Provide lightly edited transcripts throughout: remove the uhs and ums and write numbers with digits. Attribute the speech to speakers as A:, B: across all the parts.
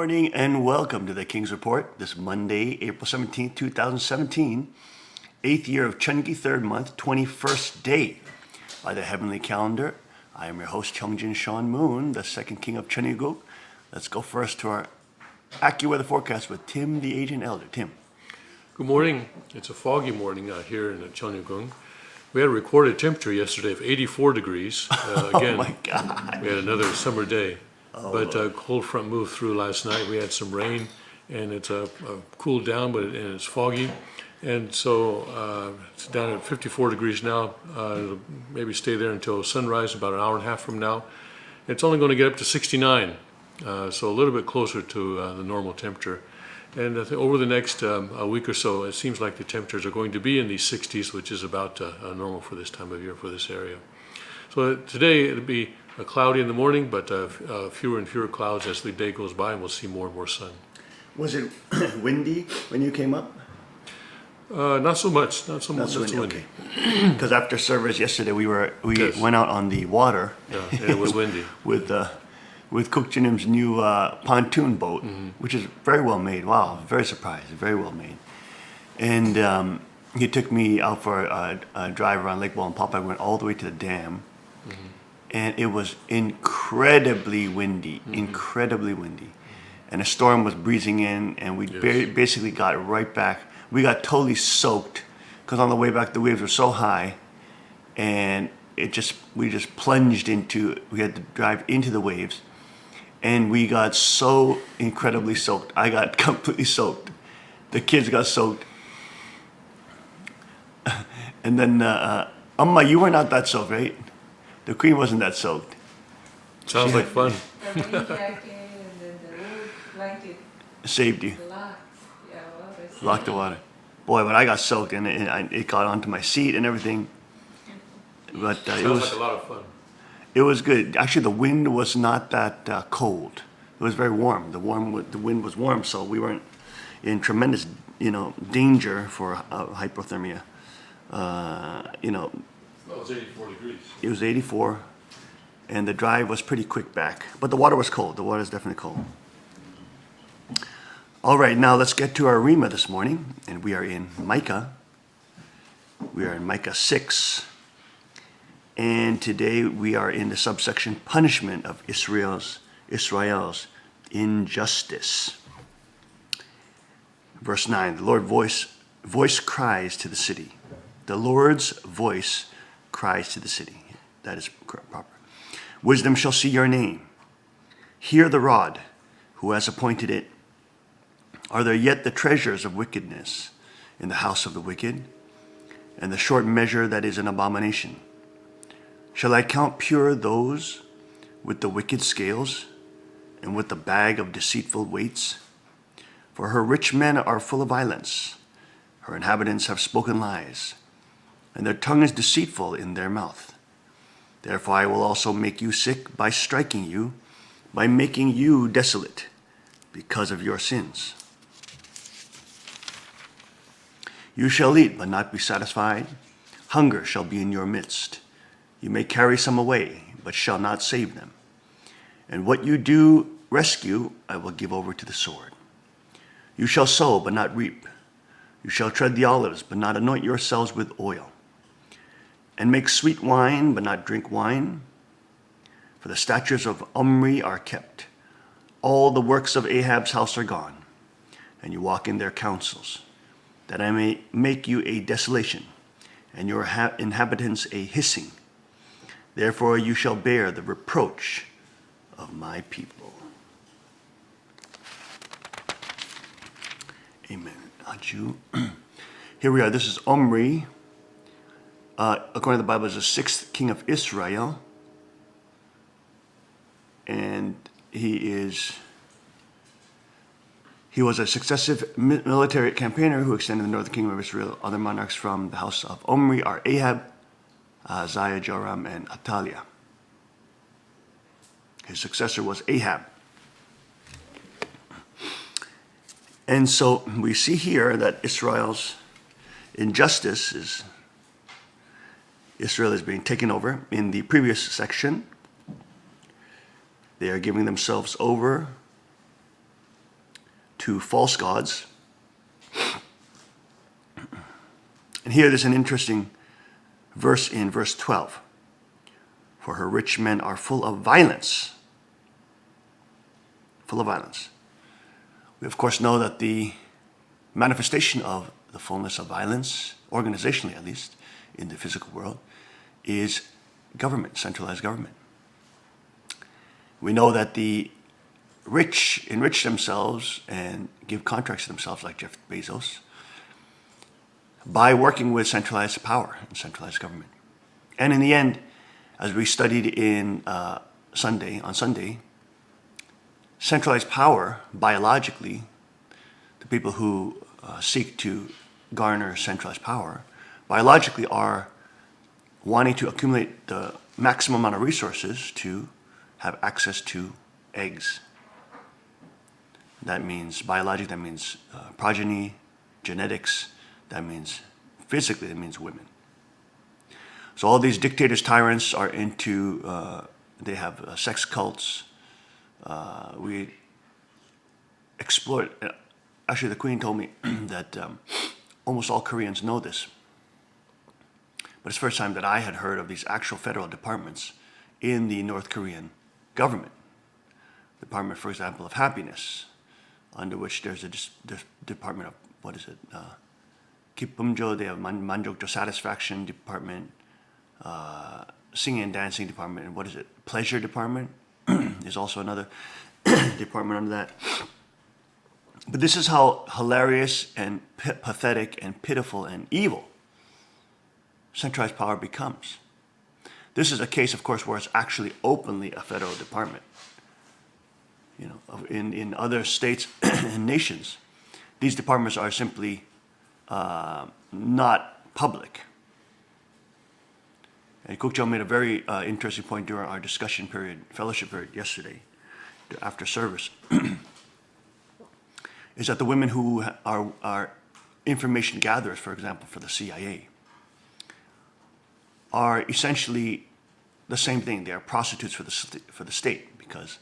A: morning and welcome to the King's Report this Monday, April 17th, 2017, 8th year of Chungi, 3rd month, 21st day by the heavenly calendar. I am your host, Chungjin Sean Moon, the second king of Chuniguk. Let's go first to our AccuWeather forecast with Tim, the Agent Elder. Tim.
B: Good morning. It's a foggy morning out here in Cheongguk. We had a recorded temperature yesterday of 84 degrees. Again,
A: Oh my God.
B: we had another summer day. But a cold front moved through last night. We had some rain, and it's cooled down, and it's foggy. And so it's down at 54 degrees now. It'll maybe stay there until sunrise, about an hour and a half from now. It's only going to get up to 69, so a little bit closer to the normal temperature. And I think over the next a week or so, it seems like the temperatures are going to be in the 60s, which is about normal for this time of year for this area. So today it'll be cloudy in the morning, but fewer and fewer clouds as the day goes by, and we'll see more and more sun.
A: Was it windy when you came up?
B: Not so much. Not so windy.
A: Okay. Because after service yesterday, we
B: Yes.
A: went out on the water.
B: Yeah, and it was windy.
A: with Cook Jinim's new pontoon boat, which is very well made. Wow, very surprised. Very well made. And he took me out for a drive around Lake Wallenpaupack. We went all the way to the dam. And it was incredibly windy, And a storm was breezing in, and we basically got right back. We got totally soaked because on the way back the waves were so high, and we just plunged into. We had to drive into the waves, and we got so incredibly soaked. I got completely soaked. The kids got soaked, and then Amma, you were not that soaked, right? The queen wasn't that soaked.
B: Sounds like fun.
C: The wind jacket and then the wood blanket
A: Saved you.
C: locked. Yeah, well, that's
A: Locked the water. Boy, but I got soaked and it got onto my seat and everything. But
B: Sounds like a lot of fun.
A: it was good. Actually, the wind was not that cold. It was very warm. The wind was warm, so we weren't in tremendous danger for hypothermia.
B: Well, it's 84 degrees.
A: It was 84, and the drive was pretty quick back. But the water was cold. The water is definitely cold. All right, now let's get to our Rima this morning, and we are in Micah. We are in Micah 6, and today we are in the subsection punishment of Israel's injustice. Verse 9, the Lord's voice cries to the city. The Lord's voice cries to the city. That is proper. Wisdom shall see your name. Hear the rod, who has appointed it. Are there yet the treasures of wickedness in the house of the wicked, and the short measure that is an abomination? Shall I count pure those with the wicked scales, and with the bag of deceitful weights? For her rich men are full of violence. Her inhabitants have spoken lies, and their tongue is deceitful in their mouth. Therefore I will also make you sick by striking you, by making you desolate, because of your sins. You shall eat, but not be satisfied. Hunger shall be in your midst. You may carry some away, but shall not save them. And what you do rescue, I will give over to the sword. You shall sow, but not reap. You shall tread the olives, but not anoint yourselves with oil. And make sweet wine, but not drink wine. For the statutes of Omri are kept. All the works of Ahab's house are gone, and you walk in their counsels, that I may make you a desolation, and your inhabitants a hissing. Therefore you shall bear the reproach of my people. Amen. Here we are. This is Omri. According to the Bible, is the 6th king of Israel. And he was a successive military campaigner who extended the northern kingdom of Israel. Other monarchs from the house of Omri are Ahab, Ahaziah, Joram, and Athaliah. His successor was Ahab. And so we see here that Israel's injustice is Israel is being taken over. In the previous section, they are giving themselves over to false gods. And here there's an interesting verse in verse 12. For her rich men are full of violence. Full of violence. We of course know that the manifestation of the fullness of violence, organizationally at least, in the physical world, is government, centralized government. We know that the rich enrich themselves and give contracts to themselves, like Jeff Bezos, by working with centralized power and centralized government. And in the end, as we studied on Sunday, centralized power, biologically, the people who seek to garner centralized power, biologically are wanting to accumulate the maximum amount of resources to have access to eggs. That means biologic, that means progeny, genetics, that means physically, that means women. So all these dictators, tyrants are into, they have sex cults. We explored, actually the Queen told me that almost all Koreans know this. But it's the first time that I had heard of these actual federal departments in the North Korean government. Department, for example, of Happiness, under which there's a department of, what is it? Kippumjo, they have Manjokjo Satisfaction Department, Singing and Dancing Department, and what is it? Pleasure Department is also another department under that. But this is how hilarious and pathetic and pitiful and evil centralized power becomes. This is a case, of course, where it's actually openly a federal department. You know, in other states and nations, these departments are simply not public. And Kukjo made a very interesting point during our discussion period, fellowship period yesterday, after service, is that the women who are information gatherers, for example, for the CIA, are essentially the same thing. They are prostitutes for the state, because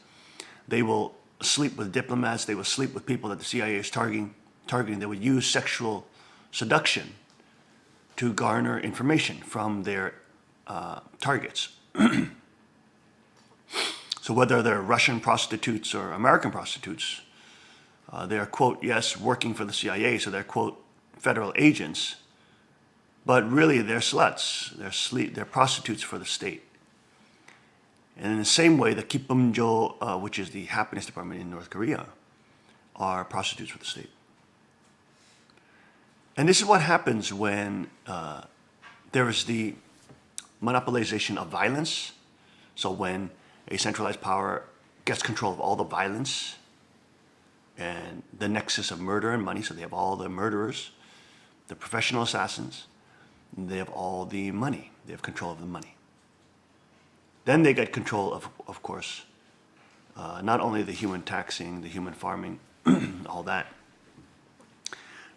A: they will sleep with diplomats, they will sleep with people that the CIA is targeting. They would use sexual seduction to garner information from their targets. So whether they're Russian prostitutes or American prostitutes, they are, quote, yes, working for the CIA, so they're, quote, federal agents, but really they're sluts, they're prostitutes for the state. And in the same way, the Kippumjo, which is the Happiness Department in North Korea, are prostitutes for the state. And this is what happens when there is the monopolization of violence. So when a centralized power gets control of all the violence and the nexus of murder and money, so they have all the murderers, the professional assassins, they have all the money, they have control of the money. Then they get control of course, not only the human taxing, the human farming, all that,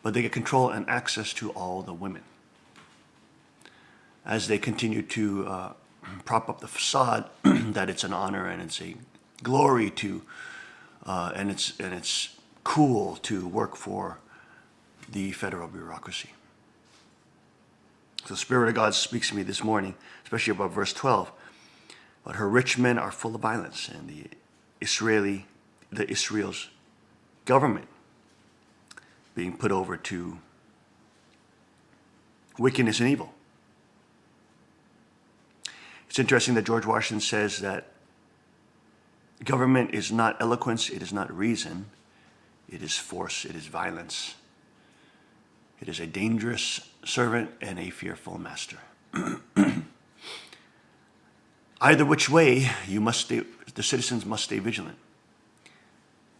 A: but they get control and access to all the women. As they continue to prop up the facade that it's an honor and it's a glory to, and it's cool to work for the federal bureaucracy. So the Spirit of God speaks to me this morning, especially about verse 12. But her rich men are full of violence, and Israel's government being put over to wickedness and evil. It's interesting that George Washington says that government is not eloquence, it is not reason, it is force, it is violence. It is a dangerous servant and a fearful master. Either which way, the citizens must stay vigilant.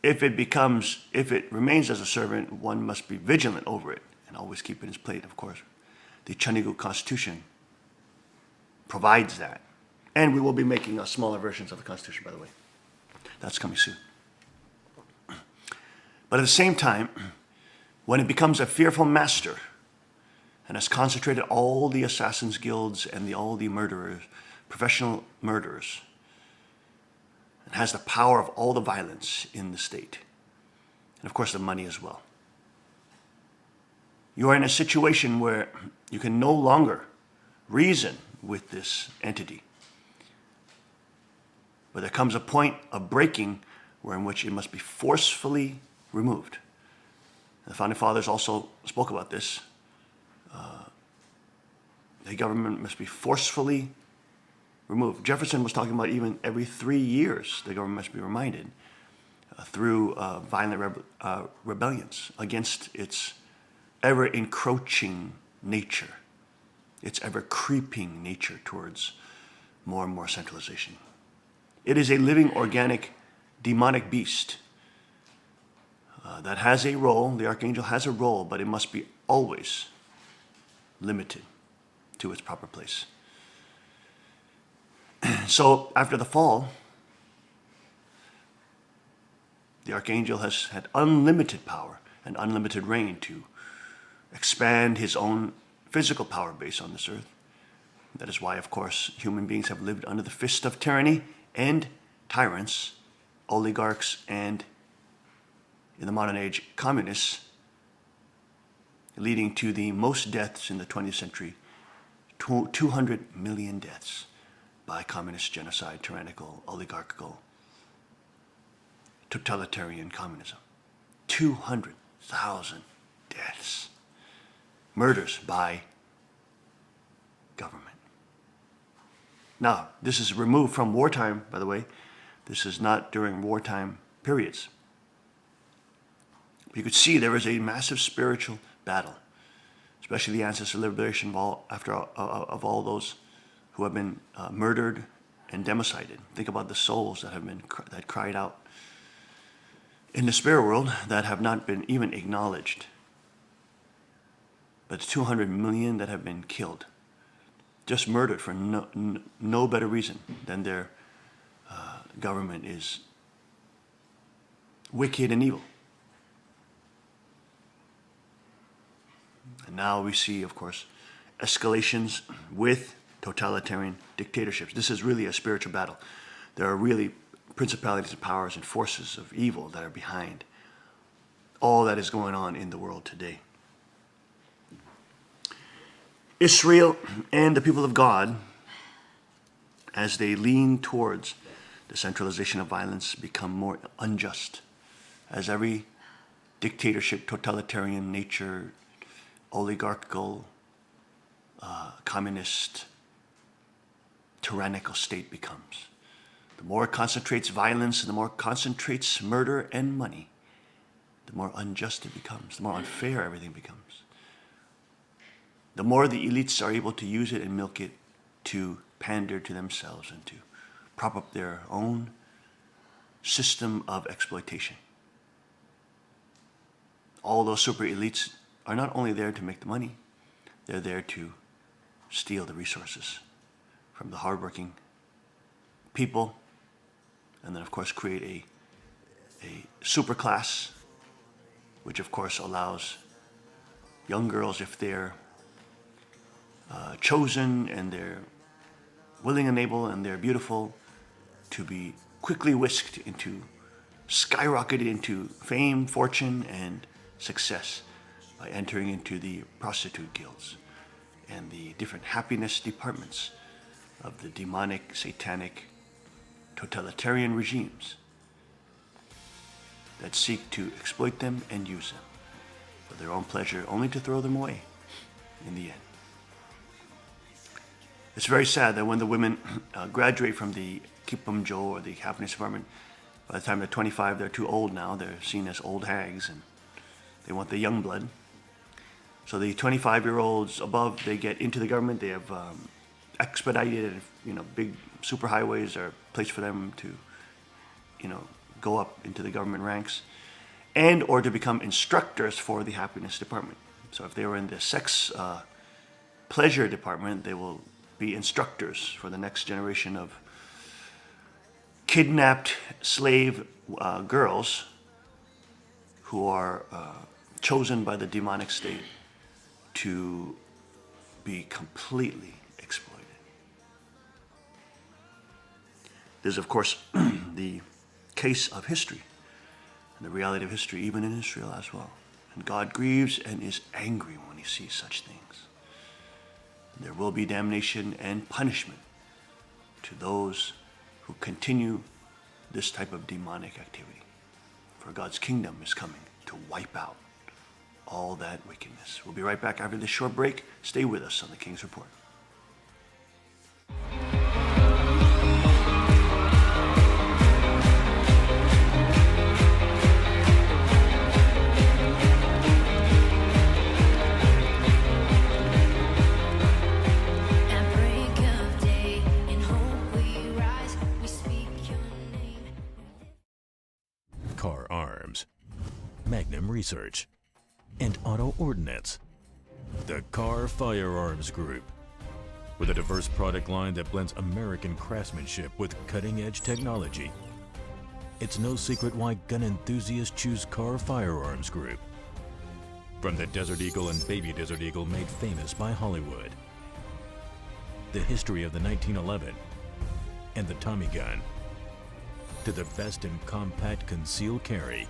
A: If it remains as a servant, one must be vigilant over it and always keep it in its plate, of course. The Cheonilgu Constitution provides that. And we will be making smaller versions of the Constitution, by the way. That's coming soon. But at the same time, when it becomes a fearful master and has concentrated all the assassins' guilds and all the murderers, professional murderers, and has the power of all the violence in the state, And of course, the money as well. You are in a situation where you can no longer reason with this entity. But there comes a point of breaking in which it must be forcefully removed. The Founding Fathers also spoke about this. The government must be forcefully removed. Jefferson was talking about even every 3 years the government must be reminded through violent rebellions against its ever-encroaching nature, its ever-creeping nature towards more and more centralization. It is a living, organic, demonic beast that has a role. The archangel has a role, but it must be always limited to its proper place. So after the fall, the archangel has had unlimited power and unlimited reign to expand his own physical power base on this earth. That is why, of course, human beings have lived under the fist of tyranny and tyrants, oligarchs, and, in the modern age, communists, leading to the most deaths in the 20th century, 200 million deaths by communist genocide, tyrannical, oligarchical, totalitarian communism. 200,000 deaths. Murders by government. Now, this is removed from wartime, by the way. This is not during wartime periods. You could see there is a massive spiritual battle, especially the ancestor liberation of all those who have been murdered and democided. Think about the souls that cried out in the spirit world that have not been even acknowledged. But 200 million that have been killed, just murdered for no better reason than their government is wicked and evil. And now we see, of course, escalations with totalitarian dictatorships. This is really a spiritual battle. There are really principalities and powers and forces of evil that are behind all that is going on in the world today. Israel and the people of God, as they lean towards the centralization of violence, become more unjust. As every dictatorship, totalitarian nature, oligarchical, communist, tyrannical state becomes. The more it concentrates violence, and the more it concentrates murder and money, the more unjust it becomes, the more unfair everything becomes. The more the elites are able to use it and milk it to pander to themselves and to prop up their own system of exploitation. All those super elites are not only there to make the money, they're there to steal the resources from the hardworking people, and then, of course, create a super class, which, of course, allows young girls, if they're chosen and they're willing and able and they're beautiful, to be quickly skyrocketed into fame, fortune, and success by entering into the prostitute guilds and the different happiness departments of the demonic, satanic, totalitarian regimes that seek to exploit them and use them for their own pleasure, only to throw them away in the end. It's very sad that when the women graduate from the Kippum Jo or the happiness department, by the time they're 25, they're too old now. They're seen as old hags, and they want the young blood. So the 25-year-olds above, they get into the government. They have expedited, big superhighways are placed for them to, go up into the government ranks, and or to become instructors for the happiness department. So if they were in the sex pleasure department, they will be instructors for the next generation of kidnapped slave girls who are chosen by the demonic state to be completely exploited. There's, of course, the case of history and the reality of history, even in Israel as well. And God grieves and is angry when he sees such things. And there will be damnation and punishment to those who continue this type of demonic activity. For God's kingdom is coming to wipe out all that wickedness. We'll be right back after this short break. Stay with us on the King's Report.
D: Car Arms, Magnum Research, and Auto Ordnance. The Car Firearms Group. With a diverse product line that blends American craftsmanship with cutting-edge technology. It's no secret why gun enthusiasts choose Car Firearms Group. From the Desert Eagle and Baby Desert Eagle made famous by Hollywood. The history of the 1911 and the Tommy gun. To the best in compact concealed carry.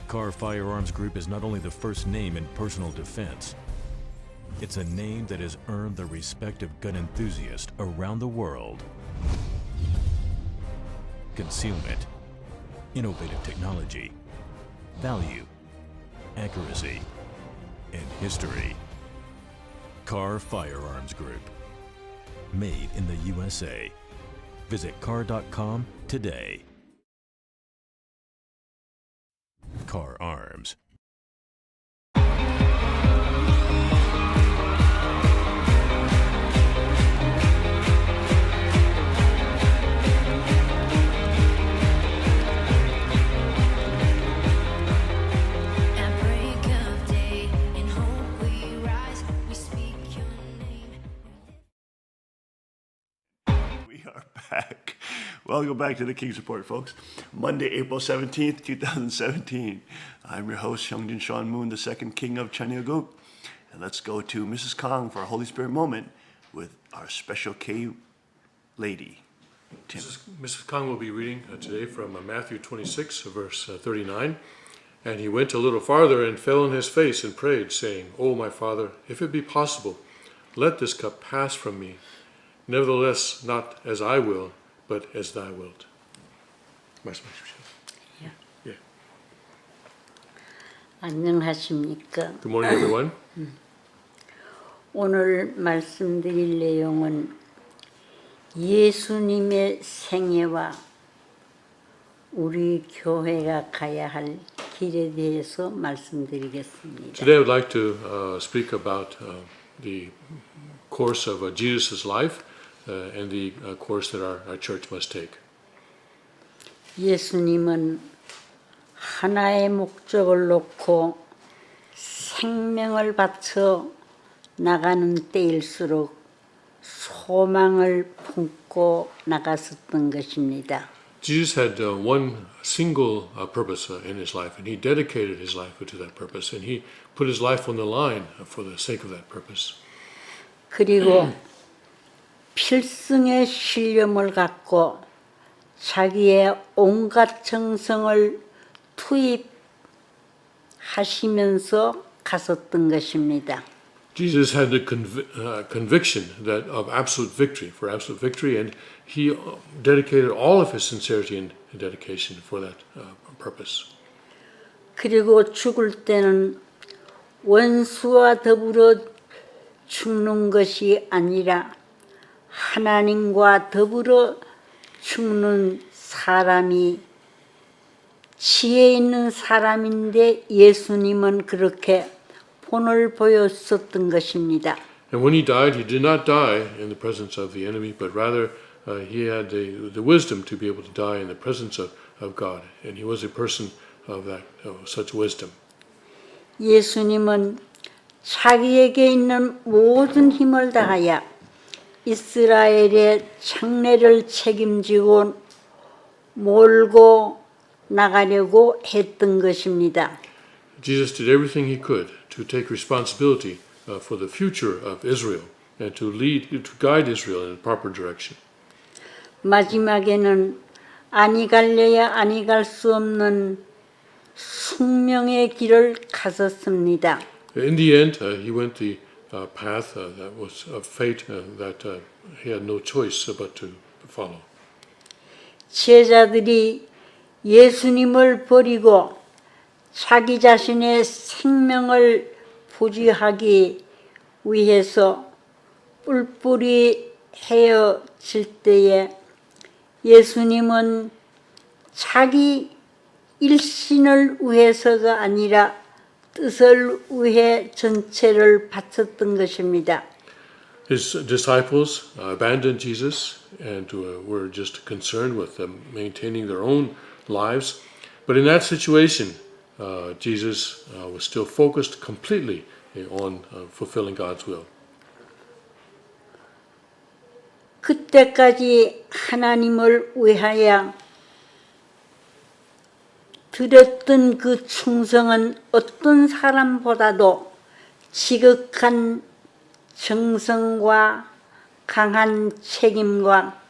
D: Car Firearms Group is not only the first name in personal defense, it's a name that has earned the respect of gun enthusiasts around the world. Concealment, innovative technology, value, accuracy, and history. Car Firearms Group. Made in the USA. Visit car.com today. Car Arms.
A: We are back. Welcome back to the King's Report, folks. Monday, April 17th, 2017. I'm your host, Hyungjin Sean Moon, the second king of Chanyeoguk. And let's go to Mrs. Kong for a Holy Spirit moment with our special K lady, Tim.
B: Mrs. Kong will be reading today from Matthew 26, verse 39. And he went a little farther and fell on his face and prayed, saying, "O my Father, if it be possible, let this cup pass from me. Nevertheless, not as I will, but as thy wilt." 말씀해 주십시오. 예.
E: 안녕하십니까?
B: Good morning, everyone.
E: 오늘 말씀드릴 내용은 예수님의 생애와 우리 교회가 가야 할 길에 대해서 말씀드리겠습니다.
B: Today I would like to speak about the course of Jesus' life and the course that our church must take.
E: 예수님은 하나의 목적을 놓고 생명을 바쳐 나가는 때일수록 소망을 품고 나갔었던 것입니다.
B: Jesus had one single purpose in his life, and he dedicated his life to that purpose, and he put his life on the line for the sake of that purpose.
E: 그리고 필승의 신념을 갖고 자기의 온갖 정성을 투입하시면서 갔었던 것입니다.
B: Jesus had the conviction that of absolute victory, and he dedicated all of his sincerity and dedication for that purpose.
E: 그리고 죽을 때는 원수와 더불어 죽는 것이 아니라 하나님과 더불어 죽는 사람이 지혜 있는 사람인데 예수님은 그렇게 본을 보였었던 것입니다.
B: And when he died, he did not die in the presence of the enemy, but rather he had the wisdom to be able to die in the presence of God, and he was a person of such wisdom.
E: 예수님은 자기에게 있는 모든 힘을 다하여 이스라엘의 장래를 책임지고 몰고 나가려고 했던 것입니다.
B: Jesus did everything he could to take responsibility for the future of Israel and to guide Israel in the proper direction.
E: 마지막에는 아니 갈래야 아니 갈 수 없는 숙명의 길을 갔었습니다.
B: In the end, he went the path that was of fate that he had no choice but to follow.
E: 제자들이 예수님을 버리고 자기 자신의 생명을 부지하기 위해서 뿔뿔이 헤어질 때에 예수님은 자기 일신을 위해서가 아니라 뜻을 위해 전체를 바쳤던 것입니다.
B: His disciples abandoned Jesus and were just concerned with maintaining their own lives. But in that situation, Jesus was still focused completely on fulfilling God's will.
E: 그때까지 하나님을 위하여 드렸던 그 충성은 어떤 사람보다도 지극한 정성과 강한 책임과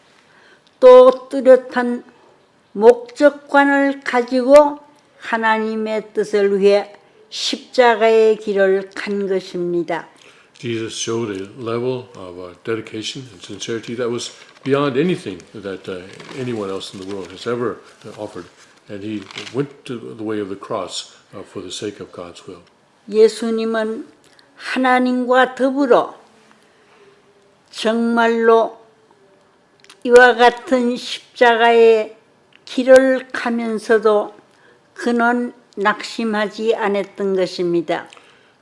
E: 또 뚜렷한 목적관을 가지고 하나님의 뜻을 위해 십자가의 길을 간 것입니다.
B: Jesus showed a level of dedication and sincerity that was beyond anything that anyone else in the world has ever offered. And he went to the way of the cross for the sake of God's will.
E: 예수님은 하나님과 더불어 정말로 이와 같은 십자가의 길을 가면서도 그는 낙심하지 않았던 것입니다.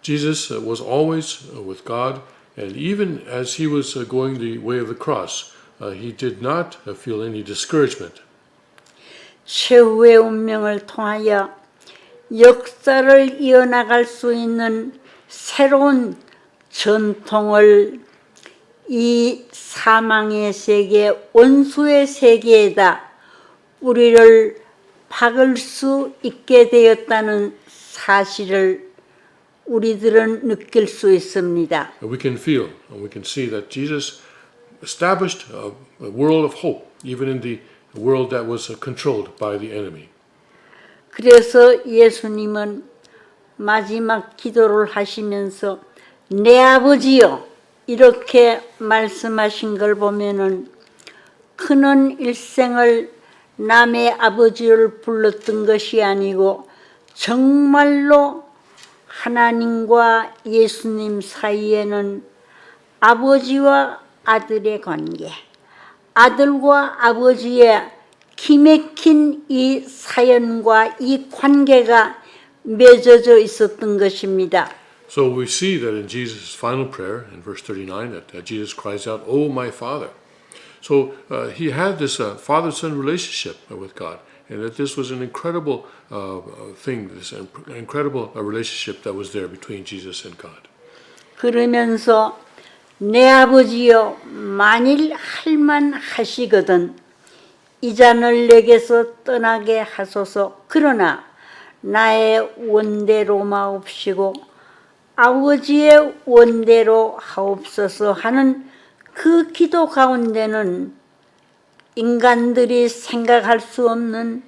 B: Jesus was always with God, and even as he was going the way of the cross, he did not feel any discouragement.
E: 최후의 운명을 통하여 역사를 이어나갈 수 있는 새로운 전통을 이 사망의 세계, 원수의 세계에다 우리를 박을 수 있게 되었다는 사실을 우리들은 느낄 수 있습니다.
B: We can feel and we can see that Jesus established a world of hope, even in the world that was controlled by the enemy.
E: 그래서 예수님은 마지막 기도를 하시면서 내 아버지여 이렇게 말씀하신 걸 보면은 그는 일생을 남의 아버지를 불렀던 것이 아니고 정말로 하나님과 예수님 사이에는 아버지와 아들의 관계, 아들과 아버지의 기맥힌 이 사연과 이 관계가 맺어져 있었던 것입니다.
B: So we see that in Jesus' final prayer, in verse 39, that Jesus cries out, "Oh, my Father." So he had this father-son relationship with God, and that this was an incredible thing, this incredible relationship that was there between Jesus and God.
E: 그러면서 내 아버지여 만일 할만 하시거든 이 잔을 내게서 떠나게 하소서. 그러나 나의 원대로 마옵시고 아버지의 원대로 하옵소서 하는 그 기도 가운데는 인간들이 생각할 수 없는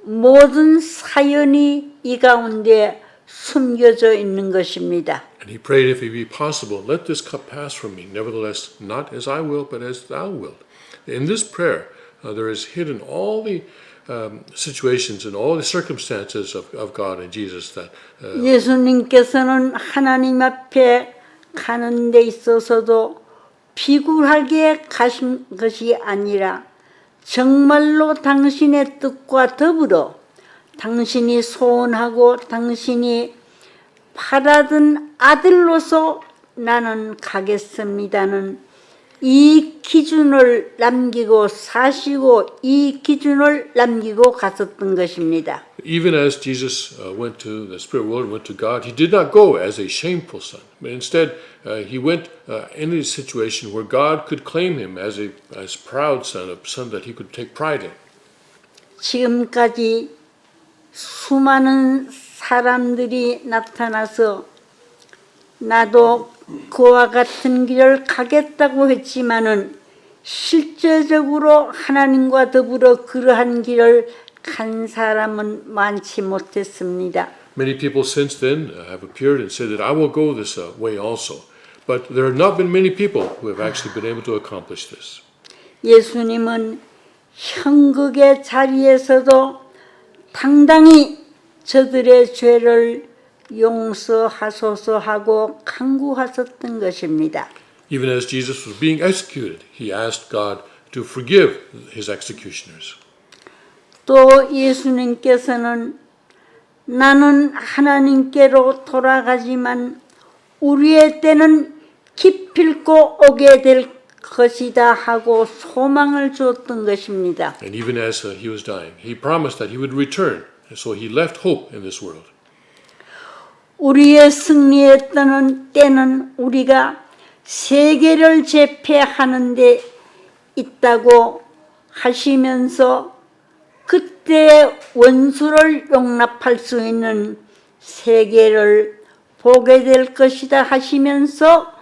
E: 모든 사연이 이 가운데 숨겨져 있는 것입니다.
B: And he prayed, if it be possible, let this cup pass from me. Nevertheless, not as I will, but as thou wilt. In this prayer, there is hidden all the situations and all the circumstances of God and Jesus that
E: 예수님께서는 하나님 앞에 가는 데 있어서도 비굴하게 가신 것이 아니라 정말로 당신의 뜻과 더불어 당신이 소원하고 당신이 바라던 아들로서 나는 가겠습니다는 이 기준을 남기고 사시고 이 기준을 남기고 갔었던 것입니다.
B: even as Jesus went to the spirit world, went to God, he did not go as a shameful son, but instead he went in a situation where God could claim him as a proud son, a son that he could take pride in.
E: 지금까지 수많은 사람들이 나타나서 나도 그와 같은 길을 가겠다고 했지만은 실제적으로 하나님과 더불어 그러한 길을 간 사람은 많지 못했습니다.
B: Many people since then have appeared and said that I will go this way also. But there have not been many people who have actually been able to accomplish this.
E: 예수님은 형극의 자리에서도 당당히 저들의 죄를 용서하소서 하고 간구하셨던 것입니다.
B: Even as Jesus was being executed, he asked God to forgive his executioners.
E: 또 예수님께서는 나는 하나님께로 돌아가지만 우리의 때는 기필코 오게 될 것이다 하고 소망을 주었던 것입니다.
B: And even as he was dying, he promised that he would return. And so he left hope in this world.
E: 우리의 승리의 때는 우리가 세계를 제패하는 데 있다고 하시면서 그때의 원수를 용납할 수 있는 세계를 보게 될 것이다 하시면서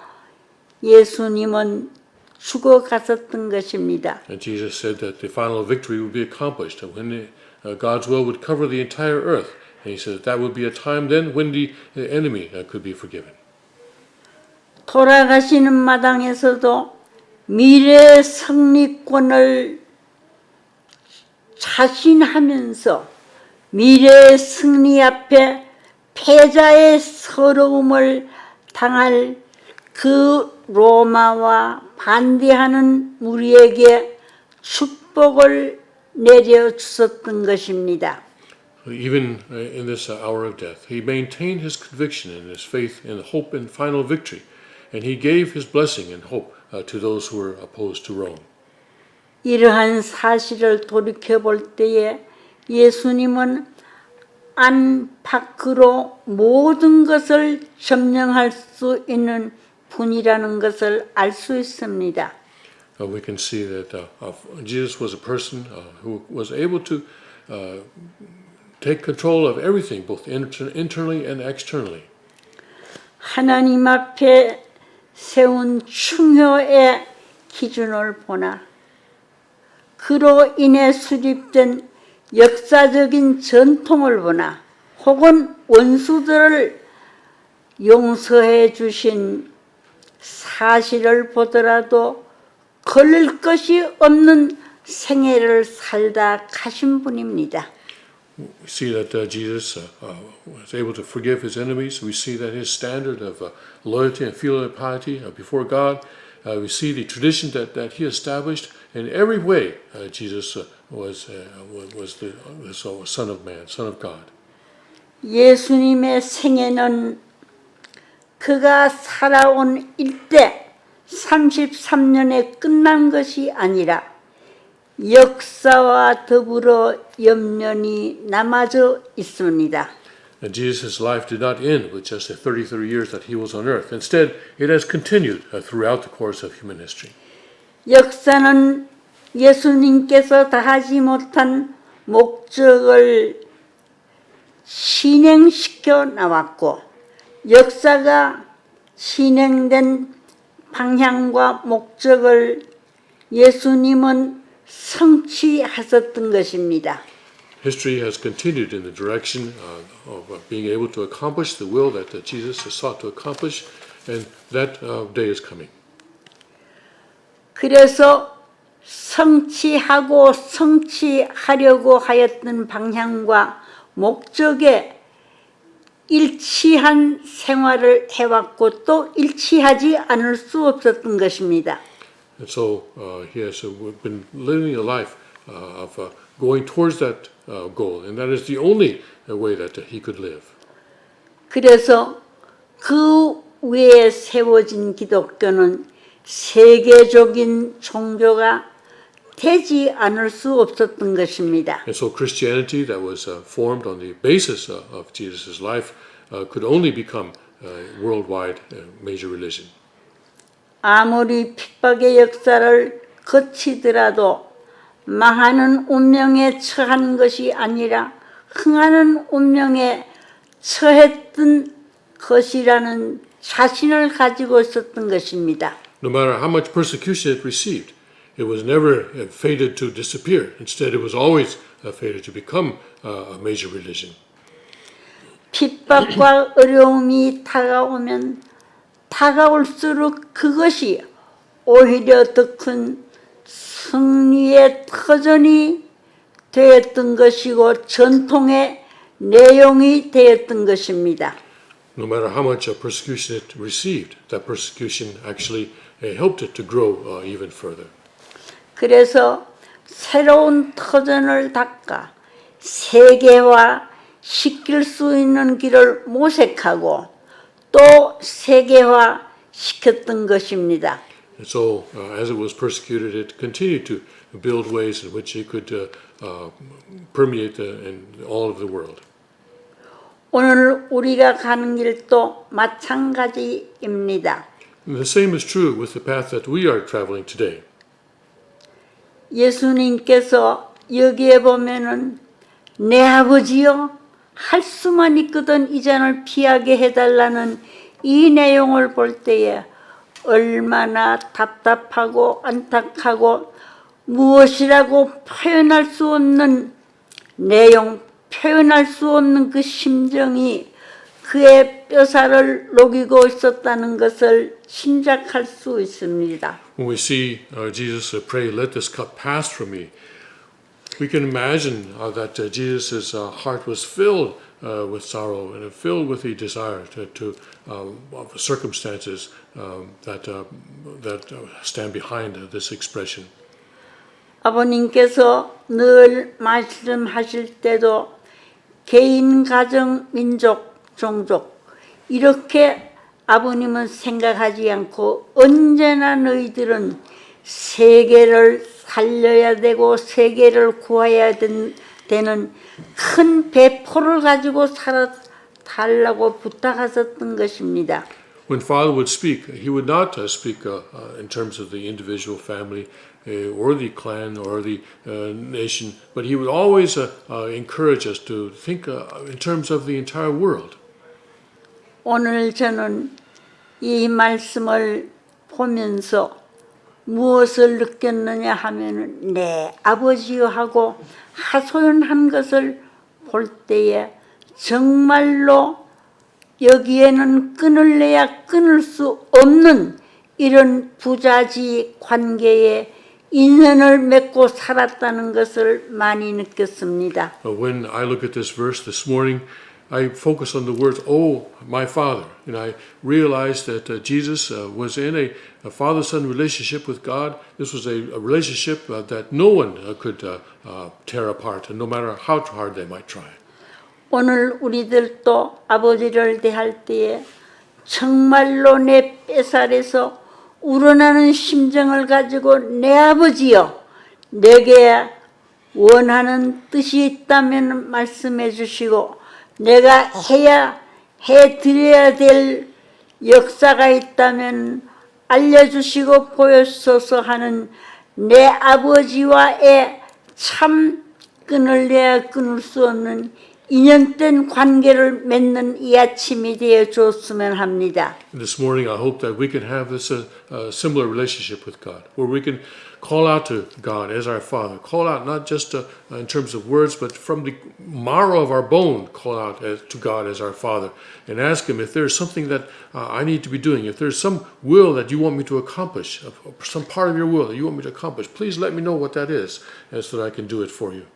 E: 예수님은 죽어갔었던 것입니다.
B: And Jesus said that the final victory would be accomplished and when God's will would cover the entire earth. And he said that would be a time then when the enemy could be forgiven.
E: 돌아가시는 마당에서도 미래의 승리권을 자신하면서 미래의 승리 앞에 패자의 서러움을 당할 그 로마와 반대하는 우리에게 축복을 내려주셨던 것입니다.
B: Even in this hour of death, he maintained his conviction and his faith in hope and final victory. And he gave his blessing and hope to those who were opposed to Rome.
E: 이러한 사실을 돌이켜볼 때에 예수님은 안팎으로 모든 것을 점령할 수 있는 분이라는 것을 알 수 있습니다.
B: We can see that Jesus was a person who was able to take control of everything, both internally and externally.
E: 하나님 앞에 세운 충효의 기준을 보나 그로 인해 수립된 역사적인 전통을 보나 혹은 원수들을 용서해 주신 사실을 보더라도 걸릴 것이 없는 생애를 살다 가신 분입니다.
B: We see that Jesus was able to forgive his enemies. We see that his standard of loyalty and filial piety before God. We see the tradition that he established. In every way, Jesus was the Son of Man, Son of God.
E: 예수님의 생애는 그가 살아온 일대 33년에 끝난 것이 아니라 역사와 더불어 염려이 남아져 있습니다.
B: And Jesus' life did not end with just the 33 years that he was on earth. Instead, it has continued throughout the course of human history.
E: 역사는 예수님께서 다하지 못한 목적을 진행시켜 나왔고 역사가 진행된 방향과 목적을 예수님은 성취하셨던 것입니다.
B: History has continued in the direction of being able to accomplish the will that Jesus has sought to accomplish, and that day is coming.
E: 그래서 성취하고 성취하려고 하였던 방향과 목적에 일치한 생활을 해왔고 또 일치하지 않을 수 없었던 것입니다.
B: And so he has been living a life of going towards that goal, and that is the only way that he could live.
E: 그래서 그 위에 세워진 기독교는 세계적인 종교가 되지 않을 수 없었던 것입니다.
B: And so Christianity that was formed on the basis of Jesus' life could only become a worldwide major religion.
E: 아무리 핍박의 역사를 거치더라도 망하는 운명에 처한 것이 아니라 흥하는 운명에 처했던 것이라는 자신을 가지고 있었던 것입니다.
B: No matter how much persecution it received, It was never fated to disappear. Instead, it was always fated to become a major religion.
E: 핍박과 어려움이 다가오면 다가올수록 그것이 오히려 더 큰 승리의 터전이 되었던 것이고 전통의 내용이 되었던 것입니다.
B: No matter how much persecution it received, that persecution actually helped it to grow even further.
E: 그래서 새로운 터전을 닦아 세계화 시킬 수 있는 길을 모색하고 또 세계화 시켰던 것입니다.
B: And so, as it was persecuted, it continued to build ways in which it could permeate in all of the world.
E: 오늘 우리가 가는 길도 마찬가지입니다.
B: And the same is true with the path that we are traveling today.
E: 예수님께서 여기에 보면은 내 아버지여 할 수만 있거든 이 잔을 피하게 해달라는 이 내용을 볼 때에 얼마나 답답하고 안타까고 무엇이라고 표현할 수 없는 내용, 표현할 수 없는 그 심정이 그의 뼈살을 녹이고 있었다는 것을 짐작할 수 있습니다.
B: When we see Jesus pray, "Let this cup pass from me," we can imagine that Jesus' heart was filled with sorrow and filled with the desire of circumstances that stand behind this expression.
E: 아버님께서 늘 말씀하실 때도 개인, 가정, 민족, 종족 이렇게 아버님은 생각하지 않고 언제나 너희들은 세계를 살려야 되고 세계를 구해야 되는 큰 배포를 가지고 살아달라고 부탁하셨던 것입니다.
B: When Father would speak, he would not speak in terms of the individual family or the clan or the nation, but he would always encourage us to think in terms of the entire world.
E: 오늘 저는 이 말씀을 보면서 무엇을 느꼈느냐 하면은 내 아버지요 하고 하소연한 것을 볼 때에 정말로 여기에는 끈을 내야 끊을 수 없는 이런 부자지 관계에 인연을 맺고 살았다는 것을 많이 느꼈습니다.
B: When I look at this verse this morning, I focus on the words, "Oh, my Father," and I realize that Jesus was in a father-son relationship with God. This was a relationship that no one could tear apart, no matter how hard they might try.
E: 오늘 우리들도 아버지를 대할 때에 정말로 내 뼈살에서 우러나는 심정을 가지고 내 아버지여 내게 원하는 뜻이 있다면 말씀해 주시고 내가 해드려야 될 역사가 있다면 알려주시고 보여주소서 하는 내 아버지와의 참 끈을 내야 끊을 수 없는 인연된 관계를 맺는 이 아침이 되어 줬으면 합니다.
B: This morning, I hope that we can have this similar relationship with God, where we can call out to God as our Father, call out not just in terms of words, but from the marrow of our bone, call out to God as our Father, and ask Him if there's something that I need to be doing, if there's some will that you want me to accomplish, some part of your will that you want me to accomplish, please let me know what that is, so that I can do it for you.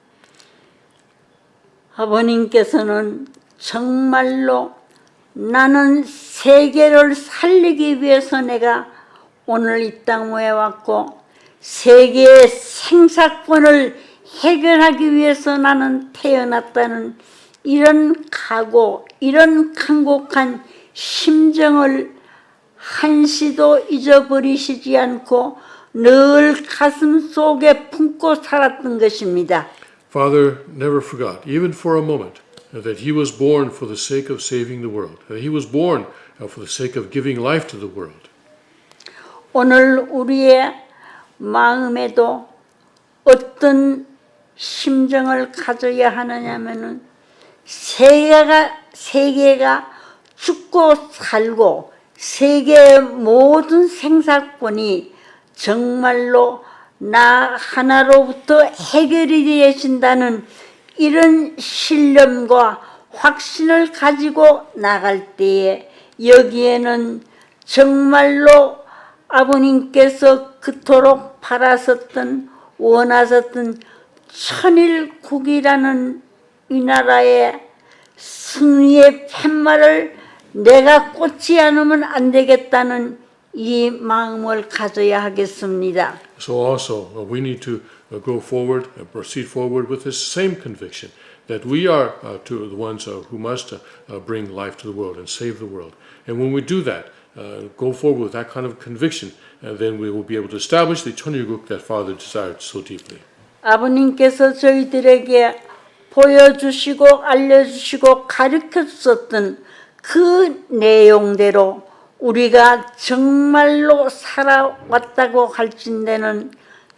E: 아버님께서는 정말로 나는 세계를 살리기 위해서 내가 오늘 이 땅에 왔고 세계의 생사권을 해결하기 위해서 나는 태어났다는 이런 각오, 이런 간곡한 심정을 한시도 잊어버리시지 않고 늘 가슴 속에 품고 살았던 것입니다.
B: Father never forgot, even for a moment, that He was born for the sake of saving the world, that He was born for the sake of giving life to the world.
E: 오늘 우리의 마음에도 어떤 심정을 가져야 하느냐면은 세계가 죽고 살고 세계의 모든 생사권이 정말로 나 하나로부터 해결이 되신다는 이런 신념과 확신을 가지고 나갈 때에 여기에는 정말로 아버님께서 그토록 바라셨던 원하셨던 천일국이라는 이 나라의 승리의 팻말을 내가 꽂지 않으면 안 되겠다는 이 마음을 가져야 하겠습니다.
B: So also, we need to go forward and proceed forward with this same conviction that we are to the ones who must bring life to the world and save the world. And when we do that, go forward with that kind of conviction, then we will be able to establish the 천일국 that Father desired so deeply.
E: 아버님께서 저희들에게 보여주시고 알려주시고 가르쳐 주셨던 그 내용대로 우리가 정말로 살아왔다고 할진대는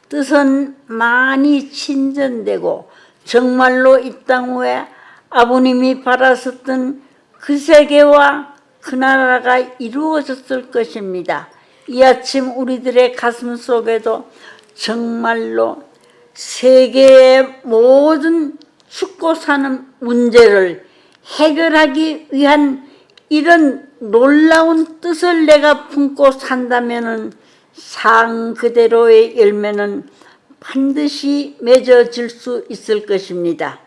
E: 뜻은 많이 진전되고 정말로 이 땅 위에 아버님이 바라셨던 그 세계와 그 나라가 이루어졌을 것입니다. 이 아침 우리들의 가슴 속에도 정말로 세계의 모든 죽고 사는 문제를 해결하기 위한 이런 놀라운 뜻을 내가 품고 산다면은 상 그대로의 열매는 반드시 맺어질 수 있을 것입니다.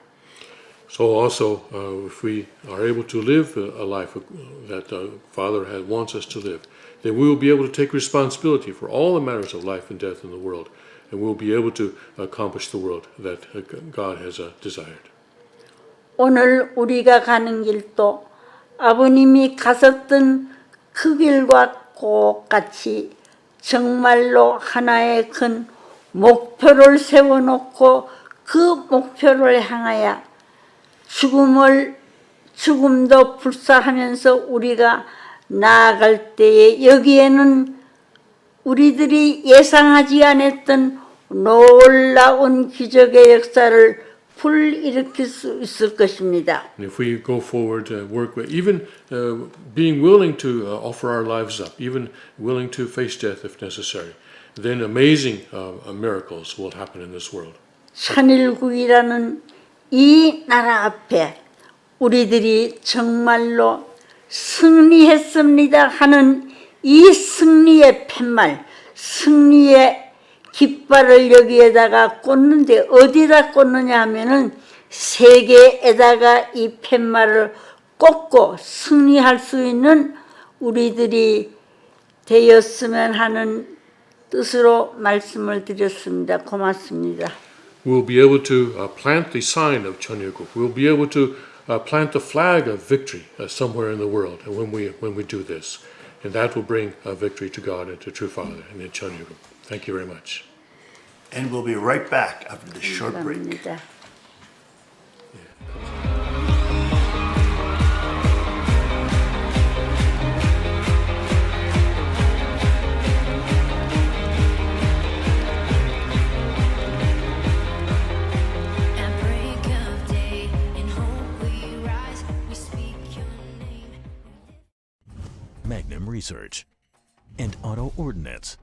B: So also, if we are able to live a life that Father wants us to live, then we will be able to take responsibility for all the matters of life and death in the world, and we will be able to accomplish the world that God has desired.
E: 오늘 우리가 가는 길도 아버님이 가셨던 그 길과 똑같이 정말로 하나의 큰 목표를 세워놓고 그 목표를 향하여 죽음도 불사하면서 우리가 나아갈 때에 여기에는 우리들이 예상하지 않았던 놀라운 기적의 역사를 불일으킬 수 있을 것입니다.
B: And if we go forward and work with, even being willing to offer our lives up, even willing to face death if necessary, then amazing miracles will happen in this world.
E: 천일국이라는 이 나라 앞에 우리들이 정말로 승리했습니다 하는 이 승리의 팻말, 승리의 깃발을 여기에다가 꽂는데 어디다 꽂느냐 하면은 세계에다가 이 팻말을 꽂고 승리할 수 있는 우리들이 되었으면 하는 뜻으로 말씀을 드렸습니다. 고맙습니다.
B: We'll be able to plant the sign of 천일국. We'll be able to plant the flag of victory somewhere in the world. And when we do this, and that will bring victory to God and to True Father and in 천일국. Thank you very much.
A: And we'll be right back after this short break.
E: 감사합니다.
F: At break of day, in hope we rise, we speak your name.
D: Magnum Research, and Auto Ordnance.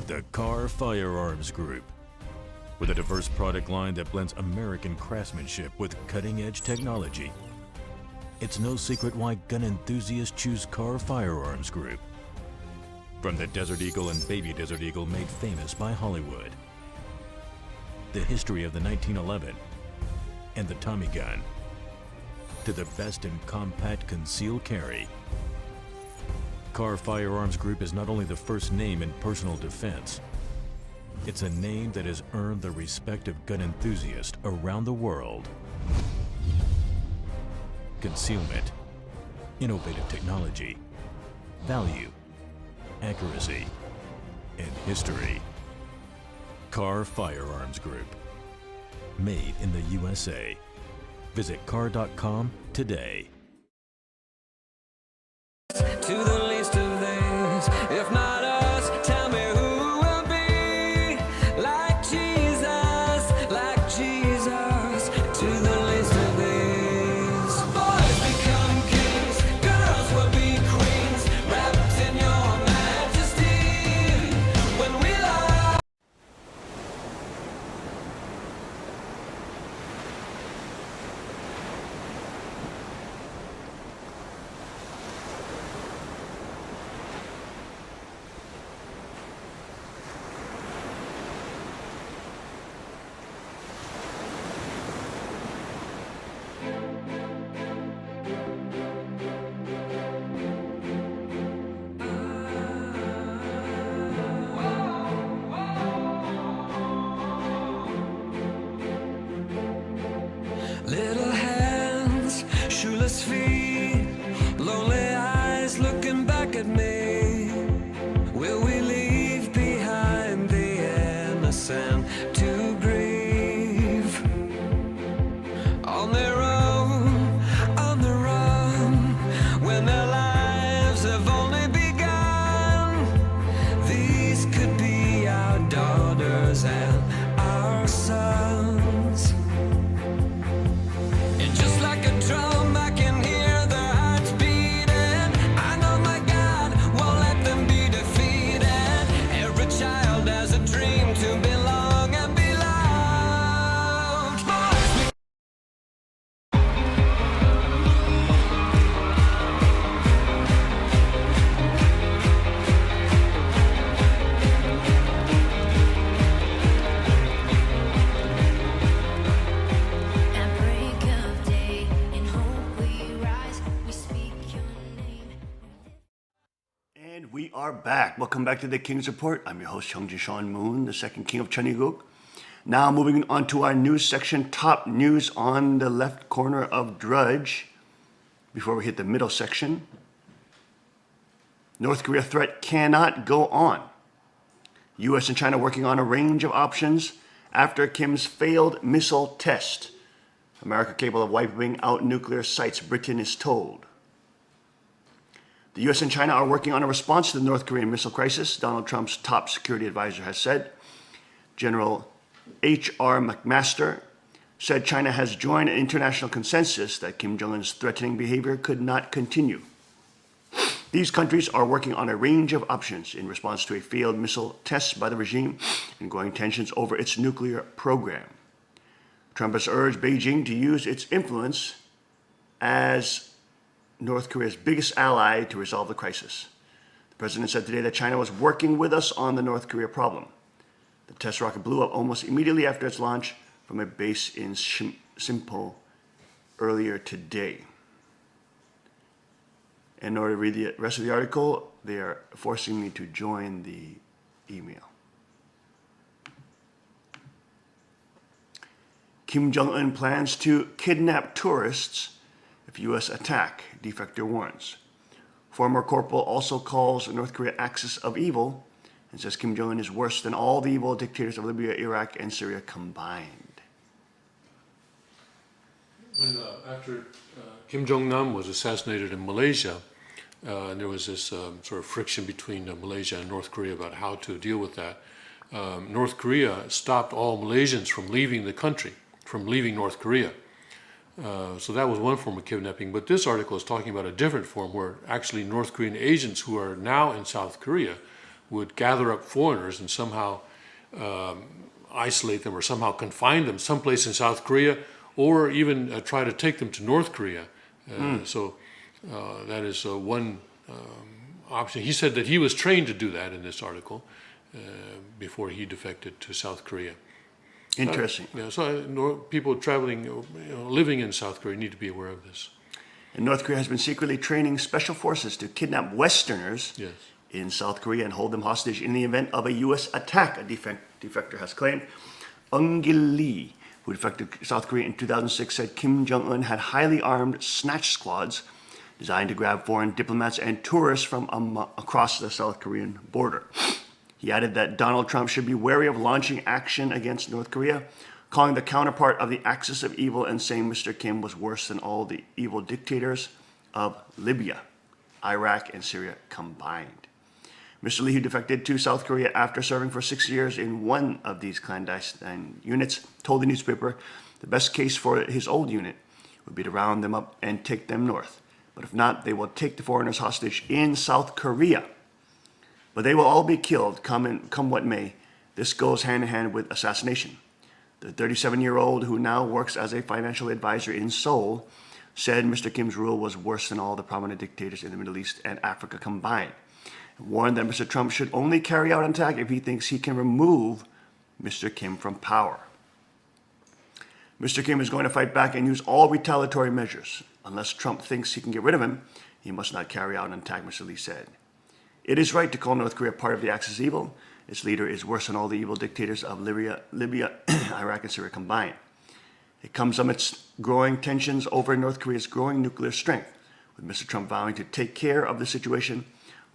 D: The Car Firearms Group. With a diverse product line that blends American craftsmanship with cutting-edge technology. It's no secret why gun enthusiasts choose Car Firearms Group. From the Desert Eagle and Baby Desert Eagle made famous by Hollywood. The history of the 1911 and the Tommy gun. To the best in compact concealed carry. Car Firearms Group is not only the first name in personal defense, it's a name that has earned the respect of gun enthusiasts around the world. Concealment, innovative technology, value, accuracy, and history. Car Firearms Group. Made in the USA. Visit car.com today.
G: To the least of these, if not us, tell me who will be like Jesus, to the least of these. Boys become kings, girls will be queens, wrapped in your majesty. When we lie.
A: are back. Welcome back to the King's Report. I'm your host, Hyung Sean Moon, the second king of Cheongguk. Now moving on to our news section, top news on the left corner of Drudge. Before we hit the middle section, North Korea threat cannot go on. U.S. and China working on a range of options after Kim's failed missile test. America capable of wiping out nuclear sites, Britain is told. The U.S. and China are working on a response to the North Korean missile crisis, Donald Trump's top security advisor has said. General H.R. McMaster said China has joined an international consensus that Kim Jong-un's threatening behavior could not continue. These countries are working on a range of options in response to a failed missile test by the regime and growing tensions over its nuclear program. Trump has urged Beijing to use its influence as North Korea's biggest ally to resolve the crisis. The president said today that China was working with us on the North Korea problem. The test rocket blew up almost immediately after its launch from a base in Simpo earlier today. In order to read the rest of the article, they are forcing me to join the email. Kim Jong-un plans to kidnap tourists if U.S. attack, defector warns. Former corporal also calls North Korea axis of evil and says Kim Jong-un is worse than all the evil dictators of Libya, Iraq, and Syria combined.
B: After Kim Jong-nam was assassinated in Malaysia, and there was this sort of friction between Malaysia and North Korea about how to deal with that. North Korea stopped all Malaysians from leaving the country, from leaving North Korea. So that was one form of kidnapping. But this article is talking about a different form where actually North Korean agents who are now in South Korea would gather up foreigners and somehow isolate them or somehow confine them someplace in South Korea, or even try to take them to North Korea. So that is one option. He said that he was trained to do that in this article before he defected to South Korea.
A: Interesting.
B: So people traveling, living in South Korea need to be aware of this.
A: And North Korea has been secretly training special forces to kidnap Westerners
B: Yes.
A: in South Korea and hold them hostage in the event of a U.S. attack, a defector has claimed. Eung Gil Lee, who defected to South Korea in 2006, said Kim Jong-un had highly armed snatch squads designed to grab foreign diplomats and tourists from across the South Korean border. He added that Donald Trump should be wary of launching action against North Korea, calling the counterpart of the axis of evil and saying Mr. Kim was worse than all the evil dictators of Libya, Iraq, and Syria combined. Mr. Lee, who defected to South Korea after serving for 6 years in one of these clandestine units, told the newspaper the best case for his old unit would be to round them up and take them north. But if not, they will take the foreigners hostage in South Korea. But they will all be killed, come what may. This goes hand in hand with assassination. The 37-year-old, who now works as a financial advisor in Seoul, said Mr. Kim's rule was worse than all the prominent dictators in the Middle East and Africa combined, and warned that Mr. Trump should only carry out an attack if he thinks he can remove Mr. Kim from power. Mr. Kim is going to fight back and use all retaliatory measures. Unless Trump thinks he can get rid of him, he must not carry out an attack, Mr. Lee said. It is right to call North Korea part of the Axis of evil. Its leader is worse than all the evil dictators of Libya, Iraq, and Syria combined. It comes amidst growing tensions over North Korea's growing nuclear strength, with Mr. Trump vowing to take care of the situation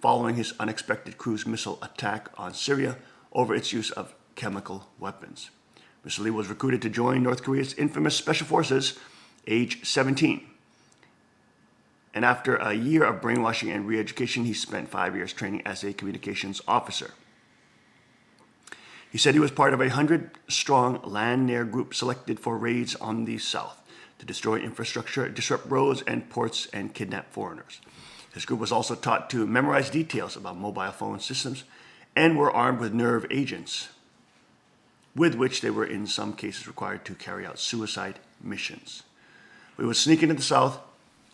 A: following his unexpected cruise missile attack on Syria over its use of chemical weapons. Mr. Lee was recruited to join North Korea's infamous special forces, age 17. And after a year of brainwashing and re-education, he spent 5 years training as a communications officer. He said he was part of a 100-strong land-air group selected for raids on the south to destroy infrastructure, disrupt roads and ports, and kidnap foreigners. His group was also taught to memorize details about mobile phone systems and were armed with nerve agents, with which they were in some cases required to carry out suicide missions. We would sneak into the south,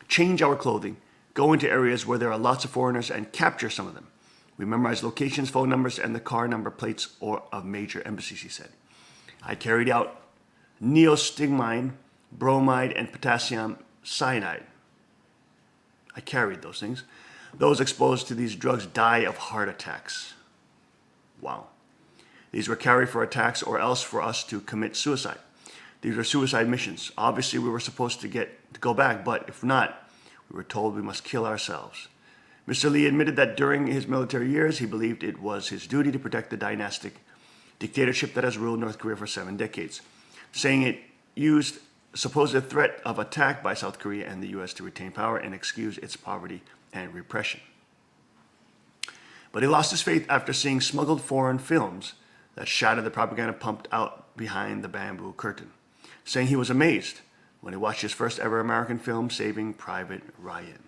A: change our clothing, go into areas where there are lots of foreigners and capture some of them. We memorized locations, phone numbers, and the car number plates of major embassies, he said. I carried out neostigmine, bromide, and potassium cyanide. I carried those things. those exposed to these drugs die of heart attacks. Wow. These were carried for attacks or else for us to commit suicide. These were suicide missions. Obviously, we were supposed to go back, but if not, we were told we must kill ourselves. Mr. Lee admitted that during his military years, he believed it was his duty to protect the dynastic dictatorship that has ruled North Korea for 7 decades, saying it used supposed threat of attack by South Korea and the U.S. to retain power and excuse its poverty and repression. But he lost his faith after seeing smuggled foreign films that shattered the propaganda pumped out behind the bamboo curtain, saying he was amazed when he watched his first ever American film, Saving Private Ryan.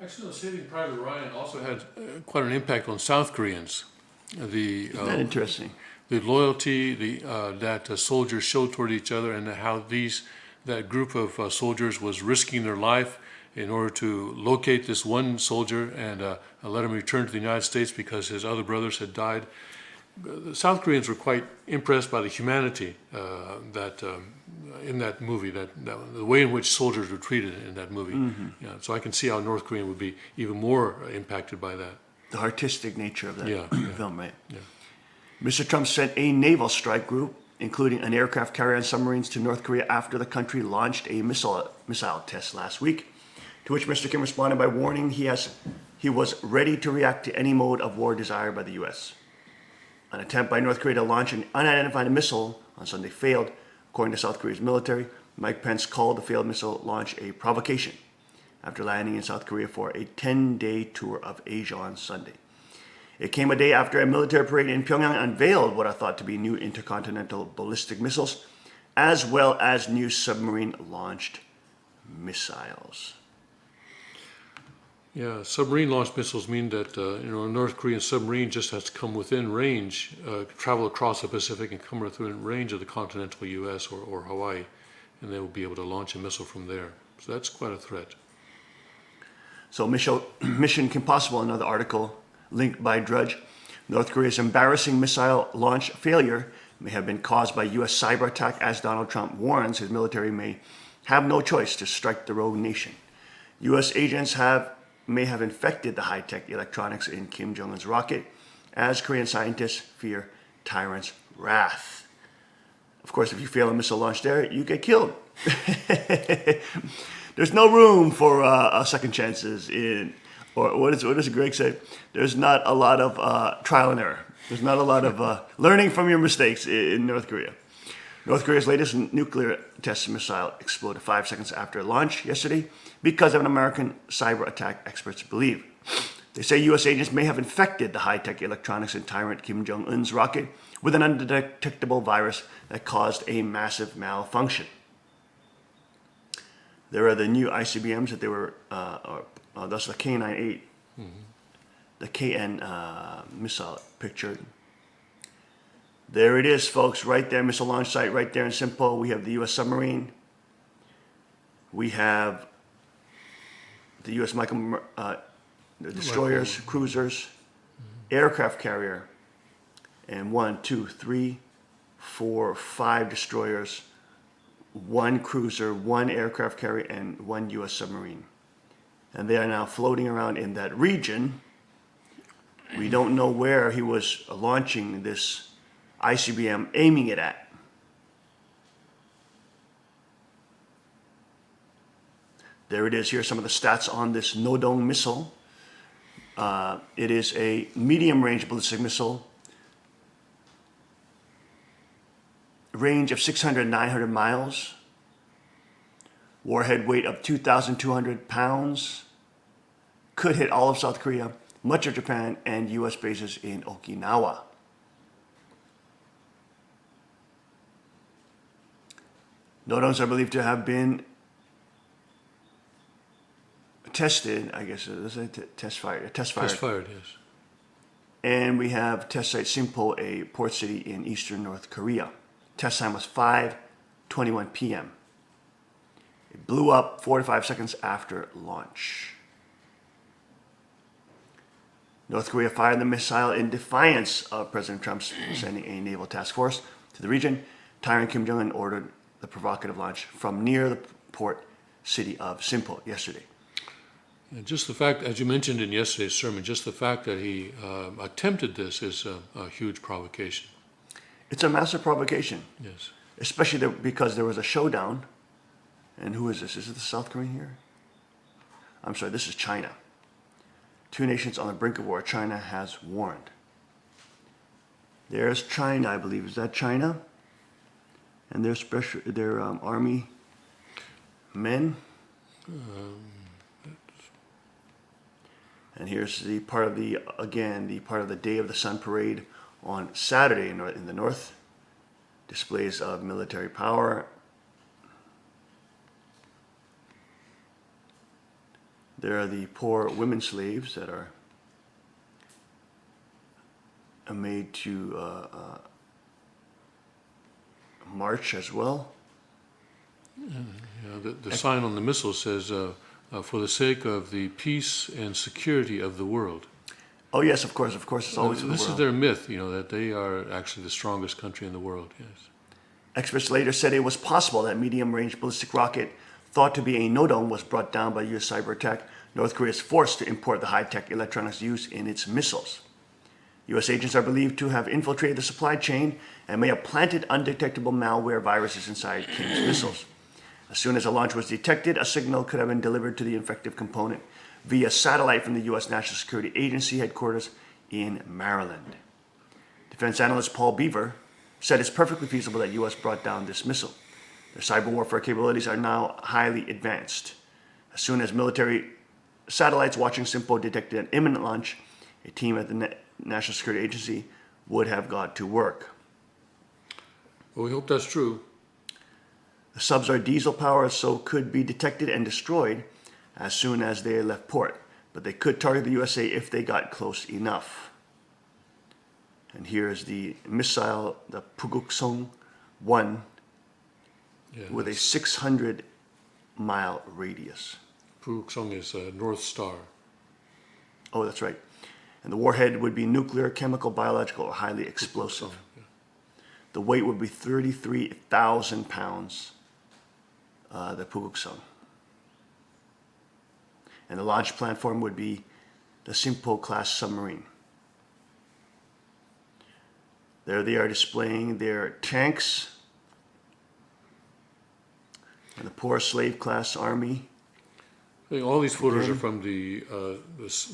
B: Actually, Saving Private Ryan also had quite an impact on South Koreans.
A: Isn't that interesting?
B: The loyalty that soldiers showed toward each other, and how that group of soldiers was risking their life in order to locate this one soldier and let him return to the United States because his other brothers had died. The South Koreans were quite impressed by the humanity in that movie, the way in which soldiers were treated in that movie.
A: Mm-hmm.
B: Yeah, so I can see how North Korea would be even more impacted by that.
A: The artistic nature of that
B: Yeah.
A: film, right?
B: Yeah.
A: Mr. Trump sent a naval strike group, including an aircraft carrier and submarines, to North Korea after the country launched a missile test last week, to which Mr. Kim responded by warning he was ready to react to any mode of war desired by the U.S. An attempt by North Korea to launch an unidentified missile on Sunday failed. According to South Korea's military, Mike Pence called the failed missile launch a provocation after landing in South Korea for a 10-day tour of Asia on Sunday. It came a day after a military parade in Pyongyang unveiled what are thought to be new intercontinental ballistic missiles, as well as new submarine-launched missiles.
B: Yeah, submarine-launched missiles mean that a North Korean submarine just has to come within range, travel across the Pacific and come within range of the continental U.S. or Hawaii, and they will be able to launch a missile from there. So that's quite a threat.
A: So Mission Impossible, another article linked by Drudge. North Korea's embarrassing missile launch failure may have been caused by U.S. cyber attack, as Donald Trump warns his military may have no choice to strike the rogue nation. U.S. agents may have infected the high-tech electronics in Kim Jong-un's rocket, as Korean scientists fear tyrant's wrath. Of course, if you fail a missile launch there, you get killed. There's no room for second chances or what does Greg say? There's not a lot of trial and error. There's not a lot of learning from your mistakes in North Korea. North Korea's latest nuclear test missile exploded 5 seconds after launch yesterday because of an American cyber attack, experts believe. They say U.S. agents may have infected the high-tech electronics in tyrant Kim Jong-un's rocket with an undetectable virus that caused a massive malfunction. There are the new ICBMs that they were, that's the K-98, the KN missile pictured. There it is, folks, right there, missile launch site, right there in Simpo. We have the U.S. submarine. We have the U.S. the destroyers, cruisers, aircraft carrier, and 1, 2, 3, 4, 5 destroyers, 1 cruiser, 1 aircraft carrier, and 1 U.S. submarine. And they are now floating around in that region. We don't know where he was launching this ICBM, aiming it at. There it is. Here are some of the stats on this Nodong missile. It is a medium-range ballistic missile, range of 600, 900 miles, warhead weight of 2,200 pounds, could hit all of South Korea, much of Japan, and U.S. bases in Okinawa. Nodongs are believed to have been tested, I guess, test fired.
B: Test fired, yes.
A: And we have test site Simpo, a port city in eastern North Korea. Test time was 5:21 p.m. It blew up 4 to 5 seconds after launch. North Korea fired the missile in defiance of President Trump's sending a naval task force to the region. Tyrant Kim Jong-un ordered the provocative launch from near the port city of Simpo yesterday.
B: And just the fact, as you mentioned in yesterday's sermon, just the fact that he attempted this is a huge provocation.
A: It's a massive provocation,
B: Yes.
A: especially because there was a showdown. And who is this? Is it the South Korean here? I'm sorry, this is China. Two nations on the brink of war. China has warned. There's China, I believe. Is that China? And their army men. And here's the part of the Day of the Sun parade on Saturday in the north. Displays of military power. There are the poor women slaves that are made to march as well.
B: The sign on the missile says, for the sake of the peace and security of the world.
A: Oh yes, of course, it's always for the
B: This is
A: world.
B: their myth, that they are actually the strongest country in the world. Yes.
A: Experts later said it was possible that medium-range ballistic rocket thought to be a no-dome was brought down by U.S. cyber attack. North Korea is forced to import the high-tech electronics used in its missiles. U.S. agents are believed to have infiltrated the supply chain and may have planted undetectable malware viruses inside Kim's missiles. As soon as a launch was detected, a signal could have been delivered to the infective component via satellite from the U.S. National Security Agency headquarters in Maryland. Defense analyst Paul Beaver said it's perfectly feasible that U.S. brought down this missile. Their cyber warfare capabilities are now highly advanced. As soon as military satellites watching SIMPO detected an imminent launch, a team at the National Security Agency would have got to work.
B: Well, we hope that's true.
A: The subs are diesel powered, so could be detected and destroyed as soon as they left port, but they could target the USA if they got close enough. And here's the missile, the Puguksong-1,
B: Yeah,
A: with a 600-mile radius.
B: Puruksong is North Star.
A: Oh, that's right. And the warhead would be nuclear, chemical, biological, or highly explosive. The weight would be 33,000 pounds, the Puguksong. And the launch platform would be the Simpo-class submarine. There they are displaying their tanks and the poor slave-class army.
B: I think all these photos are from the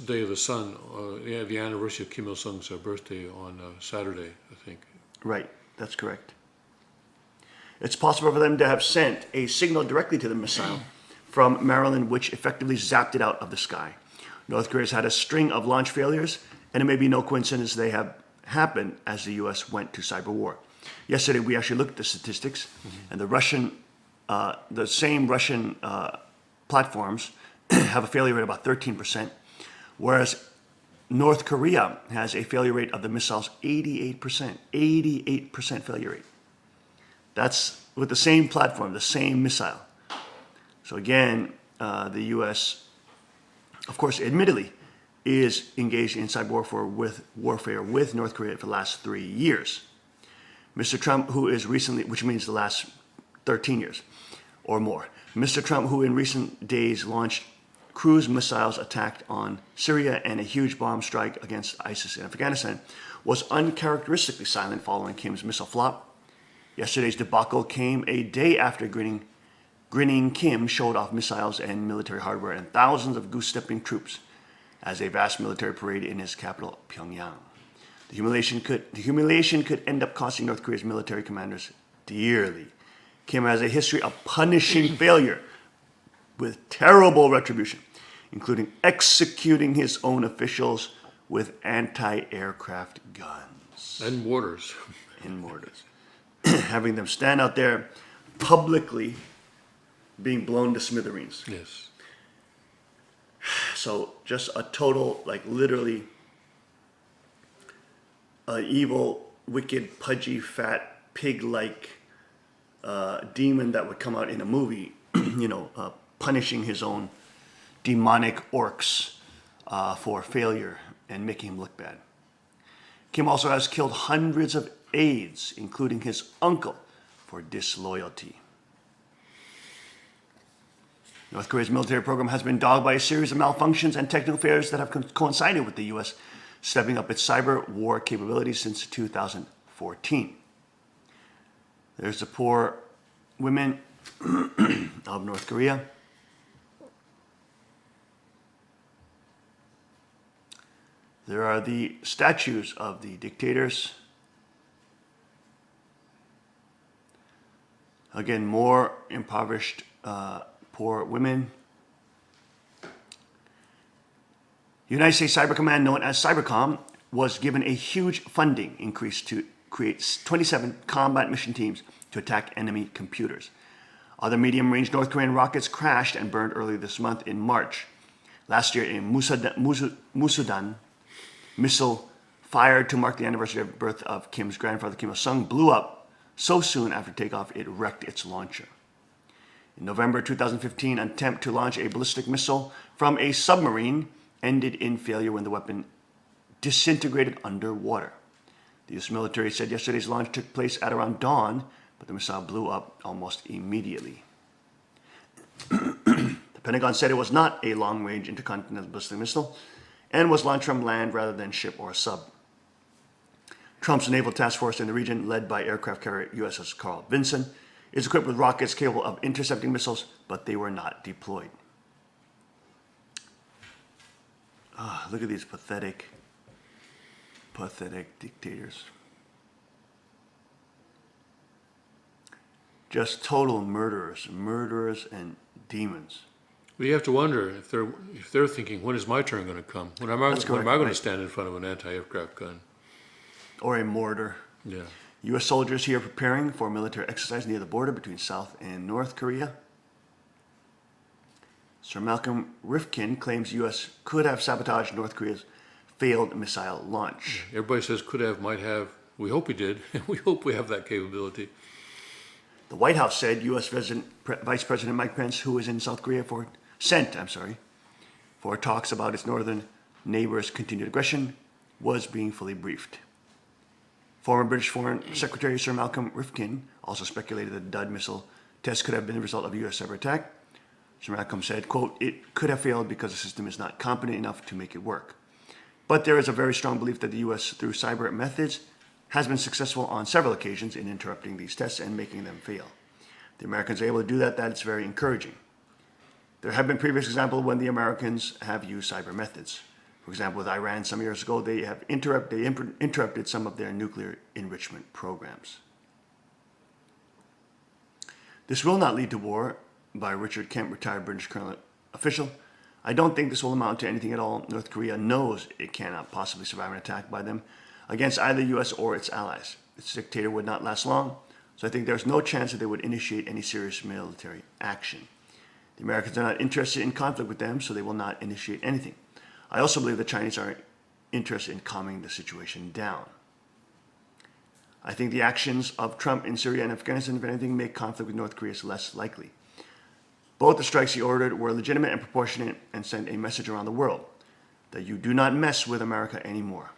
B: Day of the Sun, the anniversary of Kim Il-sung's birthday on Saturday, I think.
A: Right, that's correct. It's possible for them to have sent a signal directly to the missile from Maryland, which effectively zapped it out of the sky. North Korea's had a string of launch failures, and it may be no coincidence they have happened as the U.S. went to cyber war. Yesterday, we actually looked at the statistics, and the same Russian platforms have a failure rate of about 13%, whereas North Korea has a failure rate of the missiles 88%. 88% failure rate. That's with the same platform, the same missile. So again, the U.S., of course, admittedly, is engaged in cyber warfare with North Korea for the last 3 years. Mr. Trump, which means the last 13 years or more. Mr. Trump, who in recent days launched cruise missiles attack on Syria and a huge bomb strike against ISIS in Afghanistan, was uncharacteristically silent following Kim's missile flop. Yesterday's debacle came a day after grinning Kim showed off missiles and military hardware and thousands of goose-stepping troops as a vast military parade in his capital, Pyongyang. The humiliation could end up costing North Korea's military commanders dearly. Kim has a history of punishing failure with terrible retribution, including executing his own officials with anti-aircraft guns
B: And mortars.
A: and mortars, having them stand out there publicly being blown to smithereens.
B: Yes.
A: So just a total, literally, evil, wicked, pudgy, fat, pig-like demon that would come out in a movie, punishing his own demonic orcs for failure and making him look bad. Kim also has killed hundreds of aides, including his uncle, for disloyalty. North Korea's military program has been dogged by a series of malfunctions and technical failures that have coincided with the U.S. stepping up its cyber war capabilities since 2014. There's the poor women of North Korea. There are the statues of the dictators. Again, more impoverished, poor women. United States Cyber Command, known as Cybercom, was given a huge funding increase to create 27 combat mission teams to attack enemy computers. Other medium-range North Korean rockets crashed and burned earlier this month in March. Last year, a Musudan missile fired to mark the anniversary of the birth of Kim's grandfather, Kim Il-sung, blew up so soon after takeoff it wrecked its launcher. In November 2015, an attempt to launch a ballistic missile from a submarine ended in failure when the weapon disintegrated underwater. The U.S. military said yesterday's launch took place at around dawn, but the missile blew up almost immediately. The Pentagon said it was not a long-range intercontinental ballistic missile and was launched from land rather than ship or sub. Trump's naval task force in the region, led by aircraft carrier USS Carl Vinson, is equipped with rockets capable of intercepting missiles, but they were not deployed. Look at these pathetic dictators. Just total murderers and demons.
B: Well, you have to wonder if they're thinking, when is my turn going to come? When am I
A: That's
B: going
A: correct,
B: to
A: right.
B: stand in front of an anti-aircraft gun?
A: Or a mortar.
B: Yeah.
A: U.S. soldiers here preparing for a military exercise near the border between South and North Korea. Sir Malcolm Rifkin claims U.S. could have sabotaged North Korea's failed missile launch.
B: Everybody says could have, might have. We hope we did. We hope we have that capability.
A: The White House said U.S. Vice President Mike Pence, who is in South Korea sent for talks about its northern neighbor's continued aggression, was being fully briefed. Former British Foreign Secretary Sir Malcolm Rifkin also speculated that the Dud missile test could have been the result of a U.S. cyber attack. Sir Malcolm said, quote, "It could have failed because the system is not competent enough to make it work. But there is a very strong belief that the U.S., through cyber methods, has been successful on several occasions in interrupting these tests and making them fail. The Americans are able to do that. That is very encouraging. There have been previous examples when the Americans have used cyber methods. For example, with Iran some years ago, they interrupted some of their nuclear enrichment programs." This will not lead to war, by Richard Kemp, retired British colonel official. "I don't think this will amount to anything at all. North Korea knows it cannot possibly survive an attack by them against either the U.S. or its allies. Its dictator would not last long, so I think there's no chance that they would initiate any serious military action. The Americans are not interested in conflict with them, so they will not initiate anything. I also believe the Chinese are interested in calming the situation down. I think the actions of Trump in Syria and Afghanistan, if anything, make conflict with North Korea less likely. Both the strikes he ordered were legitimate and proportionate and sent a message around the world that you do not mess with America anymore.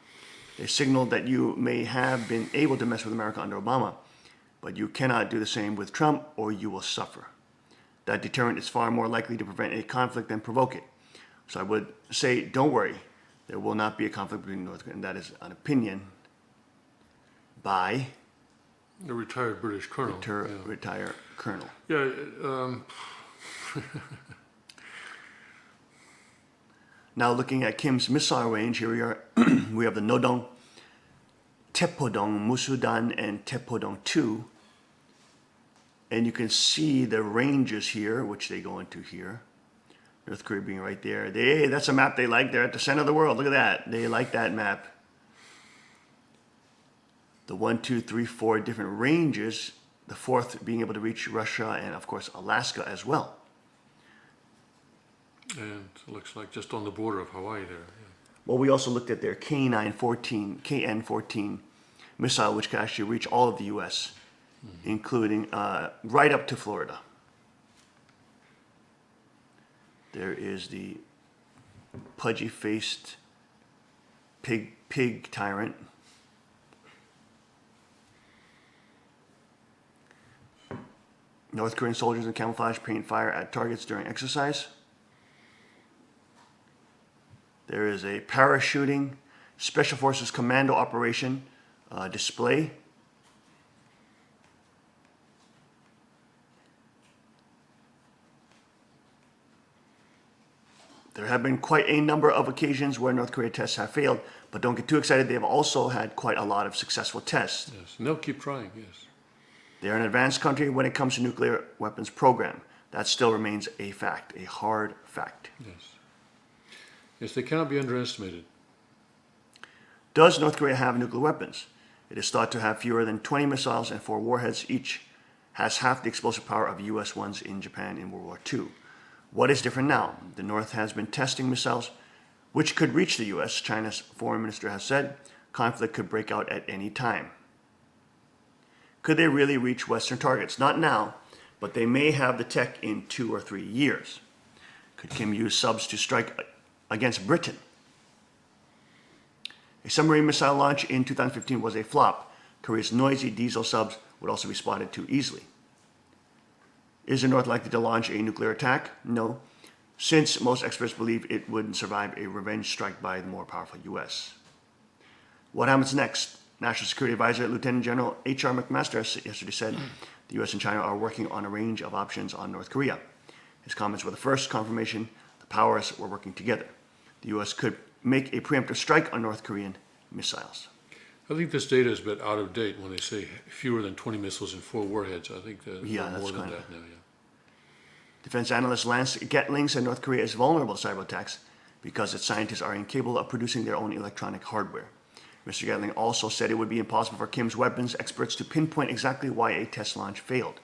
A: They signaled that you may have been able to mess with America under Obama, but you cannot do the same with Trump or you will suffer. That deterrent is far more likely to prevent a conflict than provoke it. So I would say, don't worry, there will not be a conflict between North Korea." And that is an opinion by
B: A retired British colonel.
A: retired colonel.
B: Yeah.
A: Now looking at Kim's missile range, here we are. We have the Nodong, Tepodong, Musudan, and Tepodong 2. And you can see the ranges here, which they go into here. North Korea being right there. That's a map they like. They're at the center of the world. Look at that. They like that map. The 1, 2, 3, 4 different ranges. The fourth being able to reach Russia and, of course, Alaska as well.
B: And it looks like just on the border of Hawaii there. Yeah.
A: Well, we also looked at their KN-14 missile, which can actually reach all of the U.S., including right up to Florida. There is the pudgy-faced pig tyrant. North Korean soldiers in camouflage paint fire at targets during exercise. There is a parachuting Special Forces Commando Operation display. There have been quite a number of occasions where North Korea tests have failed, but don't get too excited. They have also had quite a lot of successful tests.
B: Yes, and they'll keep trying, yes.
A: They are an advanced country when it comes to nuclear weapons program. That still remains a fact, a hard fact.
B: Yes. Yes, they cannot be underestimated.
A: Does North Korea have nuclear weapons? It is thought to have fewer than 20 missiles and 4 warheads. Each has half the explosive power of U.S. ones in Japan in World War II. What is different now? The North has been testing missiles which could reach the U.S. China's foreign minister has said conflict could break out at any time. Could they really reach Western targets? Not now, but they may have the tech in 2 or 3 years. Could Kim use subs to strike against Britain? A submarine missile launch in 2015 was a flop. Korea's noisy diesel subs would also be spotted too easily. Is the North likely to launch a nuclear attack? No, since most experts believe it wouldn't survive a revenge strike by the more powerful U.S. What happens next? National Security Advisor Lieutenant General H.R. McMaster yesterday said the U.S. and China are working on a range of options on North Korea. His comments were the first confirmation the powers were working together. The U.S. could make a preemptive strike on North Korean missiles.
B: I think this data is a bit out of date when they say fewer than 20 missiles and 4 warheads. I think there's
A: Yeah,
B: more
A: that's
B: than
A: kinda-
B: that now, yeah.
A: Defense analyst Lance Gatling said North Korea is vulnerable to cyber attacks because its scientists are incapable of producing their own electronic hardware. Mr. Gatling also said it would be impossible for Kim's weapons experts to pinpoint exactly why a test launch failed.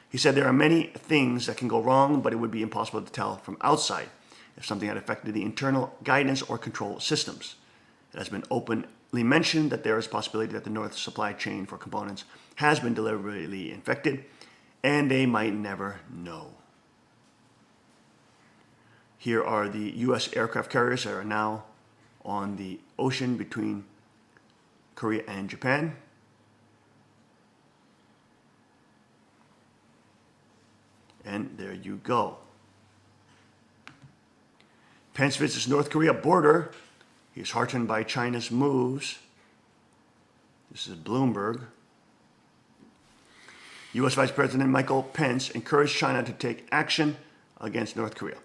A: He said there are many things that can go wrong, but it would be impossible to tell from outside if something had affected the internal guidance or control systems. It has been openly mentioned that there is a possibility that the North supply chain for components has been deliberately infected, and they might never know. Here are the U.S. aircraft carriers that are now on the ocean between Korea and Japan. And there you go. Pence visits North Korea border. He is heartened by China's moves. This is Bloomberg. U.S. Vice President Michael Pence encouraged China to take action against North Korea,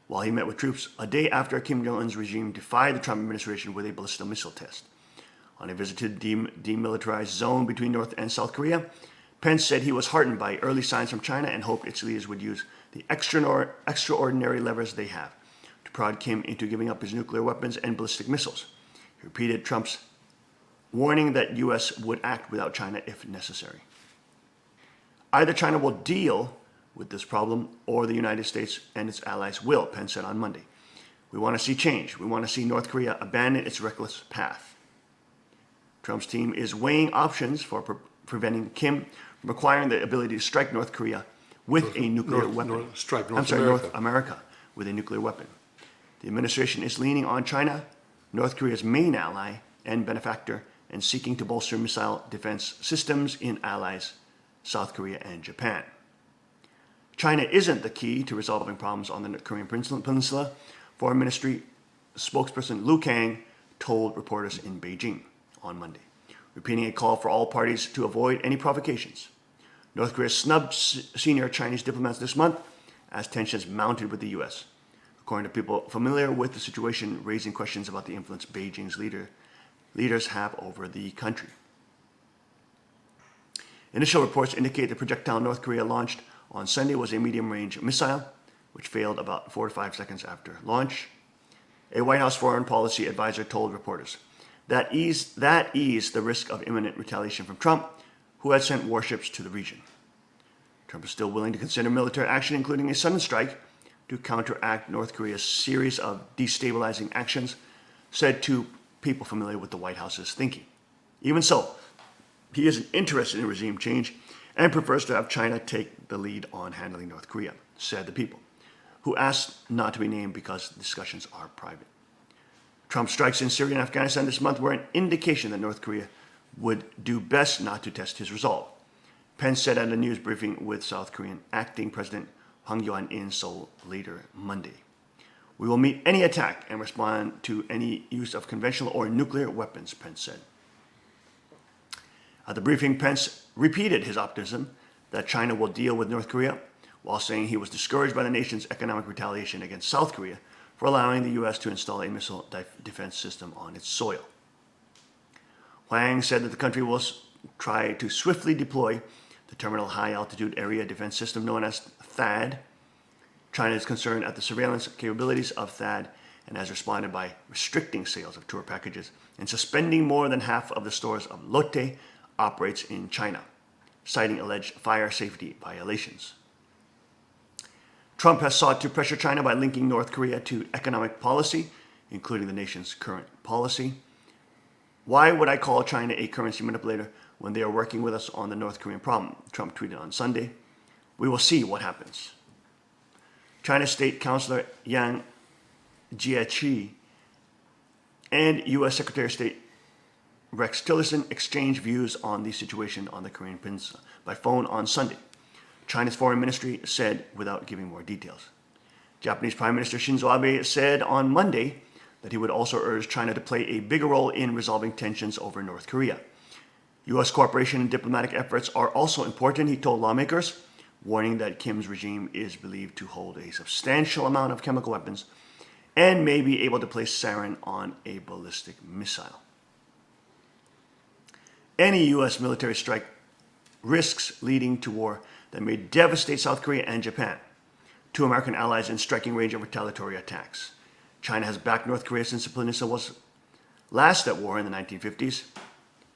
A: while he met with troops a day after Kim Jong-un's regime defied the Trump administration with a ballistic missile test. On a visit to the demilitarized zone between North and South Korea, Pence said he was heartened by early signs from China and hoped its leaders would use the extraordinary levers they have to prod Kim into giving up his nuclear weapons and ballistic missiles. He repeated Trump's warning that U.S. would act without China if necessary. Either China will deal with this problem or the United States and its allies will, Pence said on Monday. We want to see change. We want to see North Korea abandon its reckless path. Trump's team is weighing options for preventing Kim from acquiring the ability to strike North Korea with a nuclear weapon. North America with a nuclear weapon. The administration is leaning on China, North Korea's main ally and benefactor, and seeking to bolster missile defense systems in allies South Korea and Japan. China isn't the key to resolving problems on the North Korean peninsula, Foreign Ministry spokesperson Lu Kang told reporters in Beijing on Monday, repeating a call for all parties to avoid any provocations. North Korea snubbed senior Chinese diplomats this month as tensions mounted with the U.S., according to people familiar with the situation, raising questions about the influence Beijing's leaders have over the country. Initial reports indicate the projectile North Korea launched on Sunday was a medium-range missile, which failed about 4 to 5 seconds after launch. A White House foreign policy advisor told reporters that eased the risk of imminent retaliation from Trump, who had sent warships to the region. Trump is still willing to consider military action, including a sudden strike, to counteract North Korea's series of destabilizing actions, said to people familiar with the White House's thinking. Even so, he isn't interested in regime change and prefers to have China take the lead on handling North Korea, said the people, who asked not to be named because discussions are private. Trump's strikes in Syria and Afghanistan this month were an indication that North Korea would do best not to test his resolve. Pence said at a news briefing with South Korean acting President Hwang Kyo-ahn in Seoul later Monday. We will meet any attack and respond to any use of conventional or nuclear weapons, Pence said. At the briefing, Pence repeated his optimism that China will deal with North Korea, while saying he was discouraged by the nation's economic retaliation against South Korea for allowing the U.S. to install a missile defense system on its soil. Hwang said that the country will try to swiftly deploy the Terminal High Altitude Area Defense System known as THAAD. China is concerned at the surveillance capabilities of THAAD and has responded by restricting sales of tour packages and suspending more than half of the stores of Lotte operates in China, citing alleged fire safety violations. Trump has sought to pressure China by linking North Korea to economic policy, including the nation's current policy. Why would I call China a currency manipulator when they are working with us on the North Korean problem? Trump tweeted on Sunday. We will see what happens. China's State Councilor Yang Jiechi and U.S. Secretary of State Rex Tillerson exchanged views on the situation on the Korean Peninsula by phone on Sunday, China's foreign ministry said without giving more details. Japanese Prime Minister Shinzo Abe said on Monday that he would also urge China to play a bigger role in resolving tensions over North Korea. U.S. cooperation and diplomatic efforts are also important, he told lawmakers, warning that Kim's regime is believed to hold a substantial amount of chemical weapons and may be able to place sarin on a ballistic missile. Any U.S. military strike risks leading to war that may devastate South Korea and Japan, two American allies in striking range of retaliatory attacks. China has backed North Korea since the peninsula was last at war in the 1950s,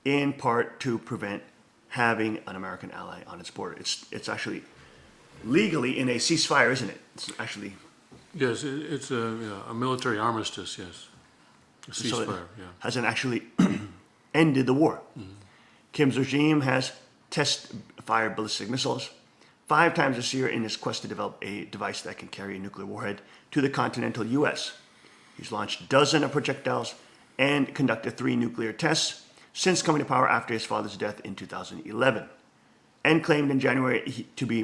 A: in part to prevent having an American ally on its border. It's actually legally in a ceasefire, isn't it? It's actually...
B: Yes, it's a military armistice, yes. A
A: So it
B: ceasefire, yeah.
A: hasn't actually ended the war. Kim's regime has test-fired ballistic missiles 5 times this year in his quest to develop a device that can carry a nuclear warhead to the continental U.S. He's launched dozens of projectiles and conducted 3 nuclear tests since coming to power after his father's death in 2011, and claimed in January to be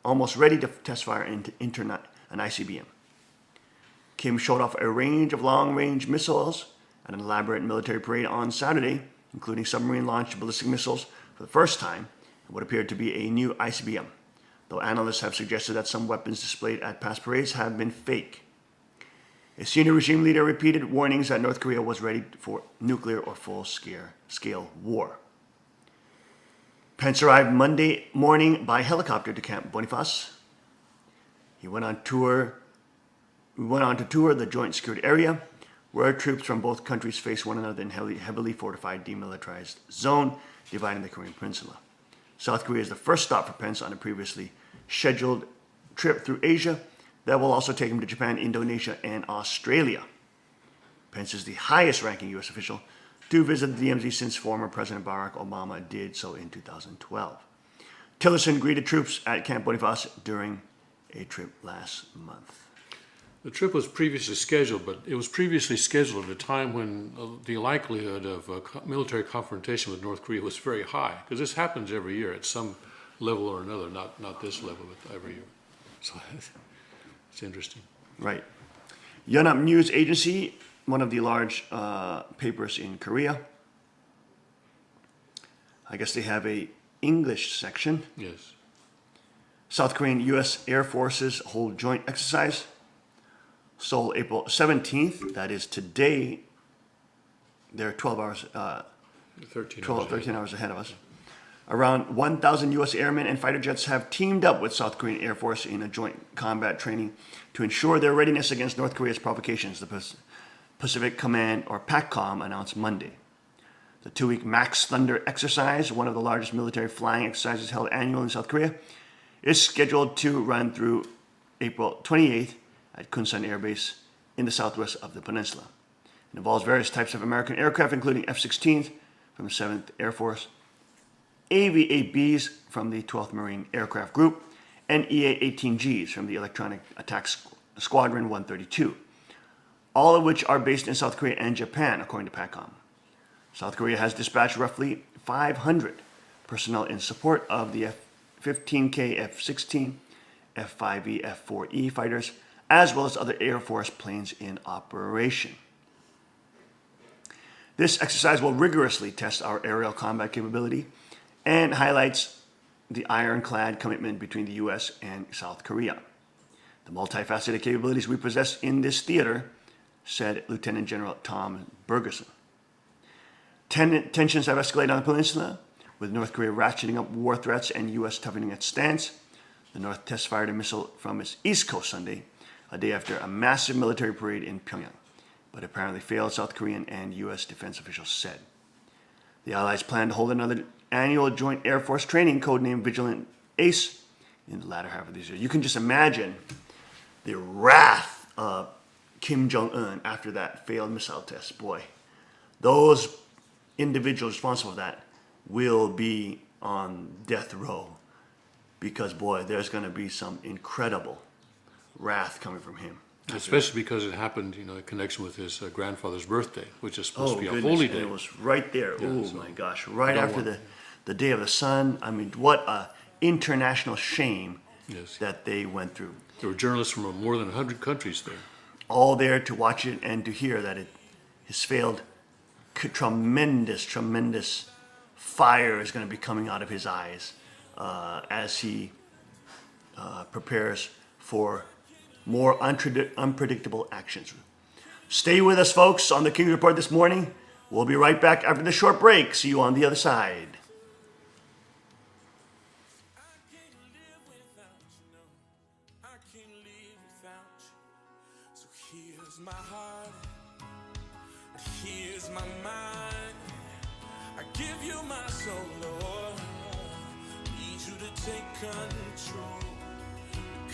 A: almost ready to test fire into an ICBM. Kim showed off a range of long-range missiles at an elaborate military parade on Saturday, including submarine-launched ballistic missiles for the first time, and what appeared to be a new ICBM, though analysts have suggested that some weapons displayed at past parades have been fake. A senior regime leader repeated warnings that North Korea was ready for nuclear or full-scale war. Pence arrived Monday morning by helicopter to Camp Boniface. He went on to tour the joint security area, where troops from both countries face one another in heavily fortified demilitarized zone dividing the Korean Peninsula. South Korea is the first stop for Pence on a previously scheduled trip through Asia that will also take him to Japan, Indonesia, and Australia. Pence is the highest-ranking U.S. official to visit the DMZ since former President Barack Obama did so in 2012. Tillerson greeted troops at Camp Boniface during a trip last month.
B: The trip was previously scheduled, but it was previously scheduled at a time when the likelihood of a military confrontation with North Korea was very high, because this happens every year at some level or another, not this level, but every year. So it's interesting.
A: Right. Yonhap News Agency, one of the large papers in Korea. I guess they have a English section.
B: Yes.
A: South Korean U.S. Air Forces hold joint exercise. Seoul, April 17th. That is today. They're 13 hours ahead of us. Around 1,000 U.S. airmen and fighter jets have teamed up with South Korean Air Force in a joint combat training to ensure their readiness against North Korea's provocations, the Pacific Command, or PACCOM, announced Monday. The 2-week Max Thunder exercise, one of the largest military flying exercises held annually in South Korea, is scheduled to run through April 28th at Kunsan Air Base in the southwest of the peninsula. It involves various types of American aircraft, including F-16s from the 7th Air Force, AV-8Bs from the 12th Marine Aircraft Group, and EA-18Gs from the Electronic Attack Squadron 132, all of which are based in South Korea and Japan, according to PACCOM. South Korea has dispatched roughly 500 personnel in support of the F-15K, F-16, F-5E, F-4E fighters, as well as other Air Force planes in operation. This exercise will rigorously test our aerial combat capability and highlights the ironclad commitment between the U.S. and South Korea. The multifaceted capabilities we possess in this theater, said Lieutenant General Tom Bergerson. Tensions have escalated on the peninsula, with North Korea ratcheting up war threats and U.S. toughening its stance. The North test-fired a missile from its east coast Sunday, a day after a massive military parade in Pyongyang, but apparently failed, South Korean and U.S. defense officials said. The Allies plan to hold another annual joint Air Force training codenamed Vigilant Ace in the latter half of this year. You can just imagine the wrath of Kim Jong-un after that failed missile test. Boy, those individuals responsible for that will be on death row because, boy, there's going to be some incredible wrath coming from him.
B: Especially because it happened, you know, in connection with his grandfather's birthday, which is supposed to be a
A: goodness,
B: holy
A: and
B: day.
A: it was right there. Oh,
B: so
A: my gosh. Right
B: don't
A: after
B: want-
A: the Day of the Sun. I mean, what a international shame
B: Yes.
A: that they went through.
B: There were journalists from more than 100 countries there.
A: All there to watch it and to hear that it has failed. Tremendous fire is going to be coming out of his eyes as he prepares for more unpredictable actions. Stay with us, folks, on the King Report this morning. We'll be right back after the short break. See you on the other side.
H: Here's my heart, here's my mind. I give you my soul, Lord. Need you to take control.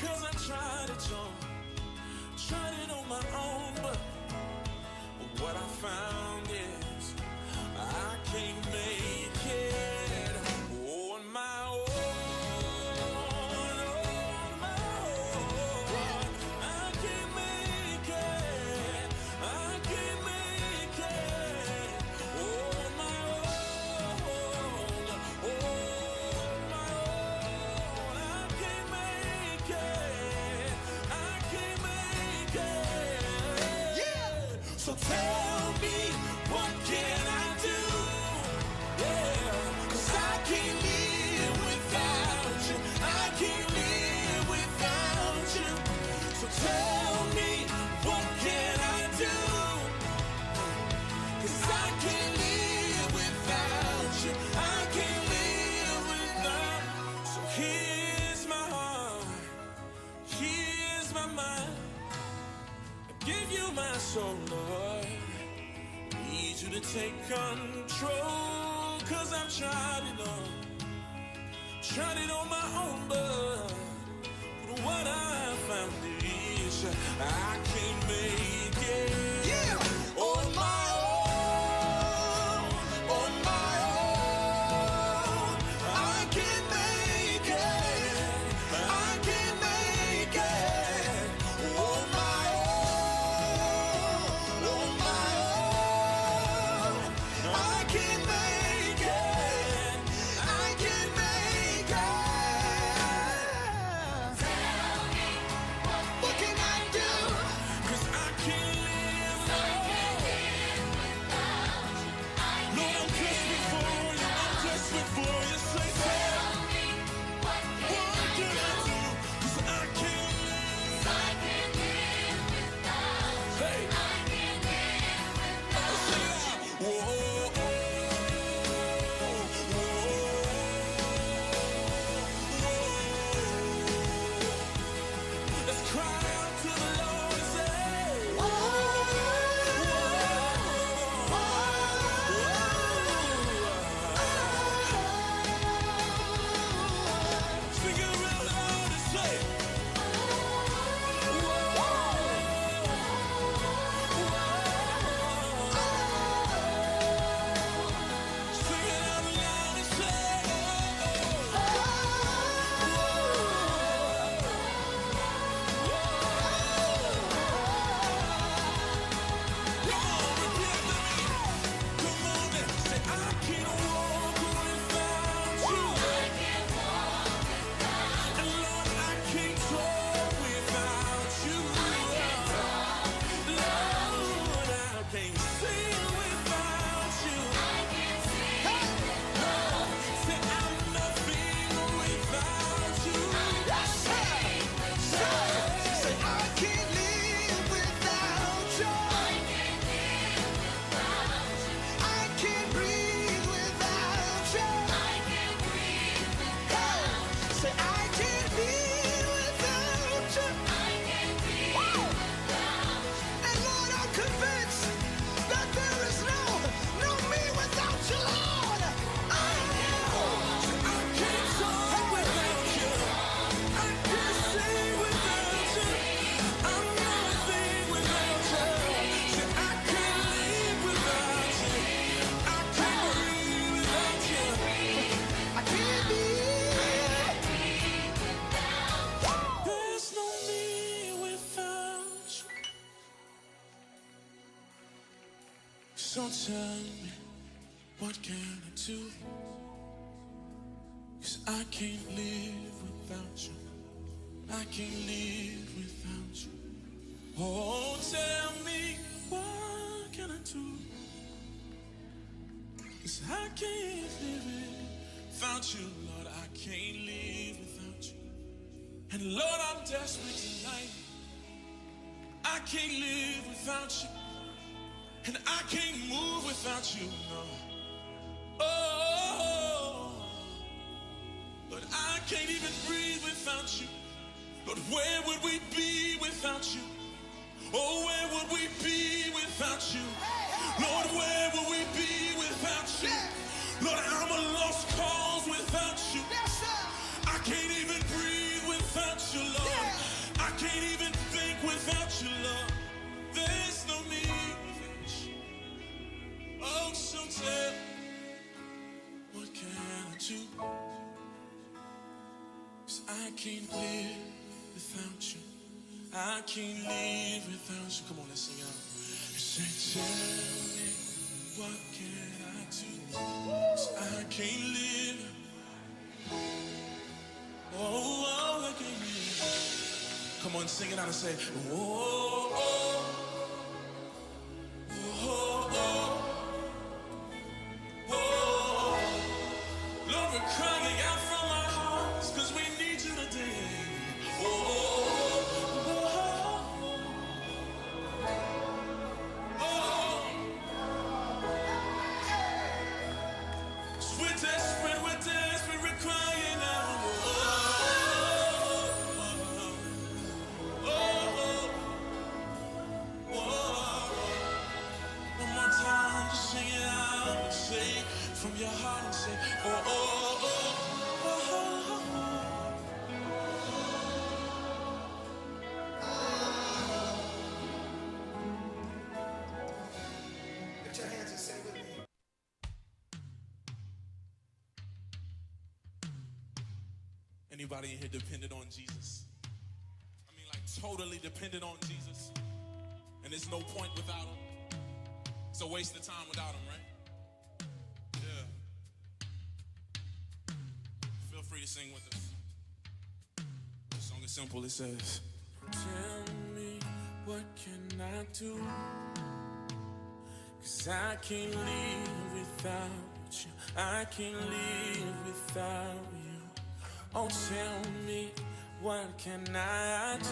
H: Cause I tried it all, tried it on my own, but what I found is I can't make it on my own. On my own. I can't make it. I can't make it on my own. On my own. I can't make it. I can't make it. Yeah. So tell me, what can I do? Yeah. 'Cause I can't live without you. I can't live without you. So tell me, what can I do? 'Cause I can't live without you. I can't live without. So here's my heart, here's my mind. I give you my soul, Lord. Need you to take control. 'Cause I've tried it on my own, but what I found is I can't make it. Yeah. On my own, on my own. I can't make it. I can't make it. On my own, on my own. I can't make it. I can't make it. What can I do? 'Cause I can't So tell me, what can I do? 'Cause I can't live without you. I can't live without you. Oh, tell me, what can I do? 'Cause I can't live without you, Lord. I can't live without you. And Lord, I'm desperate tonight. I can't live without you. And I can't move without you, no. Oh, but I can't even breathe without you. But where would we be without you? Oh, where would we be without you? Lord, where would we be without you? Lord, I'm a lost cause without you. I can't even breathe without you, Lord. I can't even think without you, Lord. There's no me without you. Oh, so tell me, what can I do? 'Cause I can't live without you. I can't live without you. Come on, let's sing out. You say, tell me, what can I do? 'Cause I can't live. Oh, I can't live. Come on, sing it out and say, oh, oh, oh, oh, oh. Lord, we're crying out from our hearts 'cause we need you today. Oh, we're desperate, we're crying out. One more time, just sing it out and say from your heart and say, oh, oh, oh, oh, Lift your hands and say with me. Anybody in here dependent on Jesus? I mean, like totally dependent on Jesus. And there's no point without him. It's a waste of time without him, right? Yeah. Feel free to sing with us. The song is simple. It says, tell me, what can I do? 'Cause I can't live without you. I can't live without you. Oh, tell me, what can I do?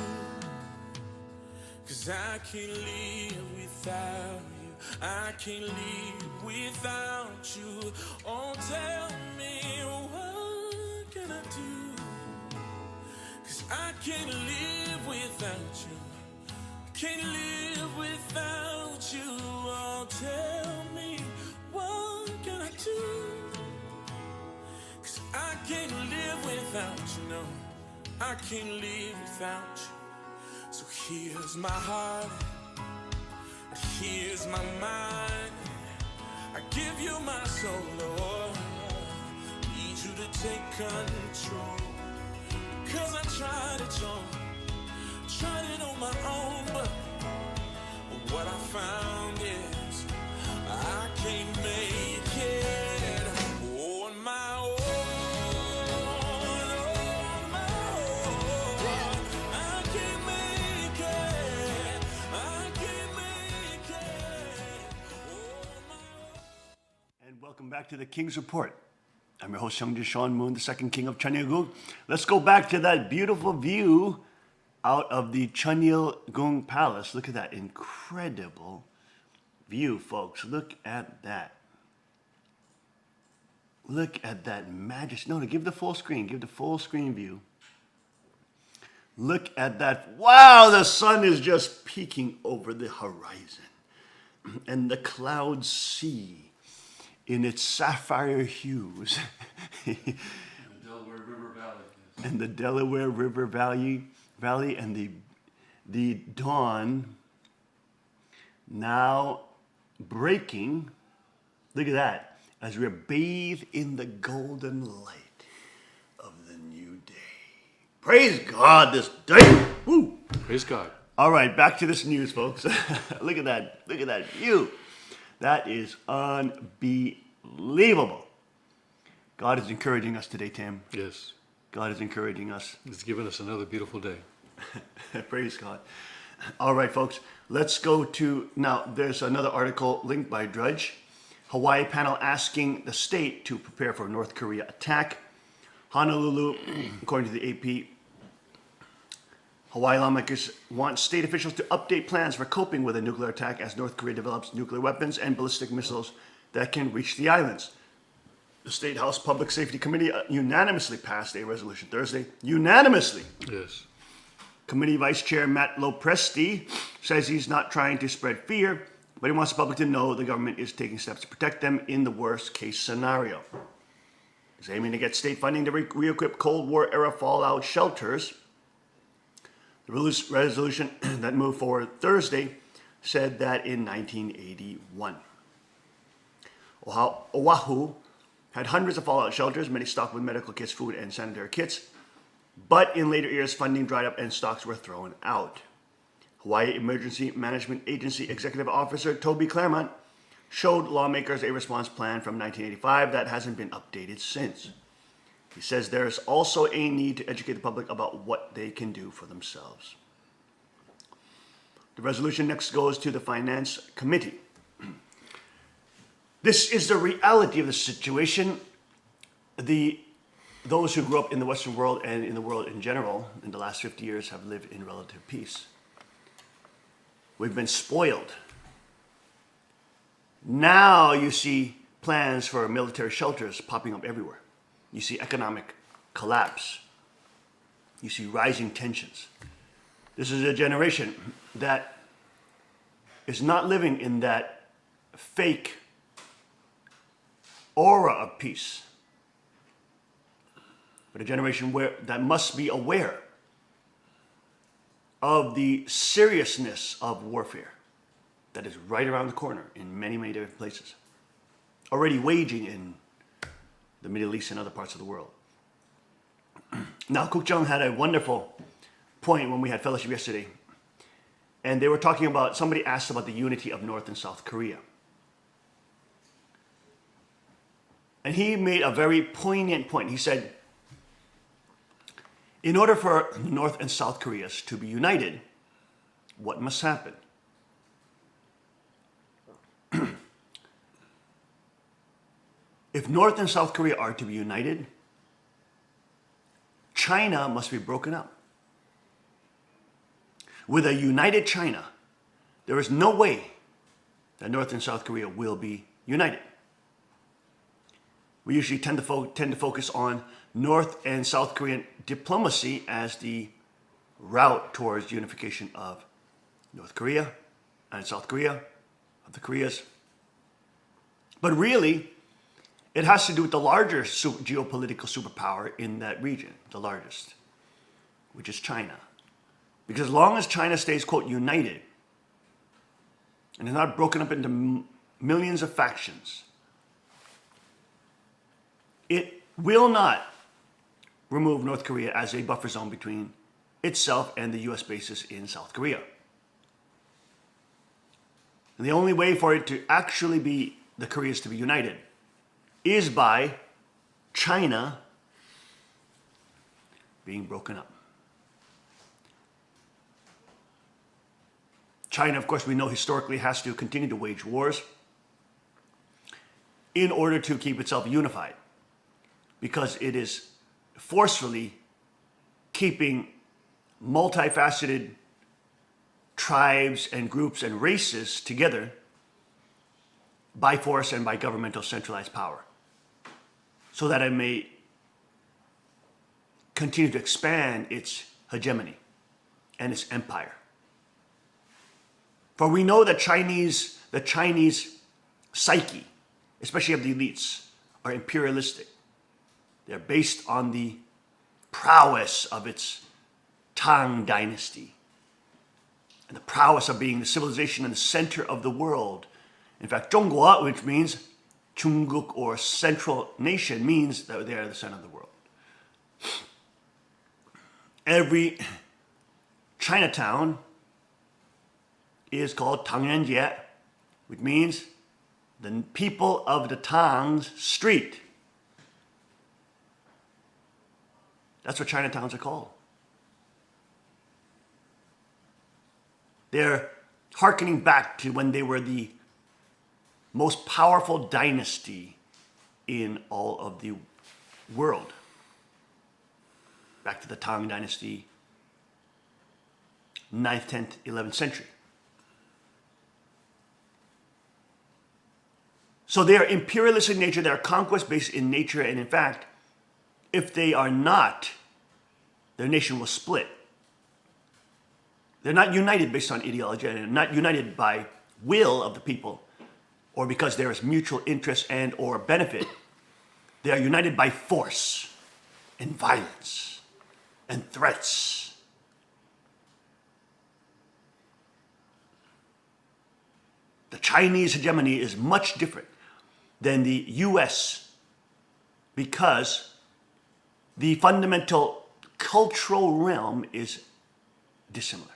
H: 'Cause I can't live without you. I can't live without you. Oh, tell me, what can I do? 'Cause I can't live without you. Can't live without you. Oh, tell me, what can I do? 'Cause I can't live without you, no. I can't live without you. So here's my heart, and here's my mind. I give you my soul, Lord. Need you to take control. Because I tried it, Lord. Tried it on my own, but what I found is I can't make it on my own. On my own. I can't make it. I can't make it on my own.
A: And welcome back to the King's Report. I'm your host, Seungja Sean Moon, the second king of Cheonilgung. Let's go back to that beautiful view out of the Cheonilgung Palace. Look at that incredible view, folks. Look at that. Look at that majesty. No, give the full screen. Give the full screen view. Look at that. Wow, the sun is just peeking over the horizon. And the clouds see in its sapphire hues.
B: Delaware River Valley.
A: And the Delaware River Valley and the dawn now breaking. Look at that, as we're bathed in the golden light of the new day. Praise God this day. Woo.
B: Praise God.
A: All right, back to this news, folks. Look at that view. That is unbelievable. God is encouraging us today, Tim.
B: Yes,
A: God is encouraging us.
B: He's given us another beautiful day.
A: Praise God. All right, folks, let's go to now. There's another article linked by Drudge. Hawaii panel asking the state to prepare for North Korea attack. Honolulu, according to the AP, Hawaii lawmakers want state officials to update plans for coping with a nuclear attack as North Korea develops nuclear weapons and ballistic missiles that can reach the islands. The State House Public Safety Committee unanimously passed a resolution Thursday. Unanimously.
B: Yes.
A: Committee Vice Chair Matt Lopresti says he's not trying to spread fear, but he wants the public to know the government is taking steps to protect them in the worst case scenario. He's aiming to get state funding to re-equip Cold War era fallout shelters. The resolution that moved forward Thursday said that in 1981, Oahu had hundreds of fallout shelters, many stocked with medical kits, food, and sanitary kits. But in later years, funding dried up and stocks were thrown out. Hawaii Emergency Management Agency Executive Officer Toby Claremont showed lawmakers a response plan from 1985 that hasn't been updated since. He says there's also a need to educate the public about what they can do for themselves. The resolution next goes to the Finance Committee. This is the reality of the situation. Those who grew up in the Western world and in the world in general in the last 50 years have lived in relative peace. We've been spoiled. Now you see plans for military shelters popping up everywhere. You see economic collapse. You see rising tensions. This is a generation that is not living in that fake aura of peace, but a generation that must be aware of the seriousness of warfare that is right around the corner in many, many different places, already waging in the Middle East and other parts of the world. Now, Kuk Jung had a wonderful point when we had fellowship yesterday, and they were talking about, somebody asked about the unity of North and South Korea. And he made a very poignant point. He said, in order for North and South Koreas to be united, what must happen? If North and South Korea are to be united, China must be broken up. With a united China, there is no way that North and South Korea will be united. We usually tend to focus on North and South Korean diplomacy as the route towards unification of North Korea and South Korea, of the Koreas. But really, it has to do with the larger geopolitical superpower in that region, the largest, which is China. Because as long as China stays, quote, united, and is not broken up into millions of factions, it will not remove North Korea as a buffer zone between itself and the US bases in South Korea. And the only way for it to actually be, the Koreas to be united, is by China being broken up. China, of course, we know historically has to continue to wage wars in order to keep itself unified, because it is forcefully keeping multifaceted tribes and groups and races together by force and by governmental centralized power, so that it may continue to expand its hegemony and its empire. For we know that the Chinese psyche, especially of the elites, are imperialistic. They're based on the prowess of its Tang dynasty and the prowess of being the civilization in the center of the world. In fact, Zhonghua, which means Chungguk or central nation, means that they are the center of the world. Every Chinatown is called Tangyuanjie, which means the people of the Tang's street. That's what Chinatowns are called. They're hearkening back to when they were the most powerful dynasty in all of the world. Back to the Tang Dynasty, 9th, 10th, 11th century. So they are imperialist in nature, they are conquest-based in nature, and in fact, if they are not, their nation will split. They're not united based on ideology, and not united by will of the people, or because there is mutual interest and or benefit. They are united by force and violence and threats. The Chinese hegemony is much different than the US because the fundamental cultural realm is dissimilar.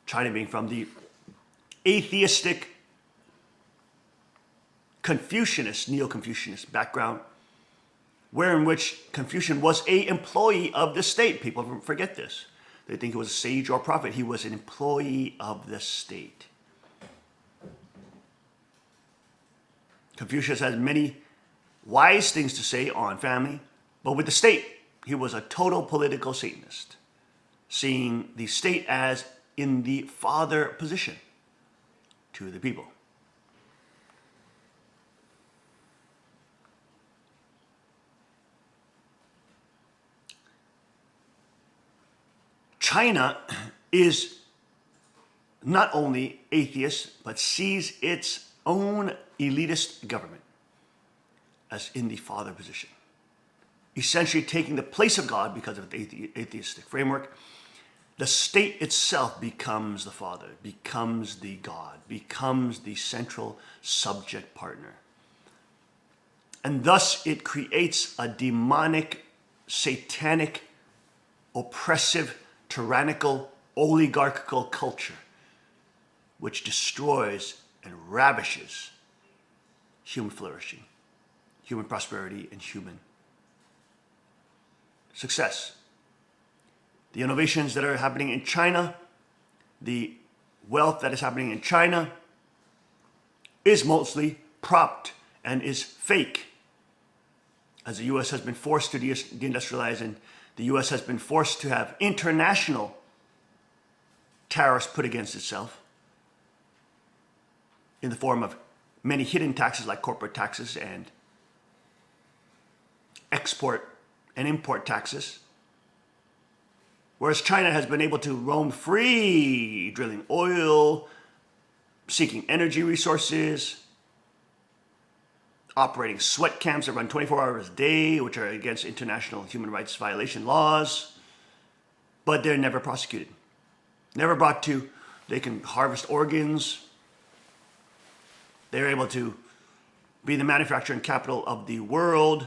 A: China being from the atheistic, Confucianist, Neo-Confucianist background, wherein which Confucian was an employee of the state. People forget this. They think he was a sage or a prophet. He was an employee of the state. Confucius has many wise things to say on family, but with the state, he was a total political Satanist, seeing the state as in the father position to the people. China is not only atheist, but sees its own elitist government as in the father position, essentially taking the place of God because of the atheistic framework. The state itself becomes the father, becomes the God, becomes the central subject partner. And thus it creates a demonic, satanic, oppressive, tyrannical, oligarchical culture which destroys and ravishes human flourishing, human prosperity, and human success. The innovations that are happening in China, the wealth that is happening in China is mostly propped and is fake. As the US has been forced to deindustrialize and the US has been forced to have international tariffs put against itself in the form of many hidden taxes like corporate taxes and export and import taxes. Whereas China has been able to roam free, drilling oil, seeking energy resources, operating sweat camps that run 24 hours a day, which are against international human rights violation laws, but they're never prosecuted. Never brought to, they can harvest organs. They're able to be the manufacturing capital of the world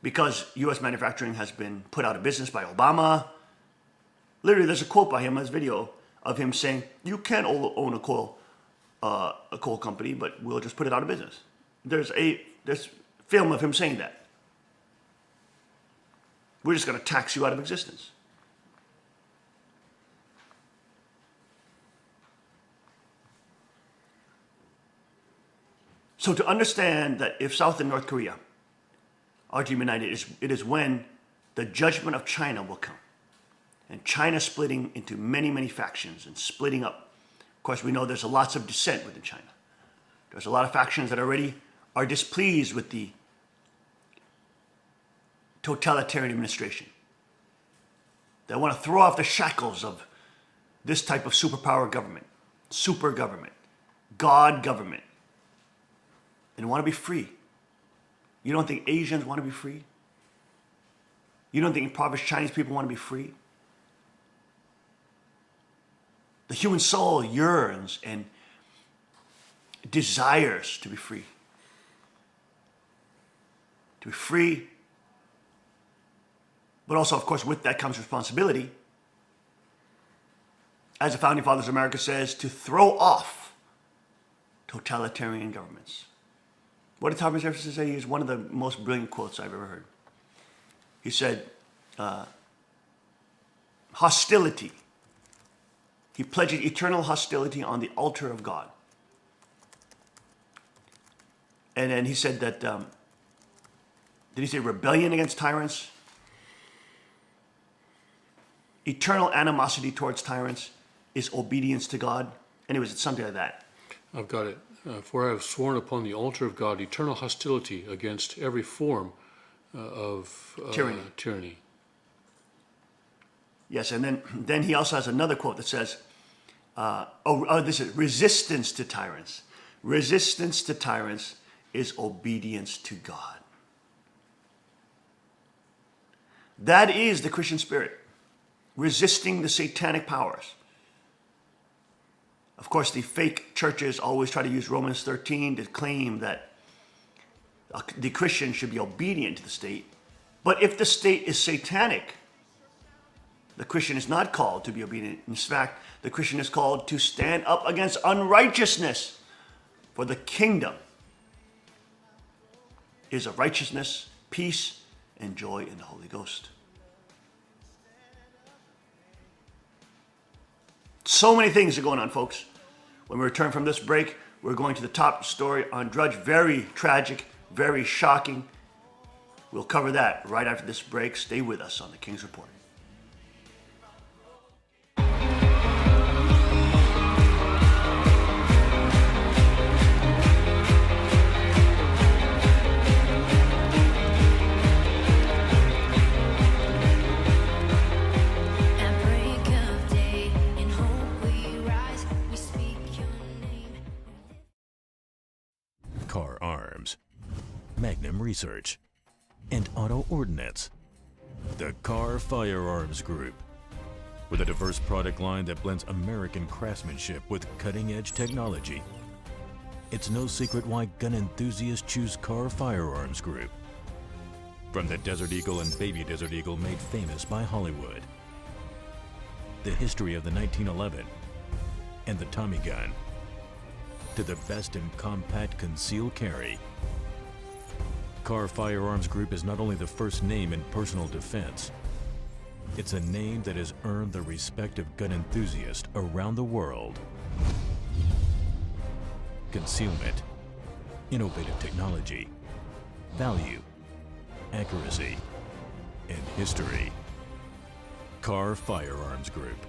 A: because US manufacturing has been put out of business by Obama. Literally, there's a quote by him, this video of him saying, you can own a coal company, but we'll just put it out of business. There's film of him saying that. We're just going to tax you out of existence. So to understand that if South and North Korea are to be united, it is when the judgment of China will come. And China splitting into many, many factions and splitting up. Of course, we know there's lots of dissent within China. There's a lot of factions that already are displeased with the totalitarian administration. They want to throw off the shackles of this type of superpower government, super government, God government, and want to be free. You don't think Asians want to be free? You don't think impoverished Chinese people want to be free? The human soul yearns and desires to be free. To be free. But also, of course, with that comes responsibility. As the Founding Fathers of America says, to throw off totalitarian governments. What did Thomas Jefferson say? He was one of the most brilliant quotes I've ever heard. He said, hostility. He pledged eternal hostility on the altar of God. And then he said that, did he say rebellion against tyrants? Eternal animosity towards tyrants is obedience to God. Anyways, it's something like that.
B: I've got it. For I have sworn upon the altar of God eternal hostility against every form of tyranny.
A: Yes, and then he also has another quote that says, this is resistance to tyrants. Resistance to tyrants is obedience to God. That is the Christian spirit, resisting the satanic powers. Of course, the fake churches always try to use Romans 13 to claim that the Christian should be obedient to the state. But if the state is satanic, the Christian is not called to be obedient. In fact, the Christian is called to stand up against unrighteousness. For the kingdom is of righteousness, peace, and joy in the Holy Ghost. So many things are going on, folks. When we return from this break, we're going to the top story on Drudge. Very tragic, very shocking. We'll cover that right after this break. Stay with us on the King's Report.
F: At break of day, in hope we rise, we speak your name.
D: Car Arms, Magnum Research, and Auto Ordnance. The Car Firearms Group. With a diverse product line that blends American craftsmanship with cutting-edge technology. It's no secret why gun enthusiasts choose Car Firearms Group. From the Desert Eagle and Baby Desert Eagle made famous by Hollywood. The history of the 1911 and the Tommy gun. To the best in compact concealed carry. Car Firearms Group is not only the first name in personal defense, it's a name that has earned the respect of gun enthusiasts around the world. Concealment, innovative technology, value, accuracy, and history. Car Firearms Group.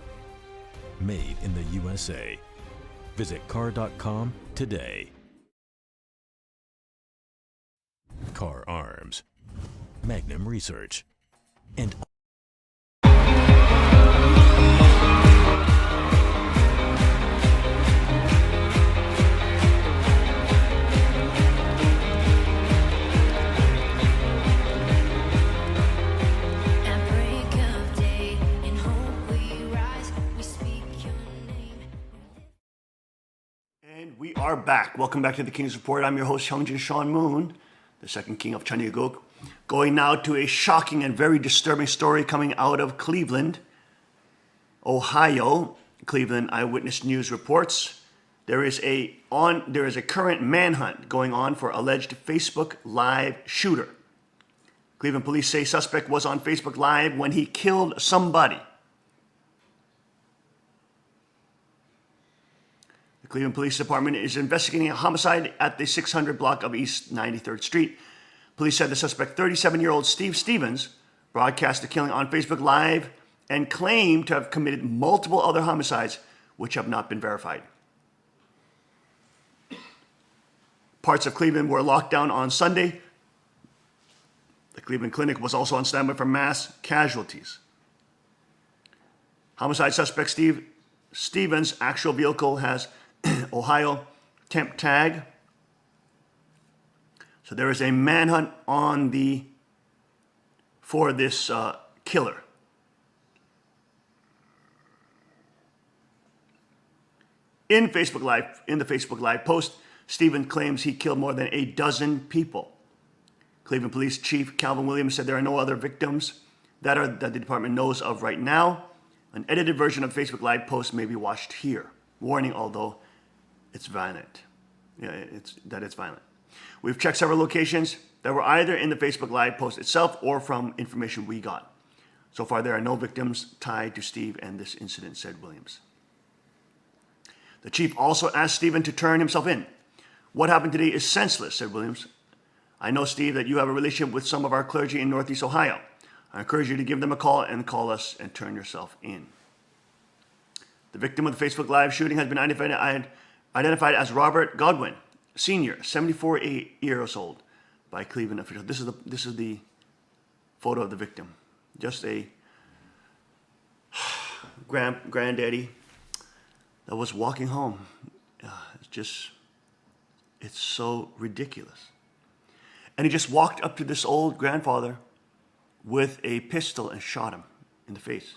D: Made in the USA. Visit car.com today. Car Arms, Magnum Research, and
F: At break of day, in hope we rise, we speak your name.
A: And we are back. Welcome back to the King's Report. I'm your host, Hyungjin Sean Moon, the second king of Chanyeoguk. Going now to a shocking and very disturbing story coming out of Cleveland, Ohio. Cleveland Eyewitness News reports there is a current manhunt going on for alleged Facebook Live shooter. Cleveland police say suspect was on Facebook Live when he killed somebody. The Cleveland Police Department is investigating a homicide at the 600 block of East 93rd Street. Police said the suspect, 37-year-old Steve Stevens, broadcast the killing on Facebook Live and claimed to have committed multiple other homicides which have not been verified. Parts of Cleveland were locked down on Sunday. The Cleveland Clinic was also on standby for mass casualties. Homicide suspect Steve Stevens' actual vehicle has Ohio temp tag. So there is a manhunt for this killer. In the Facebook Live post, Stephen claims he killed more than a dozen people. Cleveland Police Chief Calvin Williams said there are no other victims that the department knows of right now. An edited version of Facebook Live post may be watched here. Warning, although it's violent. that it's violent. We've checked several locations that were either in the Facebook Live post itself or from information we got. So far, there are no victims tied to Steve and this incident, said Williams. The chief also asked Stephen to turn himself in. What happened today is senseless, said Williams. I know, Steve, that you have a relationship with some of our clergy in Northeast Ohio. I encourage you to give them a call and call us and turn yourself in. The victim of the Facebook Live shooting has been identified as Robert Godwin, Sr., 74 years old, by Cleveland officials. This is the photo of the victim. Just a granddaddy that was walking home. It's so ridiculous. And he just walked up to this old grandfather with a pistol and shot him in the face.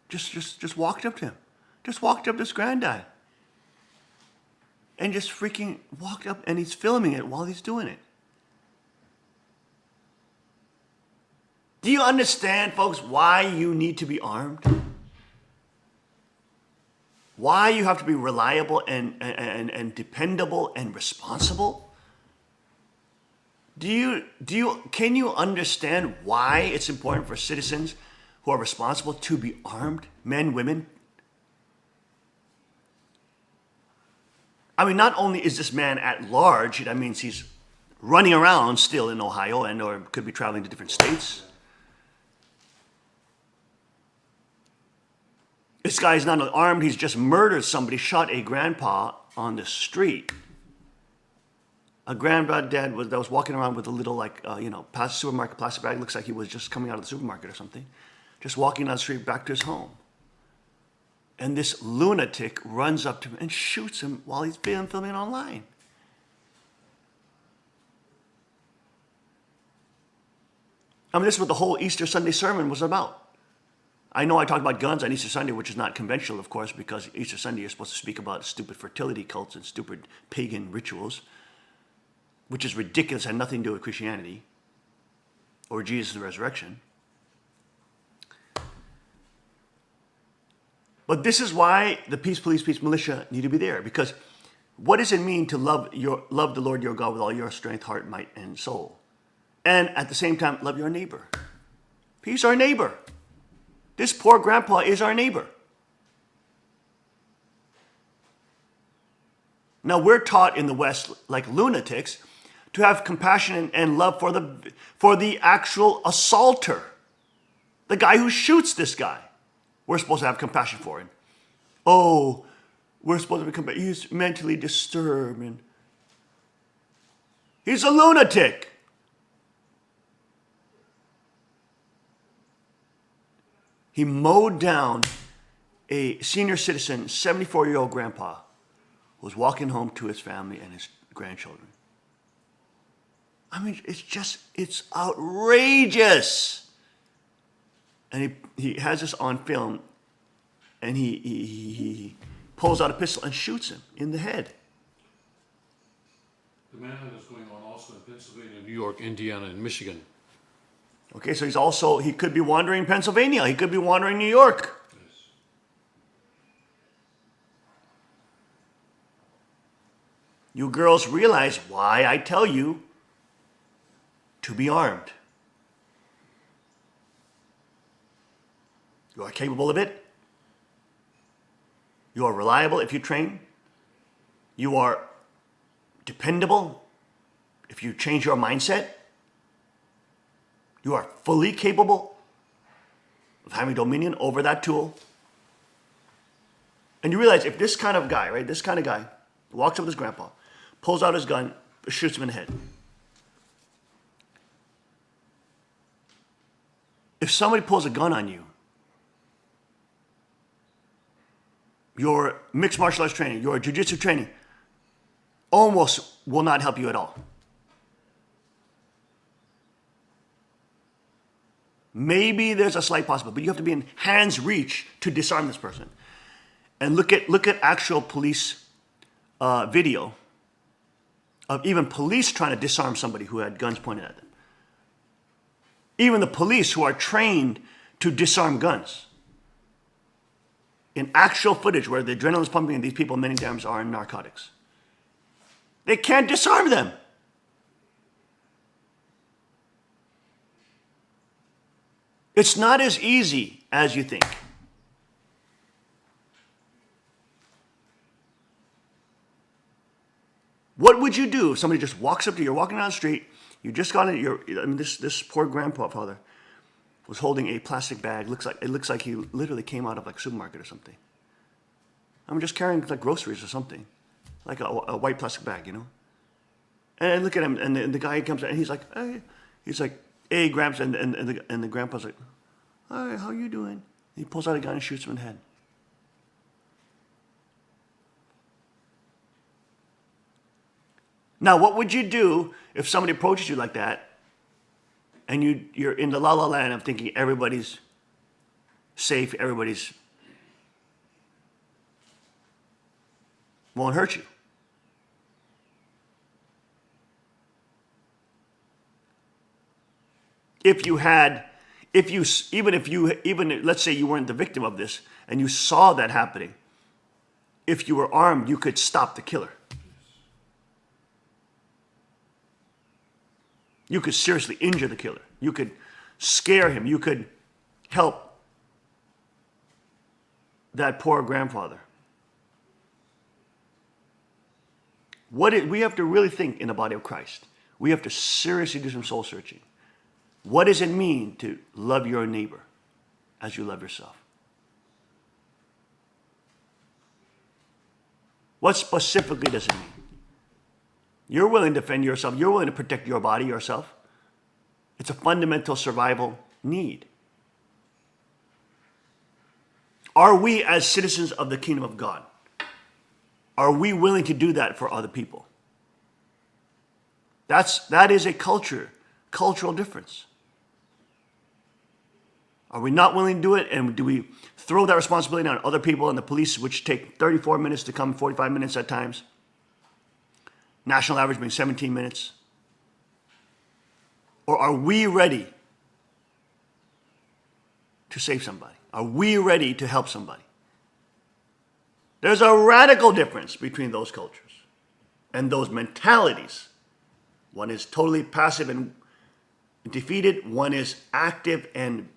A: Just walked up to him. Just walked up to this granddad. And just freaking walked up, and he's filming it while he's doing it. Do you understand, folks, why you need to be armed? Why you have to be reliable and dependable and responsible? Can you understand why it's important for citizens who are responsible to be armed, men, women? I mean, not only is this man at large, that means he's running around still in Ohio or could be traveling to different states. This guy's not armed, he's just murdered somebody, shot a grandpa on the street. A granddad that was walking around with a little supermarket plastic bag. Looks like he was just coming out of the supermarket or something. Just walking down the street back to his home. And this lunatic runs up to him and shoots him while he's filming online. I mean, this is what the whole Easter Sunday sermon was about. I know I talked about guns on Easter Sunday, which is not conventional, of course, because Easter Sunday you're supposed to speak about stupid fertility cults and stupid pagan rituals, which is ridiculous, had nothing to do with Christianity or Jesus' resurrection. But this is why the Peace Police, Peace Militia need to be there, because what does it mean to love the Lord your God with all your strength, heart, might, and soul? And at the same time, love your neighbor. He's our neighbor. This poor grandpa is our neighbor. Now, we're taught in the West, like lunatics, to have compassion and love for the actual assaulter, the guy who shoots this guy. We're supposed to have compassion for him. Oh, we're supposed to be compassionate. He's mentally disturbed and he's a lunatic. He mowed down a senior citizen, 74-year-old grandpa, who was walking home to his family and his grandchildren. I mean, it's outrageous. And he has this on film, and he pulls out a pistol and shoots him in the head.
B: The manhunt is going on also in Pennsylvania, New York, Indiana, and Michigan.
A: Okay, so he could be wandering Pennsylvania. He could be wandering New York.
B: Yes.
A: You girls realize why I tell you to be armed. You are capable of it. You are reliable if you train. You are dependable if you change your mindset. You are fully capable of having dominion over that tool. And you realize if this kind of guy, right, this kind of guy walks up with his grandpa, pulls out his gun, shoots him in the head. If somebody pulls a gun on you, your mixed martial arts training, your jiu-jitsu training almost will not help you at all. Maybe there's a slight possibility, but you have to be in hand's reach to disarm this person. And look at actual police video of even police trying to disarm somebody who had guns pointed at them. Even the police who are trained to disarm guns. in actual footage where the adrenaline is pumping and these people many times are in narcotics. They can't disarm them. It's not as easy as you think. What would you do if somebody just walks up to you, you're walking down the street, you just got in, this poor grandfather was holding a plastic bag. It looks like he literally came out of like a supermarket or something. I'm just carrying like groceries or something, like a white plastic bag, you know. And I look at him, and the guy comes and he's like, hey, Gramps, and the grandpa's like, hi, how you doing? He pulls out a gun and shoots him in the head. Now, what would you do if somebody approaches you like that, and you're in the la la land of thinking everybody's safe, everybody's won't hurt you? Even let's say you weren't the victim of this and you saw that happening, if you were armed, you could stop the killer. You could seriously injure the killer. You could scare him. You could help that poor grandfather. We have to really think in the body of Christ. We have to seriously do some soul searching. What does it mean to love your neighbor as you love yourself? What specifically does it mean? You're willing to defend yourself. You're willing to protect your body, yourself. It's a fundamental survival need. Are we, as citizens of the kingdom of God, are we willing to do that for other people? That is a cultural difference. Are we not willing to do it? And do we throw that responsibility on other people and the police, which take 34 minutes to come, 45 minutes at times? National average being 17 minutes. Or are we ready to save somebody? Are we ready to help somebody? There's a radical difference between those cultures and those mentalities. One is totally passive and defeated. One is active and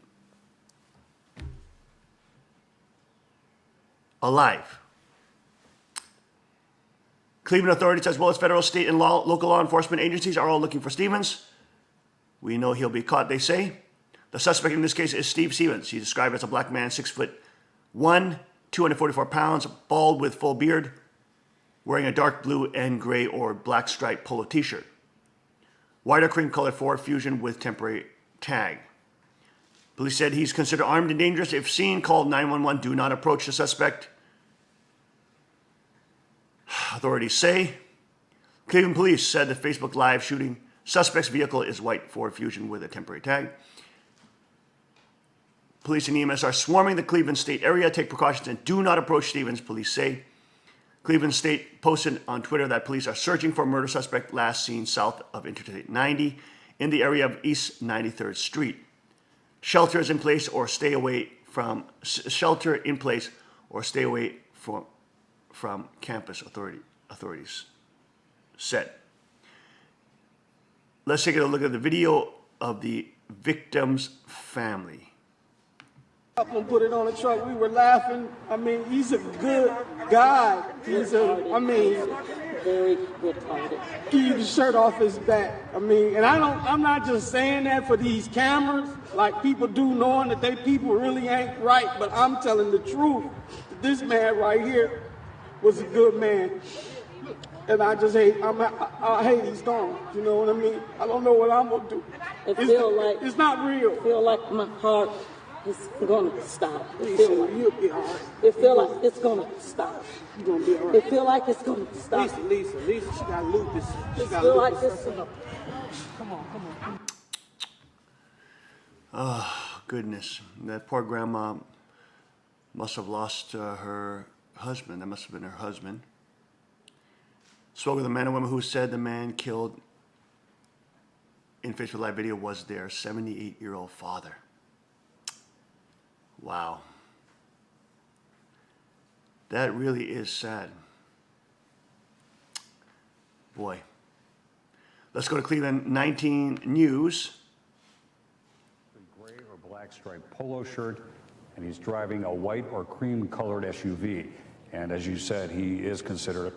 A: alive. Cleveland authorities, as well as federal, state, and local law enforcement agencies, are all looking for Stevens. We know he'll be caught, they say. The suspect in this case is Steve Stevens. He's described as a black man, 6'1", 244 pounds, bald with full beard, wearing a dark blue and gray or black striped polo t-shirt. White or cream colored Ford Fusion with temporary tag. Police said he's considered armed and dangerous. If seen, call 911. Do not approach the suspect. Authorities say. Cleveland police said the Facebook Live shooting suspect's vehicle is white Ford Fusion with a temporary tag. Police and EMS are swarming the Cleveland State area. Take precautions and do not approach Stevens, police say. Cleveland State posted on Twitter that police are searching for a murder suspect last seen south of Interstate 90 in the area of East 93rd Street. Shelter in place or stay away from campus, authorities said. Let's take a look at the video of the victim's family.
I: Up and put it on the truck. We were laughing. I mean, he's a good guy.
E: Very good target.
I: Keep the shirt off his back. I'm not just saying that for these cameras, like people do, knowing that they people really ain't right, but I'm telling the truth. This man right here was a good man. And I just hate, I hate he's gone. You know what I mean? I don't know what I'm gonna do. It's not real.
E: I feel like my heart is going to stop.
I: You'll be all right.
E: It feel like it's going to stop.
I: You're gonna be all right.
E: It feel like it's going to stop.
I: Lisa, she got lupus.
E: It feel like this.
I: Come on.
A: Oh, goodness. That poor grandma must have lost her husband. That must have been her husband. Spoke with a man and woman who said the man killed in Facebook Live video was their 78-year-old father. Wow. That really is sad. Boy. Let's go to Cleveland 19 News.
J: Gray or black striped polo shirt, and he's driving a white or cream colored SUV. And as you said, he is considered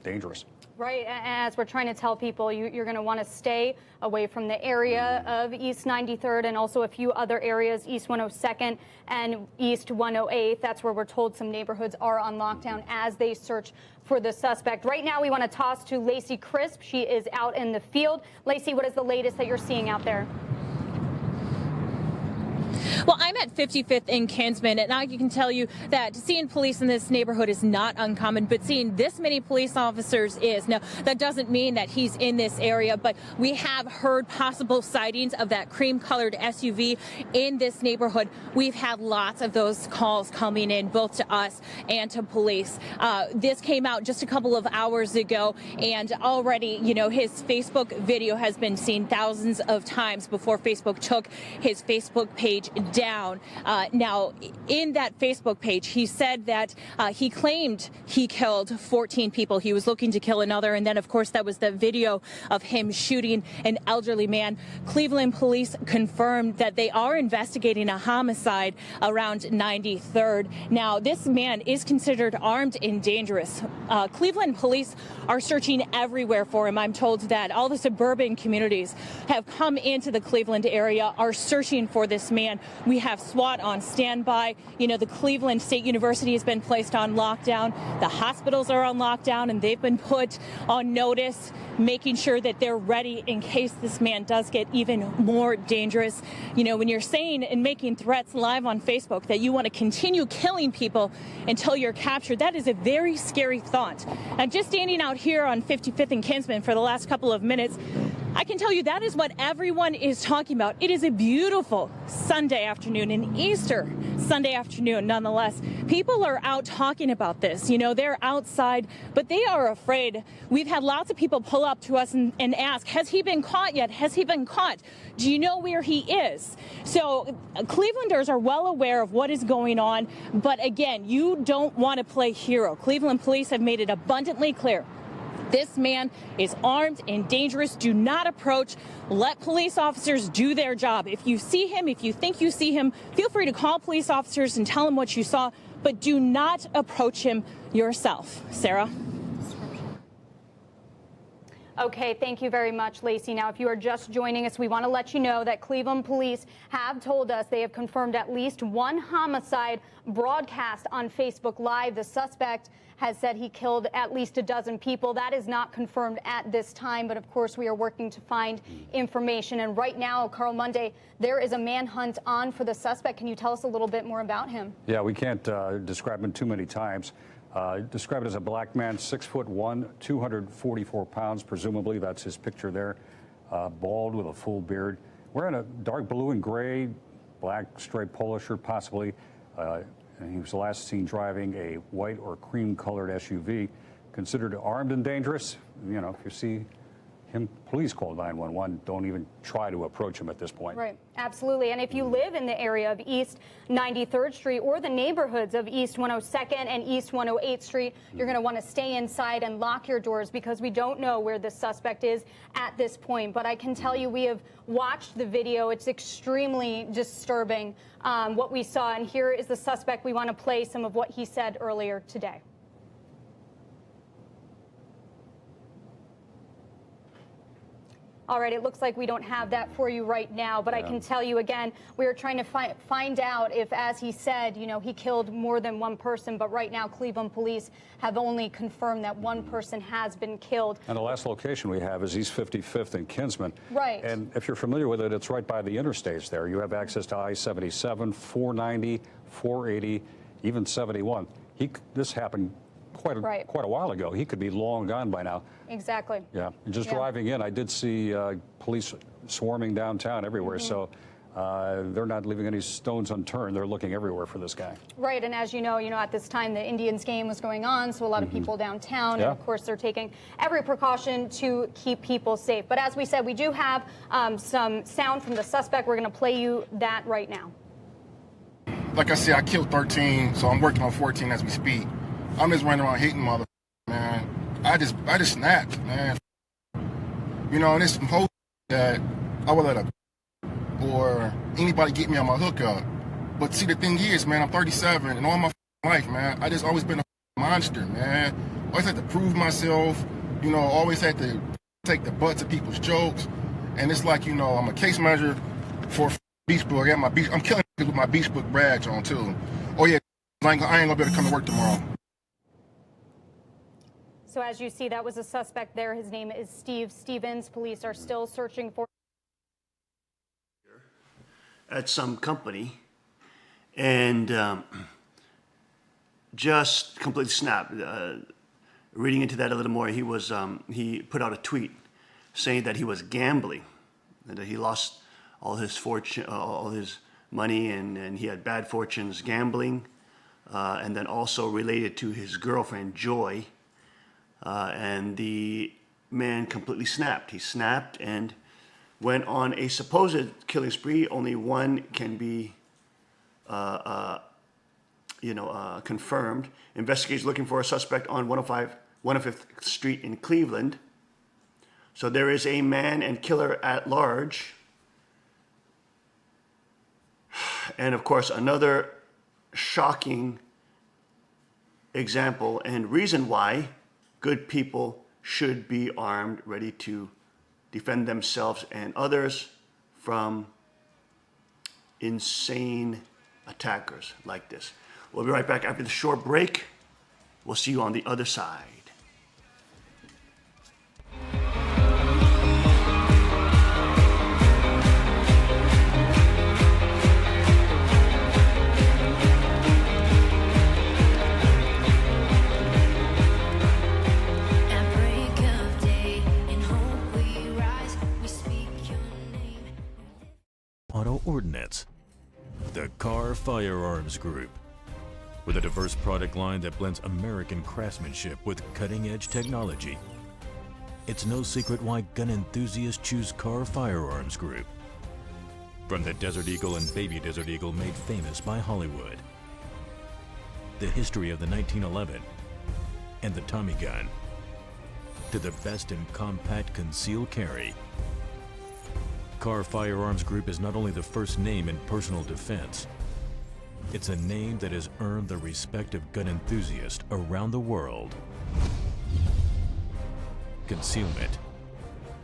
J: dangerous.
K: Right, and as we're trying to tell people, you're going to want to stay away from the area of East 93rd and also a few other areas, East 102nd and East 108th. That's where we're told some neighborhoods are on lockdown as they search for the suspect. Right now, we want to toss to Lacey Crisp. She is out in the field. Lacey, what is the latest that you're seeing out there?
L: Well, I'm at 55th and Kinsman, and I can tell you that seeing police in this neighborhood is not uncommon, but seeing this many police officers is. Now, that doesn't mean that he's in this area, but we have heard possible sightings of that cream-colored SUV in this neighborhood. We've had lots of those calls coming in, both to us and to police. This came out just a couple of hours ago, and already, you know, his Facebook video has been seen thousands of times before Facebook took his Facebook page down. Now, in that Facebook page, he said that he claimed he killed 14 people. He was looking to kill another. And then, of course, that was the video of him shooting an elderly man. Cleveland police confirmed that they are investigating a homicide around 93rd. Now, this man is considered armed and dangerous. Cleveland police are searching everywhere for him. I'm told that all the suburban communities have come into the Cleveland area, are searching for this man. We have SWAT on standby. You know, the Cleveland State University has been placed on lockdown. The hospitals are on lockdown, and they've been put on notice, making sure that they're ready in case this man does get even more dangerous. You know, when you're saying and making threats live on Facebook that you want to continue killing people until you're captured, that is a very scary thought. I'm just standing out here on 55th and Kinsman for the last couple of minutes. I can tell you that is what everyone is talking about. It is a beautiful Sunday afternoon, an Easter Sunday afternoon nonetheless. People are out talking about this. You know, they're outside, but they are afraid. We've had lots of people pull up to us and ask, has he been caught yet? Has he been caught? Do you know where he is? So Clevelanders are well aware of what is going on. But again, you don't want to play hero. Cleveland police have made it abundantly clear. This man is armed and dangerous. Do not approach. Let police officers do their job. If you see him, if you think you see him, feel free to call police officers and tell them what you saw, but do not approach him yourself. Sarah?
K: Okay, thank you very much, Lacey. Now, if you are just joining us, we want to let you know that Cleveland police have told us they have confirmed at least one homicide broadcast on Facebook Live. The suspect has said he killed at least a dozen people. That is not confirmed at this time, but of course we are working to find information. And right now, Carl Monday, there is a manhunt on for the suspect. Can you tell us a little bit more about him?
J: Yeah, we can't describe him too many times. Describe it as a black man, 6'1", 244 pounds, presumably. That's his picture there. Bald with a full beard. Wearing a dark blue and gray, black striped polo shirt, possibly. And he was last seen driving a white or cream-colored SUV. Considered armed and dangerous. You know, if you see him, please call 911. Don't even try to approach him at this point.
K: Right, absolutely. And if you live in the area of East 93rd Street or the neighborhoods of East 102nd and East 108th Street, you're going to want to stay inside and lock your doors because we don't know where the suspect is at this point. But I can tell you we have watched the video. It's extremely disturbing what we saw. And here is the suspect. We want to play some of what he said earlier today. All right, it looks like we don't have that for you right now, but I can tell you again, we are trying to find out if, as he said, you know, he killed more than one person, but right now Cleveland police have only confirmed that one person has been killed.
J: And the last location we have is East 55th and Kinsman.
K: Right.
J: And if you're familiar with it, it's right by the interstates there. You have access to I-77, 490, 480, even 71. This happened quite a while ago. He could be long gone by now.
K: Exactly.
J: Yeah. Just driving in, I did see police swarming downtown everywhere. So they're not leaving any stones unturned. They're looking everywhere for this guy.
K: Right. And as you know, at this time the Indians game was going on, so a lot of people downtown, and of course they're taking every precaution to keep people safe. But as we said, we do have some sound from the suspect. We're going to play you that right now.
M: Like I said, I killed 13, so I'm working on 14 as we speak. I'm just running around hating mother, man. I just snapped, man. You know, and it's some whole that I would let a or anybody get me on my hookup. But see, the thing is, man, I'm 37, and all my life, man, I just always been a monster, man. Always had to prove myself, you know, always had to take the butts of people's jokes. And it's like, you know, I'm a case manager for Beach Book. I'm killing with my Beach Book badge on, too. Oh, yeah, I ain't gonna be able to come to work tomorrow.
K: So as you see, that was a suspect there. His name is Steve Stevens. Police are still searching for
A: at some company, and just completely snapped. Reading into that a little more, he put out a tweet saying that he was gambling, and that he lost all his fortune, all his money, and he had bad fortunes gambling, and then also related to his girlfriend Joy, and the man completely snapped. He snapped and went on a supposed killing spree. Only one can be, confirmed. Investigators looking for a suspect on 105th Street in Cleveland. So there is a man and killer at large. And of course, another shocking example and reason why good people should be armed, ready to defend themselves and others from insane attackers like this. We'll be right back after the short break. We'll see you on the other side.
D: Auto Ordnance, the Carr Firearms Group, with a diverse product line that blends American craftsmanship with cutting-edge technology. It's no secret why gun enthusiasts choose Carr Firearms Group. From the Desert Eagle and Baby Desert Eagle made famous by Hollywood, the history of the 1911 and the Tommy gun, to the best in compact concealed carry. Carr Firearms Group is not only the first name in personal defense, it's a name that has earned the respect of gun enthusiasts around the world. Concealment,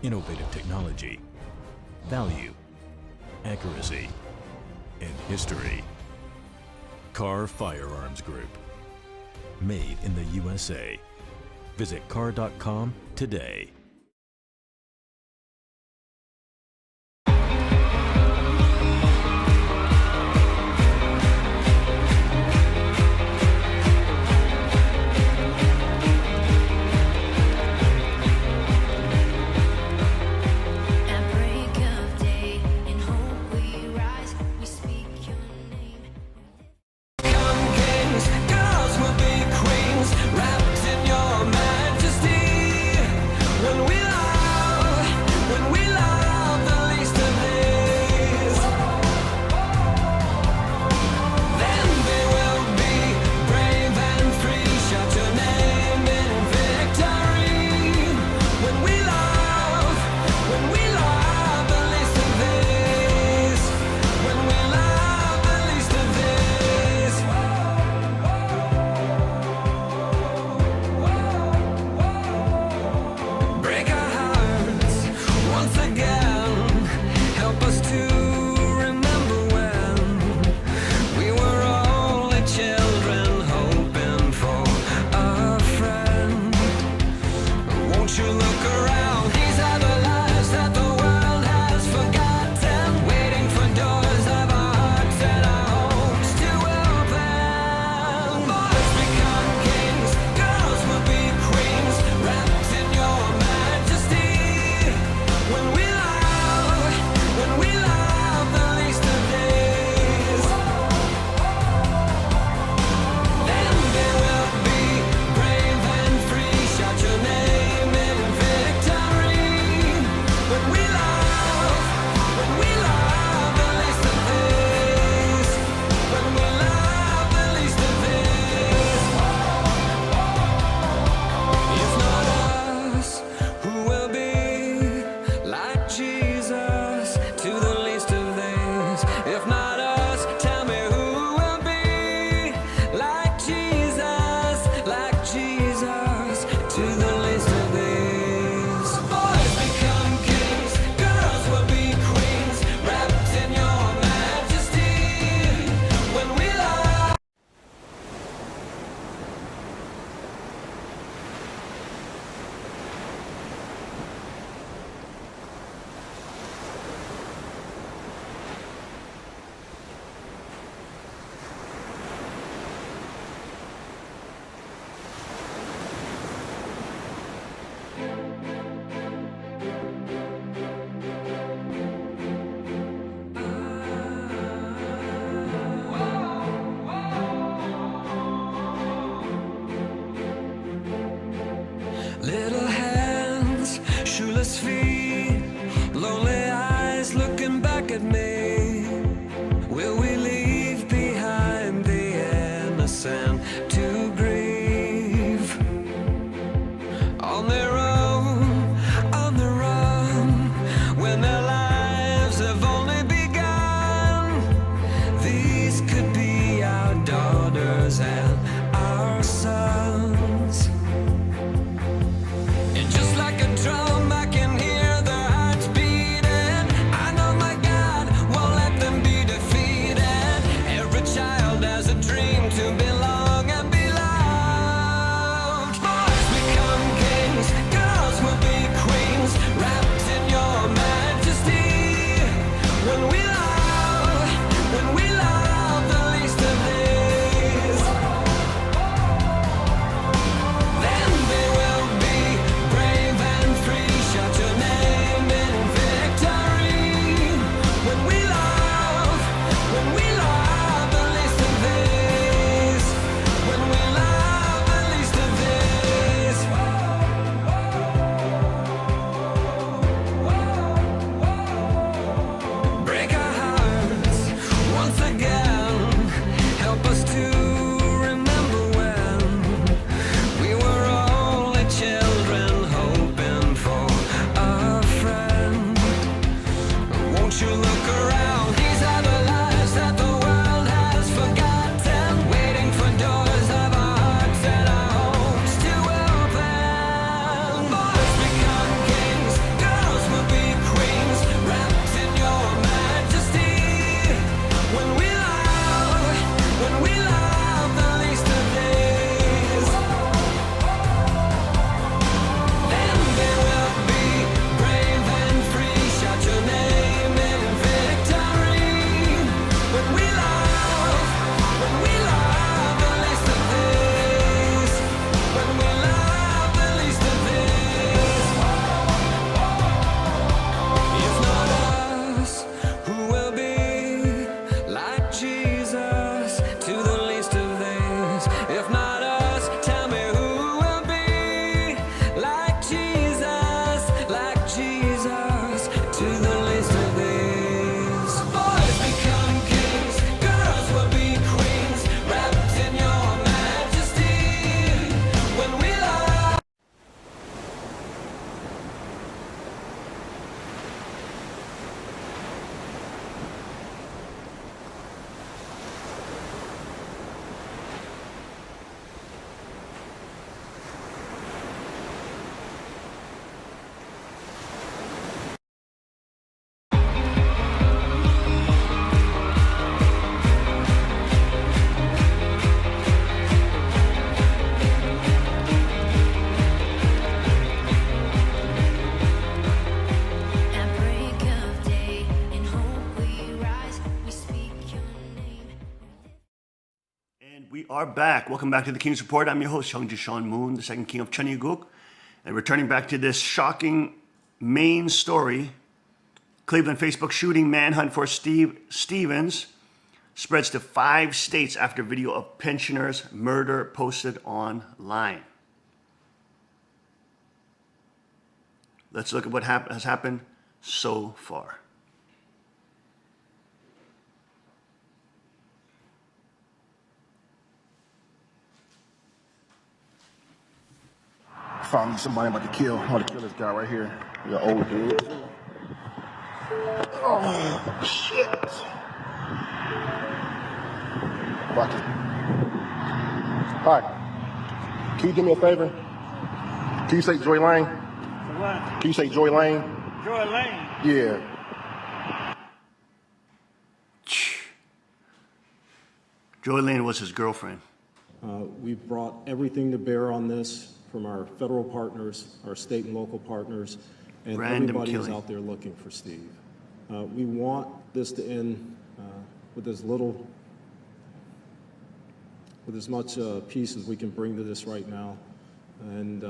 D: innovative technology, value, accuracy, and history. Carr Firearms Group. Made in the USA. Visit carr.com today.
G: Girls will be queens, wrapped in your majesty. When with me? Will we leave behind the innocent to grieve? On their own, on the run, when their lives have only begun. These could be our daughters and our sons. And just like a drum, I can hear their hearts beating. I know my God won't let them be defeated. Every child has a dream to belong and be loved. Boys become kings, girls will be queens, wrapped in your majesty. When we love the least of these, then they will be brave and free. Shout your name in victory. When we love the least of these, when we love the least of these. Break our hearts once again. Help us to remember when we were only children hoping for a friend. Won't you look around? These are the lives that the world has forgotten, waiting for doors of our hearts and our homes to open. Boys become kings, girls will be queens, wrapped in your majesty. When we love the least of these, then they will be brave and free. Shout your name in victory. When we love the least of these, when we love the least of these. If not us, who will be like Jesus to the least of these? If not us, tell me who will be like Jesus to the least of these. Boys become kings, girls will be queens, wrapped in your majesty. When we love.
F: At break of day, in hope we rise, we speak your name.
A: And we are back. Welcome back to the King's Report. I'm your host, Hyungju Sean Moon, the second king of Cheongguk. And returning back to this shocking main story, Cleveland Facebook shooting manhunt for Steve Stevens spreads to 5 states after video of pensioner's murder posted online. Let's look at what has happened so far.
M: Found me somebody I'm about to kill. I'm about to kill this guy right here. He's an old dude. Oh, shit. Fuck it. Hi. Can you do me a favor? Can you say Joy Lane?
N: What?
M: Can you say Joy Lane?
N: Joy Lane.
M: Yeah.
A: Joy Lane was his girlfriend.
O: We've brought everything to bear on this from our federal partners, our state and local partners, and
A: Random
O: everybody is
A: killing.
O: out there looking for Steve. We want this to end with as little, with as much peace as we can bring to this right now, and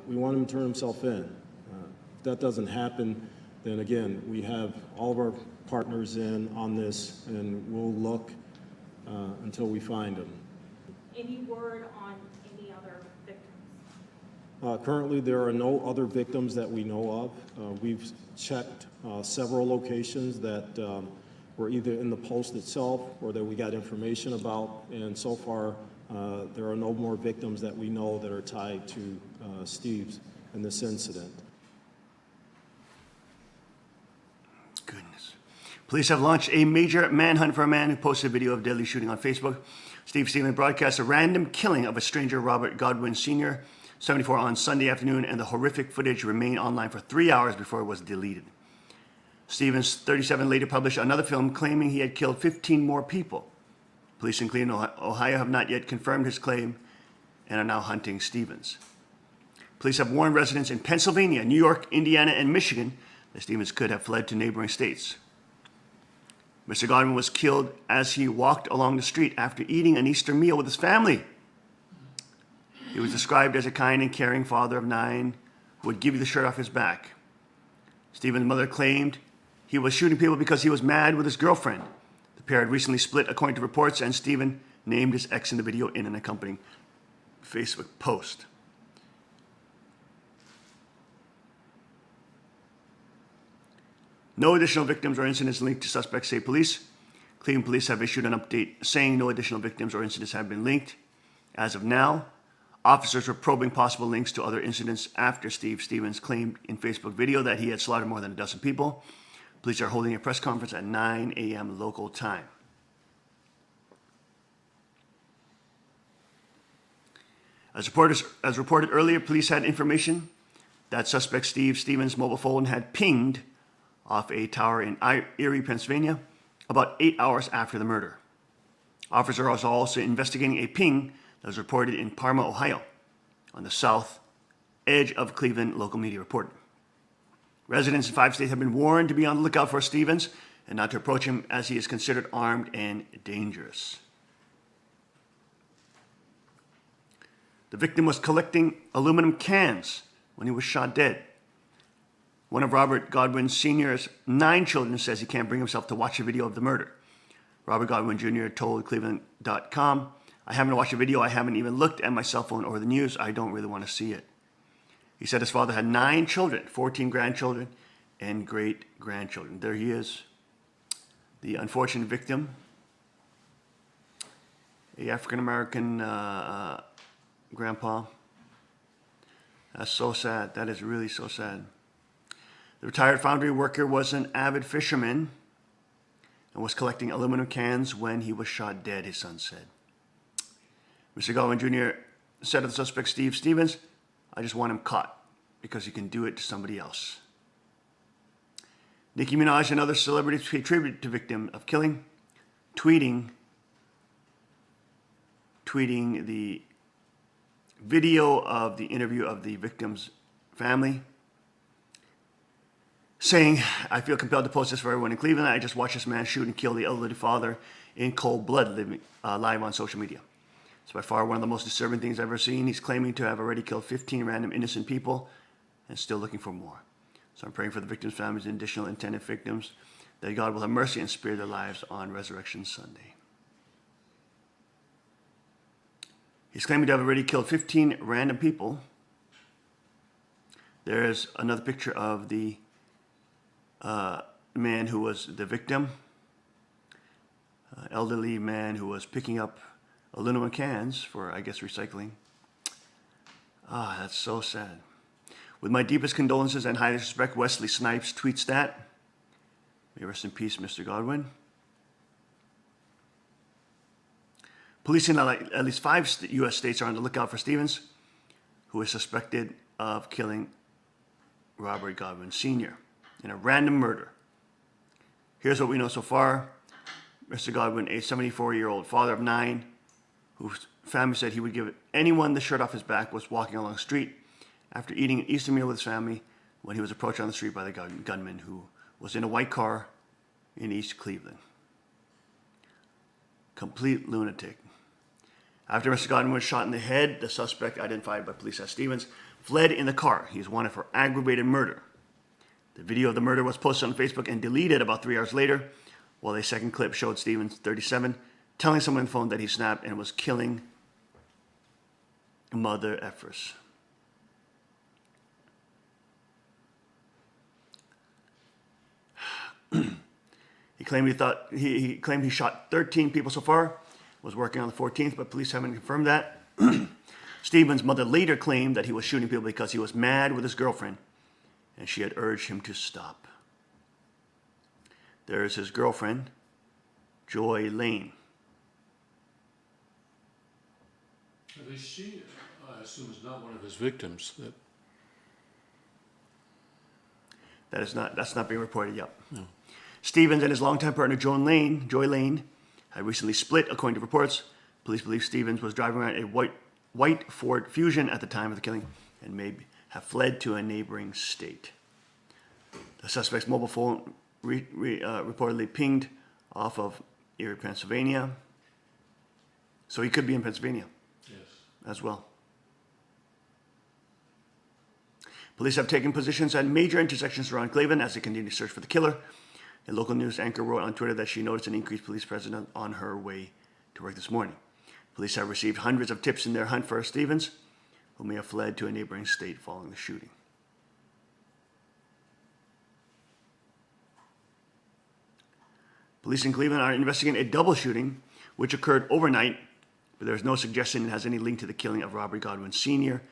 O: we want him to turn himself in. If that doesn't happen, then again, we have all of our partners in on this, and we'll look until we find him.
K: Any word on any other victims?
O: Currently, there are no other victims that we know of. We've checked several locations that were either in the post itself or that we got information about. And so far, there are no more victims that we know that are tied to Steve's in this incident.
A: Goodness. Police have launched a major manhunt for a man who posted a video of deadly shooting on Facebook. Steve Stevens broadcast a random killing of a stranger, Robert Godwin Sr., 74, on Sunday afternoon, and the horrific footage remained online for 3 hours before it was deleted. Stevens, 37, later published another film claiming he had killed 15 more people. Police in Cleveland, Ohio have not yet confirmed his claim and are now hunting Stevens. Police have warned residents in Pennsylvania, New York, Indiana, and Michigan that Stevens could have fled to neighboring states. Mr. Godwin was killed as he walked along the street after eating an Easter meal with his family. He was described as a kind and caring father of 9 who would give you the shirt off his back. Stevens' mother claimed he was shooting people because he was mad with his girlfriend. The pair had recently split, according to reports, and Stephen named his ex in the video in an accompanying Facebook post. No additional victims or incidents linked to suspects, say police. Cleveland police have issued an update saying no additional victims or incidents have been linked. As of now, officers were probing possible links to other incidents after Steve Stevens claimed in Facebook video that he had slaughtered more than a dozen people. Police are holding a press conference at 9 a.m. local time. As reported earlier, police had information that suspect Steve Stevens' mobile phone had pinged off a tower in Erie, Pennsylvania, about 8 hours after the murder. Officers are also investigating a ping that was reported in Parma, Ohio, on the south edge of Cleveland, local media reported. Residents in 5 states have been warned to be on the lookout for Stevens and not to approach him as he is considered armed and dangerous. The victim was collecting aluminum cans when he was shot dead. One of Robert Godwin Sr.'s 9 children says he can't bring himself to watch a video of the murder. Robert Godwin Jr. told Cleveland.com, "I haven't watched a video. I haven't even looked at my cell phone or the news. I don't really want to see it." He said his father had 9 children, 14 grandchildren, and great-grandchildren. There he is, the unfortunate victim, a African-American grandpa. That's so sad. That is really so sad. The retired foundry worker was an avid fisherman and was collecting aluminum cans when he was shot dead, his son said. Mr. Godwin Jr. said of the suspect, Steve Stevens, "I just want him caught because he can do it to somebody else." Nicki Minaj and other celebrities pay tribute to victim of killing, tweeting the video of the interview of the victim's family, saying, "I feel compelled to post this for everyone in Cleveland. I just watched this man shoot and kill the elderly father in cold blood live on social media. It's by far one of the most disturbing things I've ever seen. He's claiming to have already killed 15 random innocent people and still looking for more. So I'm praying for the victims' families and additional intended victims that God will have mercy and spare their lives on Resurrection Sunday." He's claiming to have already killed 15 random people. There's another picture of the man who was the victim, elderly man who was picking up aluminum cans for, I guess, recycling. That's so sad. "With my deepest condolences and highest respect," Wesley Snipes tweets that. May rest in peace, Mr. Godwin. Police in at least 5 U.S. states are on the lookout for Stevens, who is suspected of killing Robert Godwin Sr. in a random murder. Here's what we know so far. Mr. Godwin, a 74-year-old father of 9, whose family said he would give anyone the shirt off his back, was walking along the street after eating an Easter meal with his family when he was approached on the street by the gunman who was in a white car in East Cleveland. Complete lunatic. After Mr. Godwin was shot in the head, the suspect, identified by police as Stevens, fled in the car. He is wanted for aggravated murder. The video of the murder was posted on Facebook and deleted about 3 hours later, while a second clip showed Stevens, 37, telling someone on the phone that he snapped and was killing mother effers. He He claimed he shot 13 people so far, was working on the 14th, but police haven't confirmed that. Stevens' mother later claimed that he was shooting people because he was mad with his girlfriend, and she had urged him to stop. There is his girlfriend, Joy Lane.
B: At least she, I assume, is not one of his victims.
A: That's not being reported yet. No. Stevens and his longtime partner Joy Lane, had recently split, according to reports. Police believe Stevens was driving around a white Ford Fusion at the time of the killing and may have fled to a neighboring state. The suspect's mobile phone reportedly pinged off of Erie, Pennsylvania. So he could be in Pennsylvania as well. Police have taken positions at major intersections around Cleveland as they continue to search for the killer. A local news anchor wrote on Twitter that she noticed an increased police presence on her way to work this morning. Police have received hundreds of tips in their hunt for Stevens, who may have fled to a neighboring state following the shooting. Police in Cleveland are investigating a double shooting which occurred overnight, but there is no suggestion it has any link to the killing of Robert Godwin Sr.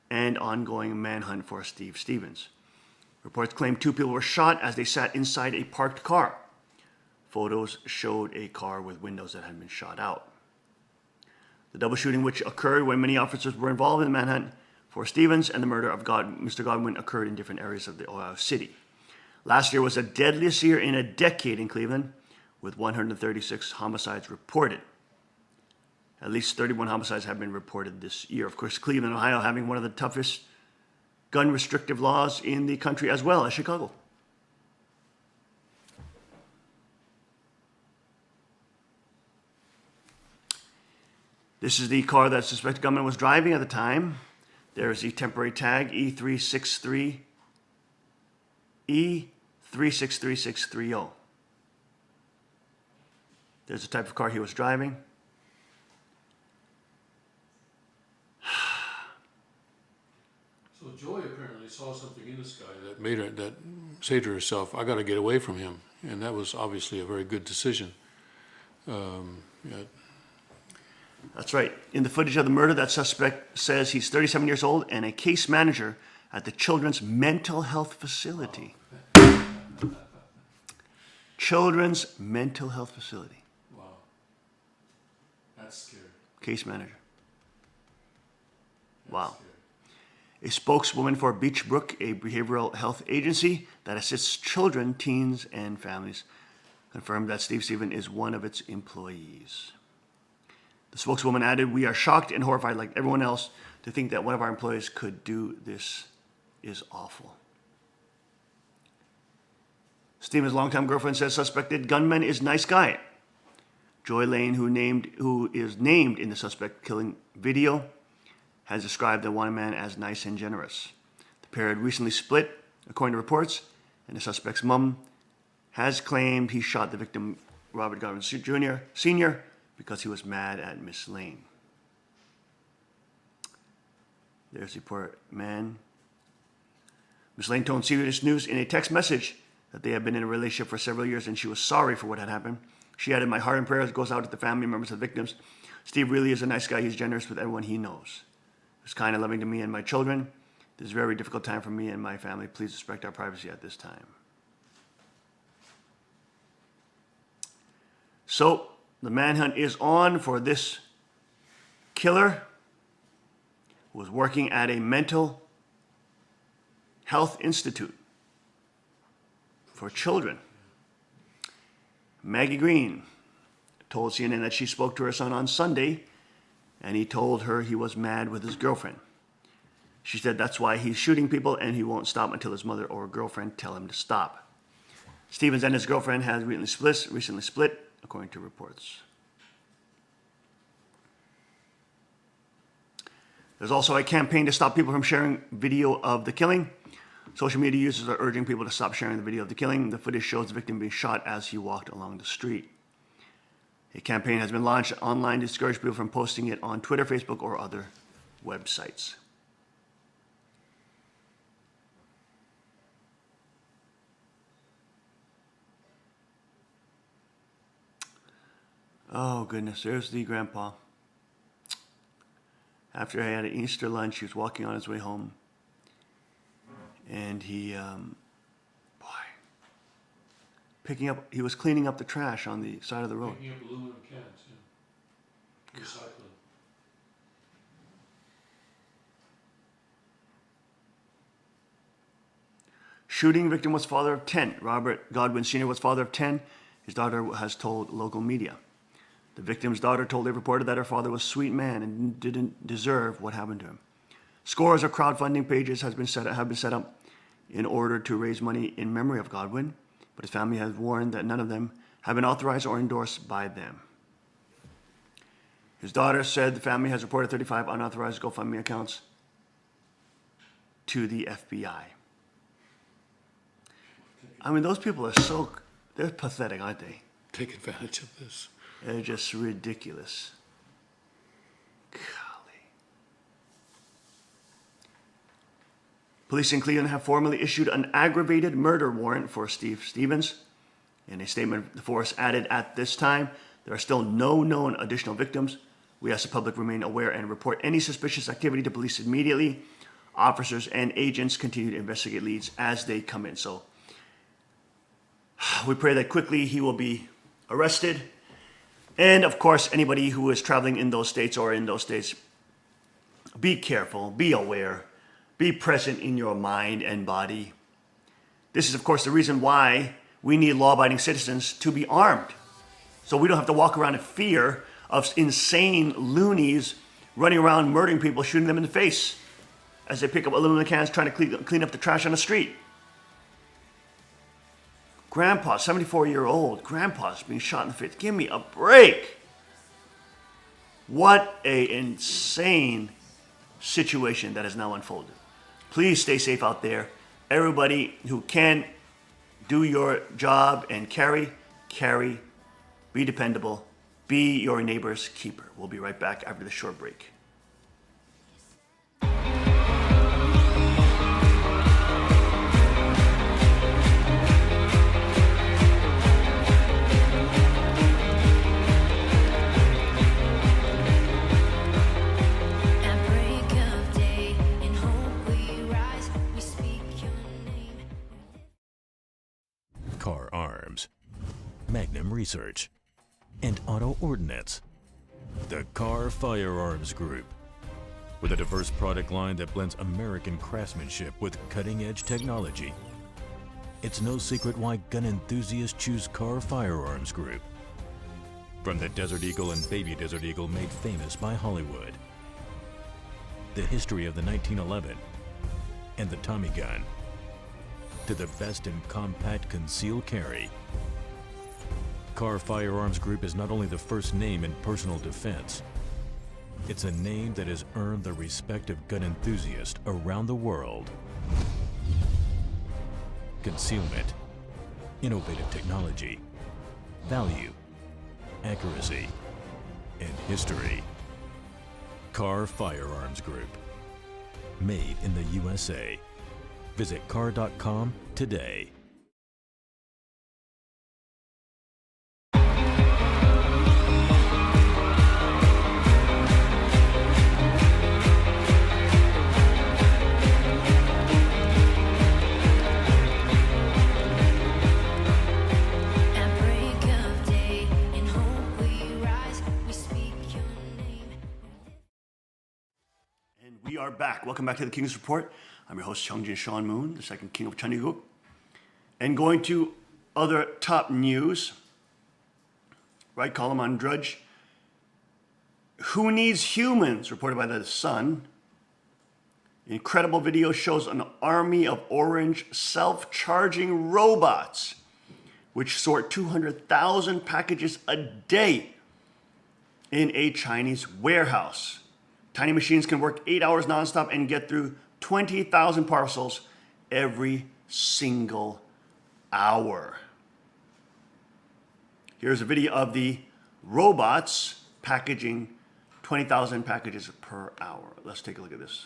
A: and ongoing manhunt for Steve Stevens. Reports claim 2 people were shot as they sat inside a parked car. Photos showed a car with windows that had been shot out. The double shooting, which occurred when many officers were involved in the manhunt for Stevens and the murder of Mr. Godwin, occurred in different areas of the Ohio City. Last year was the deadliest year in a decade in Cleveland, with 136 homicides reported. At least 31 homicides have been reported this year. Of course, Cleveland, Ohio, having one of the toughest gun restrictive laws in the country, as well as Chicago. This is the car that suspected gunman was driving at the time. There is the temporary tag E363630. There's the type of car he was driving.
B: So Joy apparently saw something in this guy that said to herself, "I got to get away from him," and that was obviously a very good decision.
A: That's right. In the footage of the murder, that suspect says he's 37 years old and a case manager at the Children's Mental Health Facility. Children's Mental Health Facility.
B: Wow. That's scary.
A: Case manager. Wow. A spokeswoman for Beechbrook, a behavioral health agency that assists children, teens, and families, confirmed that Steve Stevens is one of its employees. The spokeswoman added, "We are shocked and horrified like everyone else to think that one of our employees could do this is awful." Stevens' longtime girlfriend says suspected gunman is nice guy. Joy Lane, who is named in the suspect killing video, has described the one man as nice and generous. The pair had recently split, according to reports, and the suspect's mom has claimed he shot the victim, Robert Godwin Sr., because he was mad at Miss Lane. There's the poor man. Miss Lane told CBS News in a text message that they had been in a relationship for several years and she was sorry for what had happened. She added, "My heart and prayers goes out to the family members of the victims. Steve really is a nice guy. He's generous with everyone he knows. He's kind and loving to me and my children. This is a very difficult time for me and my family. Please respect our privacy at this time." So, the manhunt is on for this killer who was working at a mental health institute for children. Maggie Green told CNN that she spoke to her son on Sunday, and he told her he was mad with his girlfriend. She said that's why he's shooting people and he won't stop until his mother or girlfriend tell him to stop. Stevens and his girlfriend have recently split, according to reports. There's also a campaign to stop people from sharing video of the killing. Social media users are urging people to stop sharing the video of the killing. The footage shows the victim being shot as he walked along the street. A campaign has been launched online to discourage people from posting it on Twitter, Facebook, or other websites. Oh, goodness. There's the grandpa. After I had an Easter lunch, he was walking on his way home. And he, he was cleaning up the trash on the side of the road.
B: Picking up aluminum cans, yeah. Recycling.
A: Shooting victim was father of 10. Robert Godwin Sr. was father of 10. His daughter has told local media. The victim's daughter told a reporter that her father was a sweet man and didn't deserve what happened to him. Scores of crowdfunding pages have been set up in order to raise money in memory of Godwin, but his family has warned that none of them have been authorized or endorsed by them. His daughter said the family has reported 35 unauthorized GoFundMe accounts to the FBI. I mean, those people are they're pathetic, aren't they?
B: Take advantage of this.
A: They're just ridiculous. Golly. Police in Cleveland have formally issued an aggravated murder warrant for Steve Stevens. In a statement, the force added, "At this time, there are still no known additional victims. We ask the public remain aware and report any suspicious activity to police immediately. Officers and agents continue to investigate leads as they come in." So we pray that quickly he will be arrested. And of course, anybody who is traveling in those states or in those states, be careful, be aware, be present in your mind and body. This is, of course, the reason why we need law-abiding citizens to be armed. So we don't have to walk around in fear of insane loonies running around murdering people, shooting them in the face as they pick up aluminum cans trying to clean up the trash on the street. Grandpa, 74-year-old grandpa's being shot in the face. Give me a break. What an insane situation that has now unfolded. Please stay safe out there. Everybody who can, do your job and carry, be dependable, be your neighbor's keeper. We'll be right back after the short break.
F: At break of day, in hope we rise, we speak your name.
D: Car Arms, Magnum Research, and Auto Ordnance. The Car Firearms Group. With a diverse product line that blends American craftsmanship with cutting-edge technology. It's no secret why gun enthusiasts choose Car Firearms Group. From the Desert Eagle and Baby Desert Eagle made famous by Hollywood. The history of the 1911 and the Tommy gun. To the best in compact concealed carry. Car Firearms Group is not only the first name in personal defense, it's a name that has earned the respect of gun enthusiasts around the world. Concealment, innovative technology, value, accuracy, and history. Car Firearms Group. Made in the USA. Visit car.com today.
F: At break of day, in hope we rise, we speak your name.
A: And we are back. Welcome back to the King's Report. I'm your host, Cheongjin Sean Moon, the second king of Cheongguk. And going to other top news, right column on Drudge. Who Needs Humans? Reported by The Sun. Incredible video shows an army of orange self-charging robots which sort 200,000 packages a day in a Chinese warehouse. Tiny machines can work 8 hours nonstop and get through 20,000 parcels every single hour. Here's a video of the robots packaging 20,000 packages per hour. Let's take a look at this.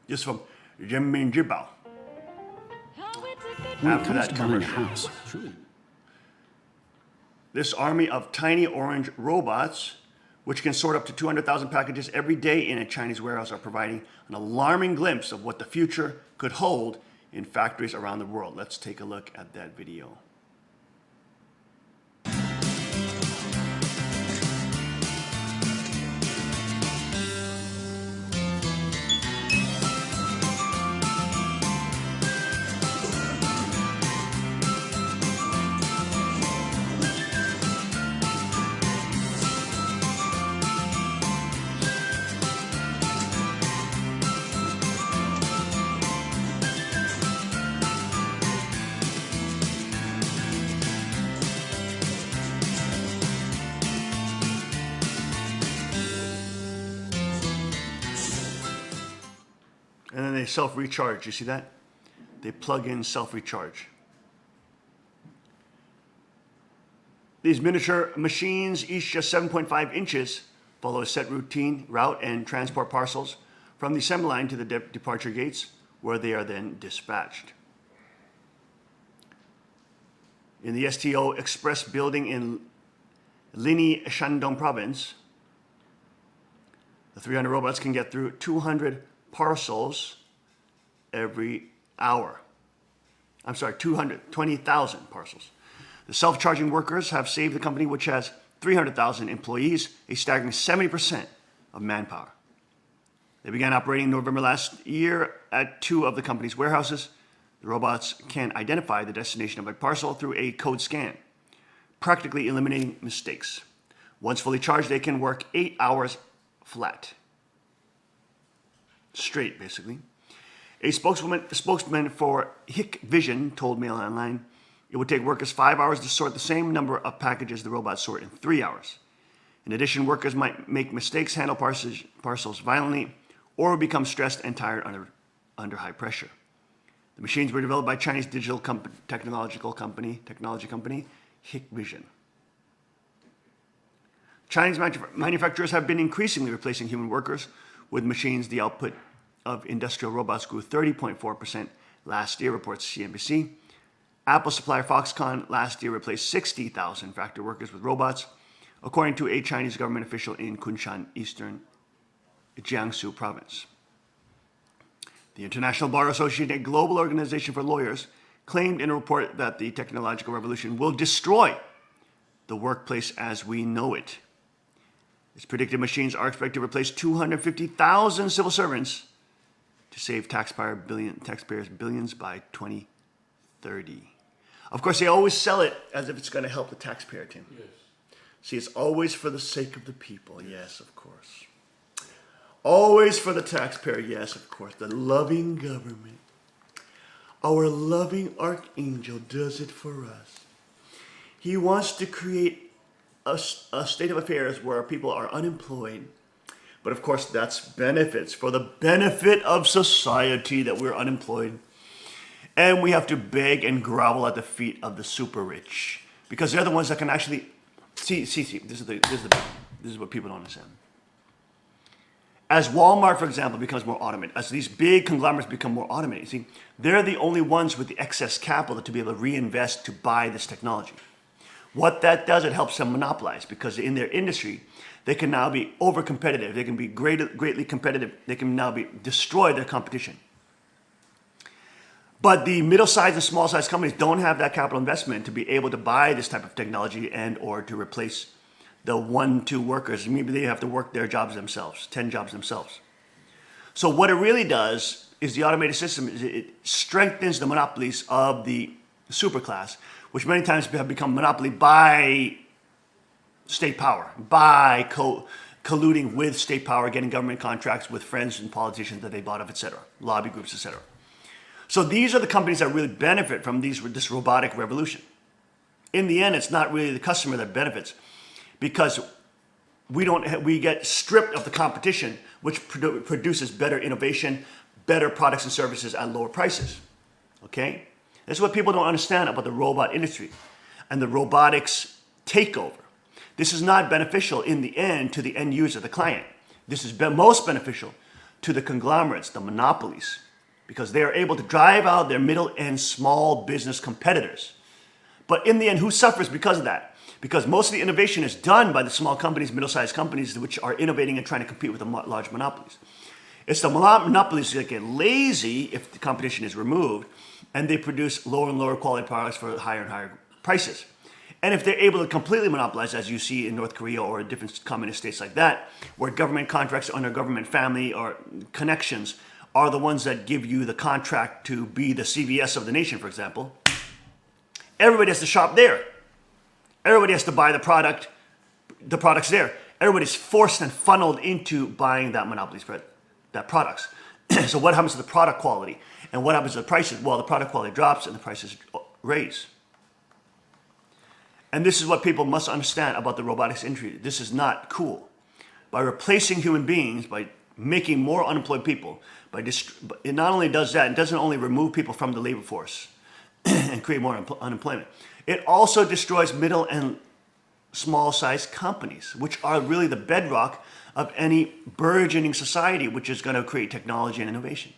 A: This is from Renmin Jibao.
P: When it
A: After
P: comes
A: that
P: to buying a
A: commercial.
P: house, truly.
A: This army of tiny orange robots, which can sort up to 200,000 packages every day in a Chinese warehouse, are providing an alarming glimpse of what the future could hold in factories around the world. Let's take a look at that video. And then they self-recharge. You see that? They plug in, self-recharge. These miniature machines, each just 7.5 inches, follow a set route and transport parcels from the assembly line to the departure gates, where they are then dispatched. In the STO Express building in Linyi, Shandong province, the 300 robots can get through 200 parcels every hour. 20,000 parcels. The self-charging workers have saved the company, which has 300,000 employees, a staggering 70% of manpower. They began operating in November last year at 2 of the company's warehouses. The robots can identify the destination of a parcel through a code scan, practically eliminating mistakes. Once fully charged, they can work 8 hours flat. Straight, basically. A spokesman for Hikvision told Mail Online it would take workers 5 hours to sort the same number of packages the robots sort in 3 hours. In addition, workers might make mistakes, handle parcels violently, or become stressed and tired under high pressure. The machines were developed by Chinese digital technology company Hikvision. Chinese manufacturers have been increasingly replacing human workers with machines. The output of industrial robots grew 30.4% last year, reports CNBC. Apple supplier Foxconn last year replaced 60,000 factory workers with robots, according to a Chinese government official in Kunshan, eastern Jiangsu province. The International Bar Association, a global organization for lawyers, claimed in a report that the technological revolution will destroy the workplace as we know it. Its predicted machines are expected to replace 250,000 civil servants to save taxpayers billions by 2030. Of course, they always sell it as if it's going to help the taxpayer, Tim.
B: Yes.
A: See, it's always for the sake of the people. Yes, of course. Always for the taxpayer. Yes, of course. The loving government. Our loving archangel does it for us. He wants to create a state of affairs where people are unemployed. But of course, that's benefits for the benefit of society that we're unemployed. And we have to beg and grovel at the feet of the super rich because they're the ones that can actually see. This is what people don't understand. As Walmart, for example, becomes more automated, as these big conglomerates become more automated, see, they're the only ones with the excess capital to be able to reinvest to buy this technology. What that does, it helps them monopolize because in their industry, they can now be over competitive. They can be greatly competitive. They can now destroy their competition. But the middle-sized and small-sized companies don't have that capital investment to be able to buy this type of technology and or to replace the 1-2 workers. Maybe they have to work their jobs themselves, 10 jobs themselves. So what it really does is the automated system, it strengthens the monopolies of the superclass, which many times have become monopoly by state power, by colluding with state power, getting government contracts with friends and politicians that they bought of, etc., lobby groups, etc. So these are the companies that really benefit from this robotic revolution. In the end, it's not really the customer that benefits because we get stripped of the competition, which produces better innovation, better products and services at lower prices. Okay? That's what people don't understand about the robot industry and the robotics takeover. This is not beneficial in the end to the end user, the client. This is most beneficial to the conglomerates, the monopolies, because they are able to drive out their middle and small business competitors. But in the end, who suffers because of that? because most of the innovation is done by the small companies, middle-sized companies, which are innovating and trying to compete with the large monopolies. It's the monopolies that get lazy if the competition is removed, and they produce lower and lower quality products for higher and higher prices. And if they're able to completely monopolize, as you see in North Korea or different communist states like that, where government contracts under government family or connections are the ones that give you the contract to be the CVS of the nation, for example, everybody has to shop there. Everybody has to buy the products there. Everybody's forced and funneled into buying that monopoly spread, that products. So what happens to the product quality? And what happens to the prices? Well, the product quality drops and the prices raise. And this is what people must understand about the robotics industry. This is not cool. By replacing human beings, by making more unemployed people, it not only does that, it doesn't only remove people from the labor force and create more unemployment, it also destroys middle and small-sized companies, which are really the bedrock of any burgeoning society which is going to create technology and innovation.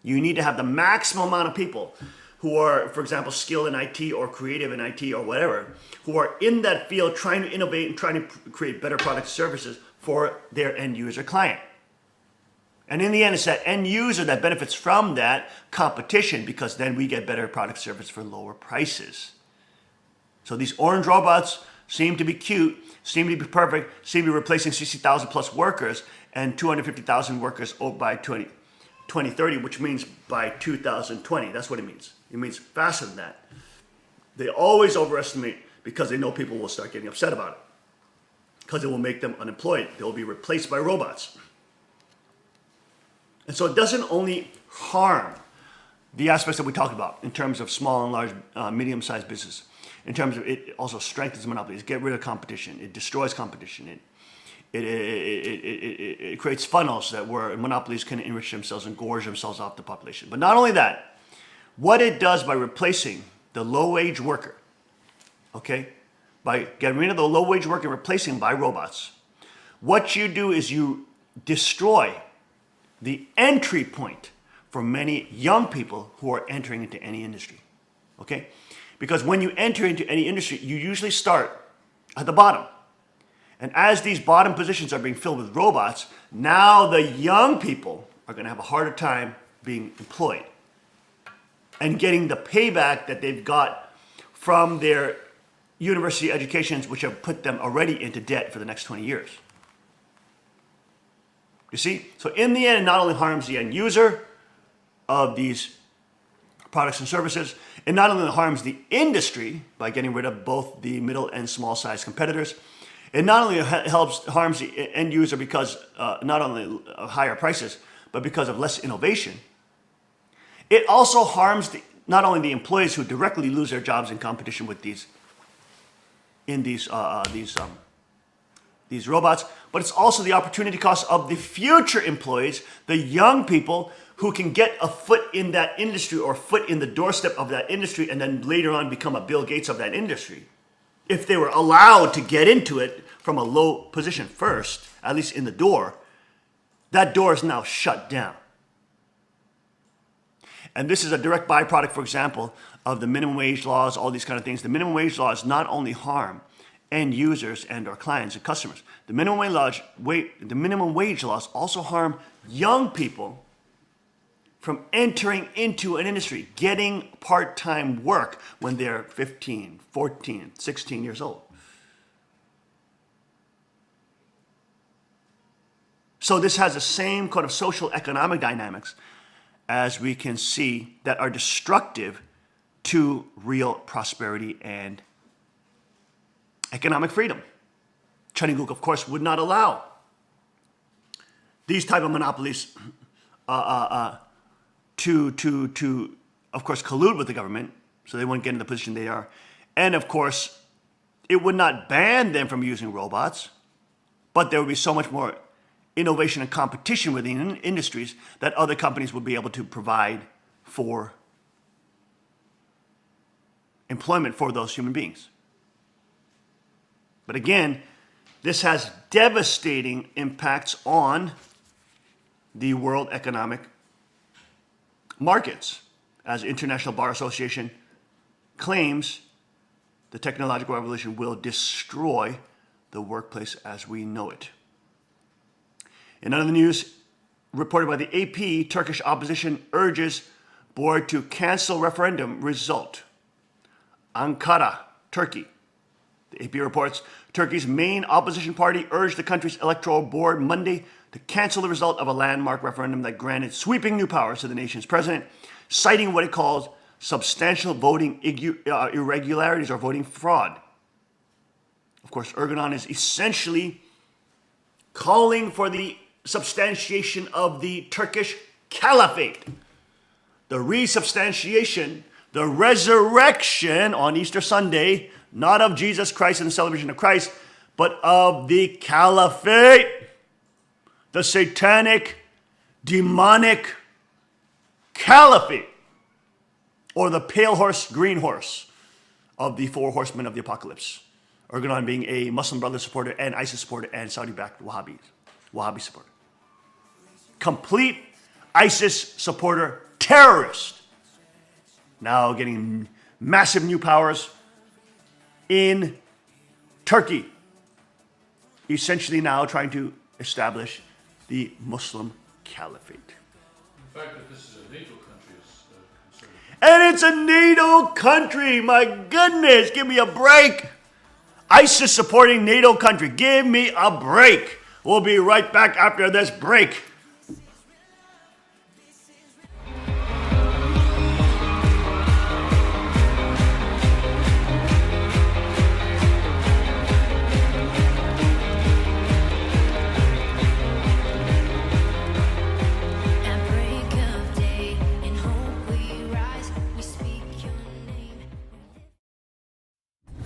A: You need to have the maximum amount of people who are, for example, skilled in IT or creative in IT or whatever, who are in that field trying to innovate and trying to create better products and services for their end user client. And in the end, it's that end user that benefits from that competition, because then we get better product service for lower prices. So these orange robots seem to be cute, seem to be perfect, seem to be replacing 60,000 plus workers and 250,000 workers by 2030, which means by 2020. That's what it means. It means faster than that. They always overestimate because they know people will start getting upset about it, because it will make them unemployed. They will be replaced by robots. And so it doesn't only harm the aspects that we talked about in terms of small and large, medium-sized business. In terms of it also strengthens monopolies, get rid of competition. It destroys competition. It creates funnels where monopolies can enrich themselves and gorge themselves off the population. But not only that, what it does by replacing the low-wage worker, okay, by getting rid of the low-wage worker and replacing them by robots, what you do is you destroy the entry point for many young people who are entering into any industry, okay? Because when you enter into any industry, you usually start at the bottom. And as these bottom positions are being filled with robots, now the young people are going to have a harder time being employed and getting the payback that they've got from their university educations, which have put them already into debt for the next 20 years. You see? So in the end, it not only harms the end user of these products and services, it not only harms the industry by getting rid of both the middle and small size competitors, it not only harms the end user because not only of higher prices, but because of less innovation. It also harms not only the employees who directly lose their jobs in competition with these robots, but it's also the opportunity cost of the future employees, the young people who can get a foot in that industry or foot in the doorstep of that industry and then later on become a Bill Gates of that industry. If they were allowed to get into it from a low position first, at least in the door, that door is now shut down. And this is a direct byproduct, for example, of the minimum wage laws, all these kind of things. The minimum wage laws not only harm end users and our clients and customers. The minimum wage laws also harm young people from entering into an industry, getting part-time work when they're 15, 14, 16 years old. So this has the same kind of social economic dynamics as we can see that are destructive to real prosperity and economic freedom. Chen Guk, of course, would not allow these type of monopolies to, of course, collude with the government, so they won't get in the position they are. And, of course, it would not ban them from using robots, but there would be so much more innovation and competition within industries that other companies would be able to provide for employment for those human beings. But again, this has devastating impacts on the world economic markets. As International Bar Association claims, the technological revolution will destroy the workplace as we know it. In other news, reported by the AP, Turkish opposition urges board to cancel referendum result. Ankara, Turkey. The AP reports Turkey's main opposition party urged the country's electoral board Monday to cancel the result of a landmark referendum that granted sweeping new powers to the nation's president, citing what it calls substantial voting irregularities or voting fraud. Of course, Erdogan is essentially calling for the substantiation of the Turkish caliphate, the resubstantiation, the resurrection on Easter Sunday, not of Jesus Christ and the celebration of Christ, but of the caliphate, the satanic, demonic caliphate, or the pale horse, green horse of the four horsemen of the apocalypse. Erdogan being a Muslim Brotherhood supporter and ISIS supporter and Saudi-backed Wahhabi supporter. Complete ISIS supporter terrorist. Now getting massive new powers in Turkey. Essentially now trying to establish the Muslim caliphate.
B: The fact that this is a NATO country is concerning.
A: And it's a NATO country. My goodness, give me a break. ISIS supporting NATO country. Give me a break. We'll be right back after this break.
F: At break of day, in hope we rise, we speak your name.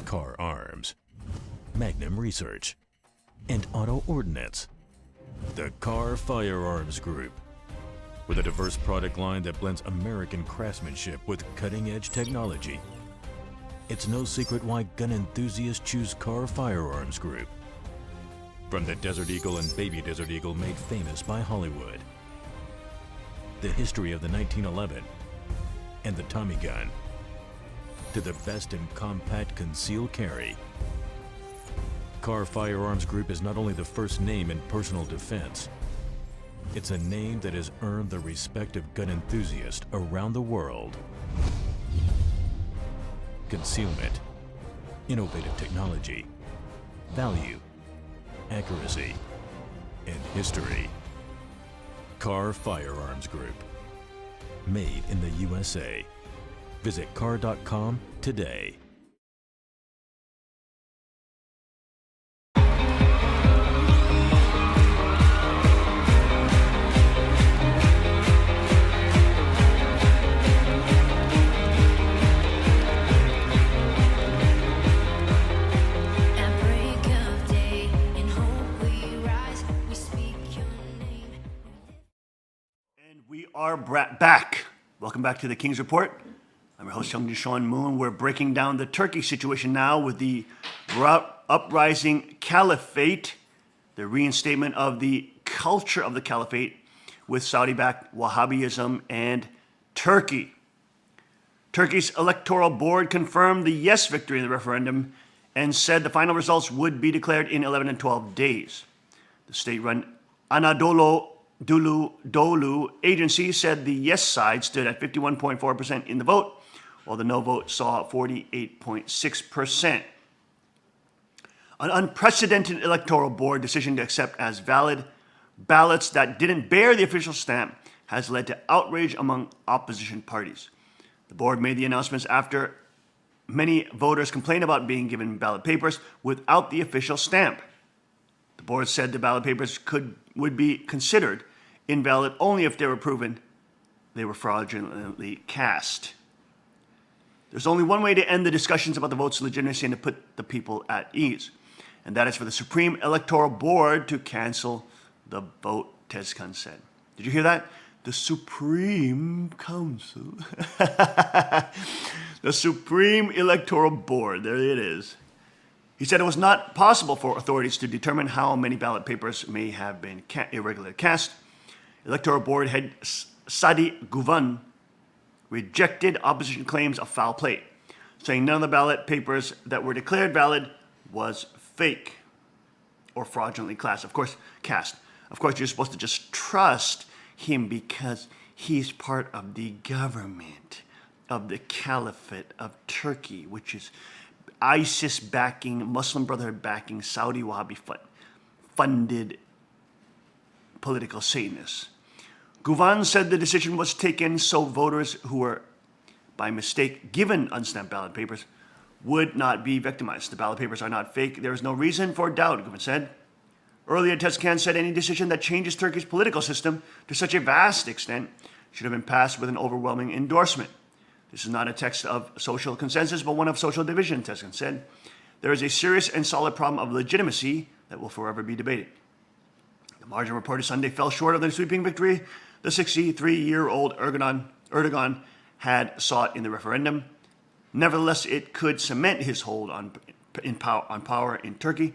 D: Car Arms, Magnum Research, and Auto Ordnance. The Car Firearms Group. With a diverse product line that blends American craftsmanship with cutting-edge technology. It's no secret why gun enthusiasts choose Car Firearms Group. From the Desert Eagle and Baby Desert Eagle made famous by Hollywood. The history of the 1911 and the Tommy gun. To the best in compact concealed carry. Car Firearms Group is not only the first name in personal defense, it's a name that has earned the respect of gun enthusiasts around the world. Concealment, innovative technology, value, accuracy, and history. Car Firearms Group. Made in the USA. Visit car.com today.
F: At break of day, in hope we rise, we speak your name.
A: And we are back. Welcome back to the King's Report. I'm your host, Young Sean Moon. We're breaking down the Turkey situation now with the uprising caliphate, the reinstatement of the culture of the caliphate with Saudi-backed Wahhabism and Turkey. Turkey's electoral board confirmed the yes victory in the referendum and said the final results would be declared in 11 and 12 days. The state-run Anadolu Dolu agency said the yes side stood at 51.4% in the vote, while the no vote saw 48.6%. An unprecedented electoral board decision to accept as valid ballots that didn't bear the official stamp has led to outrage among opposition parties. The board made the announcements after many voters complained about being given ballot papers without the official stamp. The board said the ballot papers would be considered invalid only if they were proven they were fraudulently cast. There's only one way to end the discussions about the vote's legitimacy and to put the people at ease, and that is for the Supreme Electoral Board to cancel the vote, Tezcan said. Did you hear that? The Supreme Council. The Supreme Electoral Board. There it is. He said it was not possible for authorities to determine how many ballot papers may have been irregularly cast. Electoral Board head Sadi Guvan rejected opposition claims of foul play. saying none of the ballot papers that were declared valid was fake or fraudulently cast. Of course, you're supposed to just trust him because he's part of the government of the Caliphate of Turkey, which is ISIS backing, Muslim Brotherhood backing, Saudi Wahhabi funded political Satanists. Guvan said the decision was taken so voters who were by mistake given unstamped ballot papers would not be victimized. The ballot papers are not fake. There is no reason for doubt, Guvan said. Earlier, Tezcan said any decision that changes Turkey's political system to such a vast extent should have been passed with an overwhelming endorsement. This is not a text of social consensus, but one of social division, Tezcan said. There is a serious and solid problem of legitimacy that will forever be debated. The margin reported Sunday fell short of the sweeping victory the 63-year-old Erdogan had sought in the referendum. Nevertheless, it could cement his hold on power in Turkey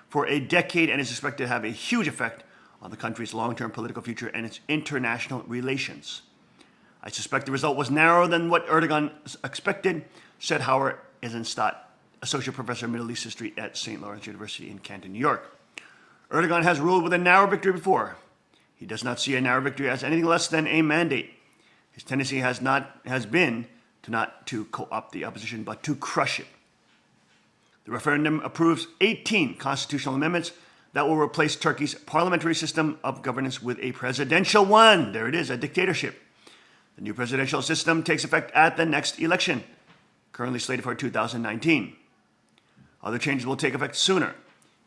A: for a decade and is expected to have a huge effect on the country's long-term political future and its international relations. I suspect the result was narrower than what Erdogan expected, said Howard Eisenstadt, associate professor of Middle East history at St. Lawrence University in Canton, New York. Erdogan has ruled with a narrow victory before. He does not see a narrow victory as anything less than a mandate. His tendency has been not to co-opt the opposition, but to crush it. The referendum approves 18 constitutional amendments that will replace Turkey's parliamentary system of governance with a presidential one. There it is, a dictatorship. The new presidential system takes effect at the next election, currently slated for 2019. Other changes will take effect sooner,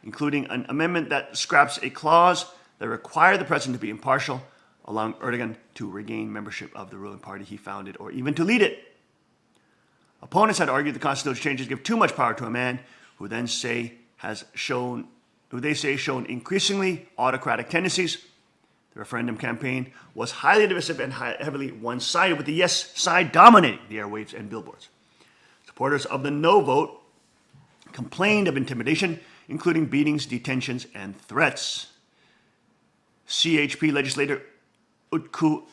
A: including an amendment that scraps a clause that required the president to be impartial, allowing Erdogan to regain membership of the ruling party he founded or even to lead it. Opponents had argued the constitutional changes give too much power to a man who they say shown increasingly autocratic tendencies. The referendum campaign was highly divisive and heavily one-sided, with the yes side dominating the airwaves and billboards. Supporters of the no vote complained of intimidation, including beatings, detentions, and threats. CHP legislator Utku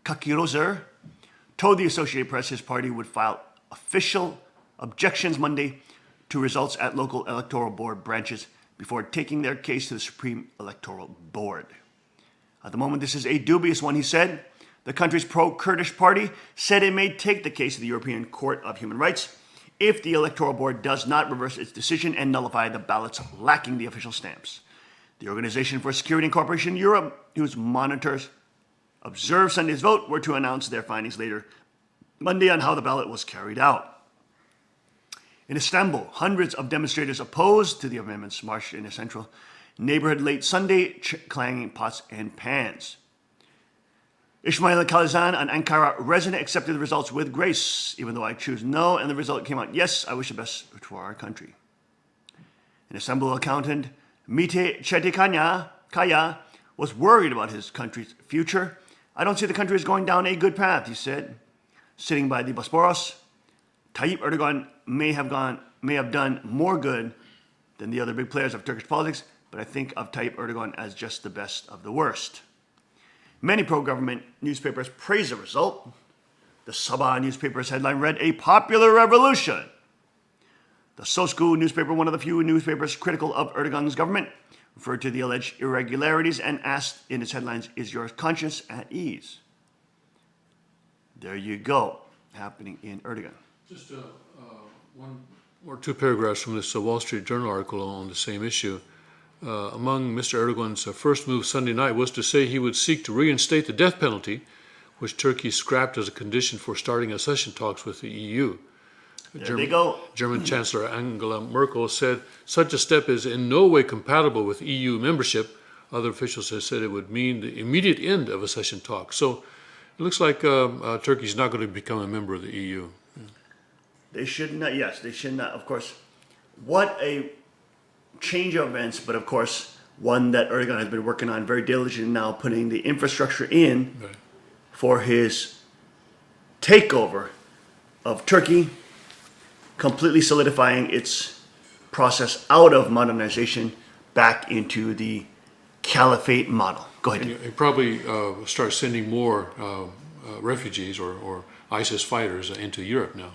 A: Kakirozer told the Associated Press his party would file official objections Monday to results at local electoral board branches before taking their case to the Supreme Electoral Board. At the moment, this is a dubious one, he said. The country's pro-Kurdish party said it may take the case to the European Court of Human Rights if the Electoral Board does not reverse its decision and nullify the ballots lacking the official stamps. The Organization for Security and Cooperation in Europe, whose monitors observed Sunday's vote, were to announce their findings later Monday on how the ballot was carried out. In Istanbul, hundreds of demonstrators opposed to the amendments marched in a central neighborhood late Sunday, clanging pots and pans. Ismail Kalizan, an Ankara resident, accepted the results with grace. Even though I choose no, and the result came out yes, I wish the best for our country. An Istanbul accountant, Mite Kaya, was worried about his country's future. I don't see the country is going down a good path, he said. Sitting by the Bosporus, Tayyip Erdogan may have done more good than the other big players of Turkish politics, but I think of Tayyip Erdogan as just the best of the worst. Many pro-government newspapers praised the result. The Sabah newspaper's headline read, "A popular revolution." The Sosku newspaper, one of the few newspapers critical of Erdogan's government, referred to the alleged irregularities and asked in its headlines, "Is your conscience at ease?" There you go, happening in Erdogan.
B: Just one or two paragraphs from this Wall Street Journal article on the same issue. Among Mr. Erdogan's first move Sunday night was to say he would seek to reinstate the death penalty, which Turkey scrapped as a condition for starting accession talks with the EU.
A: There they go.
B: German Chancellor Angela Merkel said such a step is in no way compatible with EU membership. Other officials have said it would mean the immediate end of accession talks. So it looks like Turkey's not going to become a member of the EU.
A: They should not, yes, they should not. Of course, what a change of events, but of course, one that Erdogan has been working on very diligently now, putting the infrastructure in for his takeover of Turkey, completely solidifying its process out of modernization back into the caliphate model. Go ahead.
B: He probably start sending more refugees or ISIS fighters into Europe now.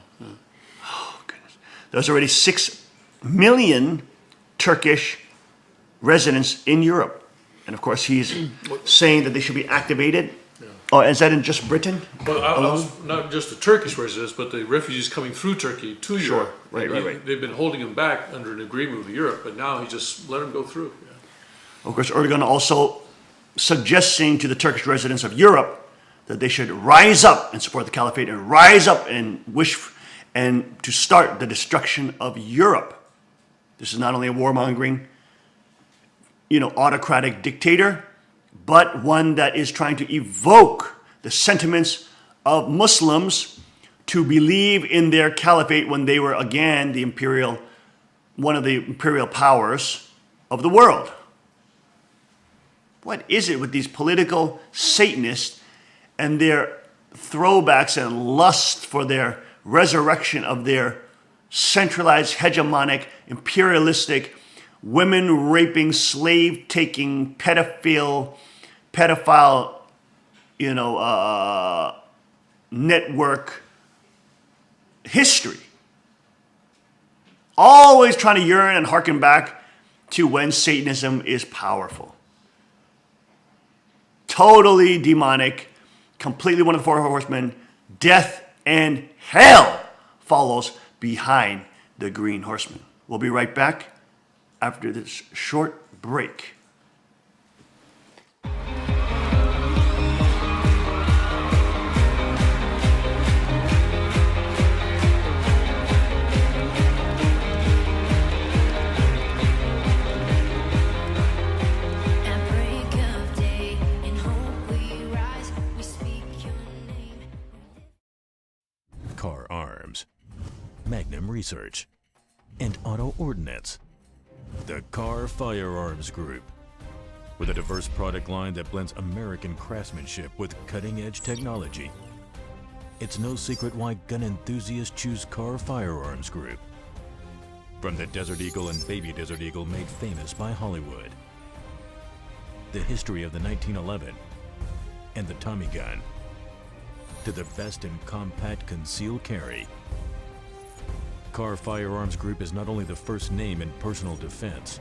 A: There's already 6 million Turkish residents in Europe. And of course, he's saying that they should be activated. Oh, is that in just Britain?
B: Well, I was not just the Turkish residents, but the refugees coming through Turkey to Europe.
A: Right.
B: They've been holding them back under an agreement with Europe, but now he just let them go through. Yeah.
A: Of course, Erdogan also suggesting to the Turkish residents of Europe that they should rise up and support the caliphate and rise up and wish and to start the destruction of Europe. This is not only a warmongering, autocratic dictator, but one that is trying to evoke the sentiments of Muslims to believe in their caliphate when they were again one of the imperial powers of the world. What is it with these political Satanists and their throwbacks and lust for their resurrection of their centralized, hegemonic, imperialistic, women-raping, slave-taking, pedophile, network history? Always trying to yearn and hearken back to when Satanism is powerful. Totally demonic, completely one of the four horsemen. Death and hell follows behind the green horseman. We'll be right back after this short break.
D: Car Arms, Magnum Research, and Auto Ordnance. The Car Firearms Group, with a diverse product line that blends American craftsmanship with cutting-edge technology. It's no secret why gun enthusiasts choose Car Firearms Group. From the Desert Eagle and Baby Desert Eagle made famous by Hollywood, the history of the 1911 and the Tommy gun, to the best in compact concealed carry. Car Firearms Group is not only the first name in personal defense,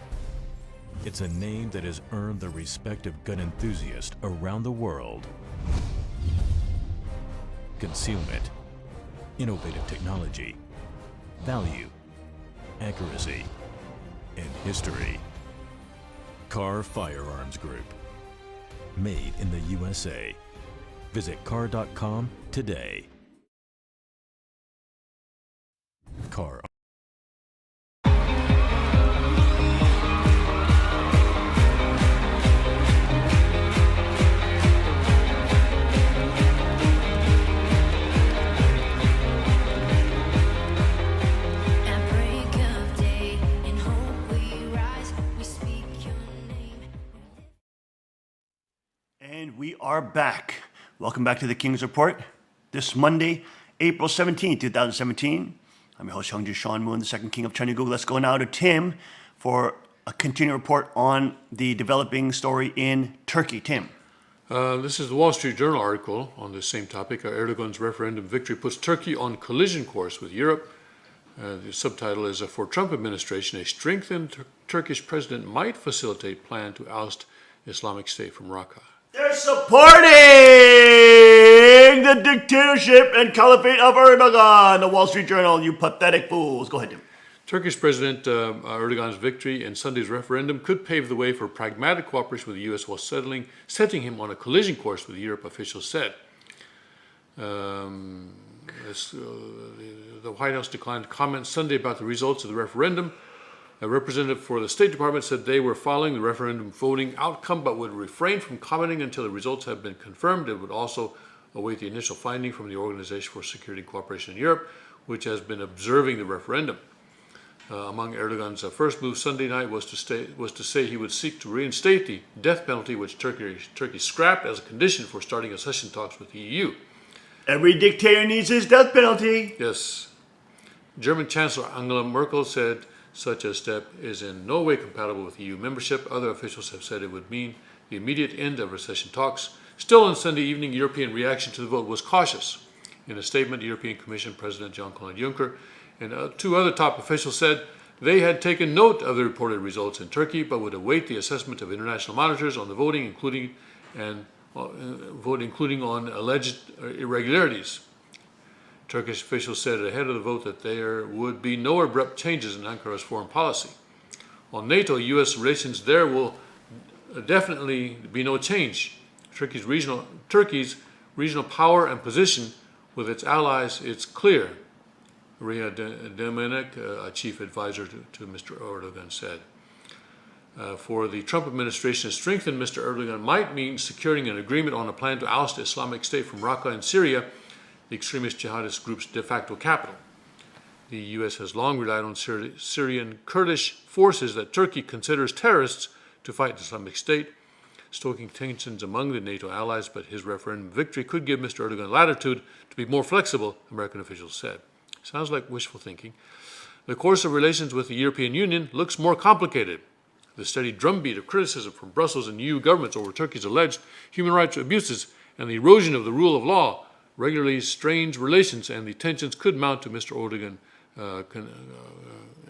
D: it's a name that has earned the respect of gun enthusiasts around the world. Concealment, innovative technology, value, accuracy, and history. Car Firearms Group. Made in the USA. Visit car.com today. Car.
A: And we are back. Welcome back to the King's Report. This Monday, April 17, 2017. I'm your host, Hyungju Sean Moon, the second king of Cheongguk. Let's go now to Tim for a continued report on the developing story in Turkey. Tim.
B: This is the Wall Street Journal article on the same topic. Erdogan's referendum victory puts Turkey on collision course with Europe. The subtitle is, for Trump administration, a strengthened Turkish president might facilitate plan to oust Islamic State from Raqqa.
A: They're supporting the dictatorship and caliphate of Erdogan. The Wall Street Journal, you pathetic fools. Go ahead, Tim.
B: Turkish President Erdogan's victory in Sunday's referendum could pave the way for pragmatic cooperation with the U.S. while setting him on a collision course with Europe, officials said. The White House declined to comment Sunday about the results of the referendum. A representative for the State Department said they were following the referendum voting outcome but would refrain from commenting until the results have been confirmed. It would also await the initial finding from the Organization for Security and Cooperation in Europe, which has been observing the referendum. Among Erdogan's first move Sunday night was to say he would seek to reinstate the death penalty, which Turkey scrapped as a condition for starting accession talks with the EU.
A: Every dictator needs his death penalty.
B: Yes. German Chancellor Angela Merkel said such a step is in no way compatible with EU membership. Other officials have said it would mean the immediate end of accession talks. Still, on Sunday evening, European reaction to the vote was cautious. In a statement, European Commission President Jean-Claude Juncker and two other top officials said they had taken note of the reported results in Turkey, but would await the assessment of international monitors on the voting, including on alleged irregularities. Turkish officials said ahead of the vote that there would be no abrupt changes in Ankara's foreign policy. On NATO, U.S. relations there will definitely be no change. Turkey's regional power and position with its allies is clear, Maria Demenek, a chief advisor to Mr. Erdogan, said. For the Trump administration to strengthen Mr. Erdogan might mean securing an agreement on a plan to oust Islamic State from Raqqa in Syria, the extremist jihadist group's de facto capital. The U.S. has long relied on Syrian Kurdish forces that Turkey considers terrorists to fight Islamic State, stoking tensions among the NATO allies, but his referendum victory could give Mr. Erdogan latitude to be more flexible, American officials said. Sounds like wishful thinking. The course of relations with the European Union looks more complicated. The steady drumbeat of criticism from Brussels and EU governments over Turkey's alleged human rights abuses and the erosion of the rule of law regularly strains relations, and the tensions could mount to Mr. Erdogan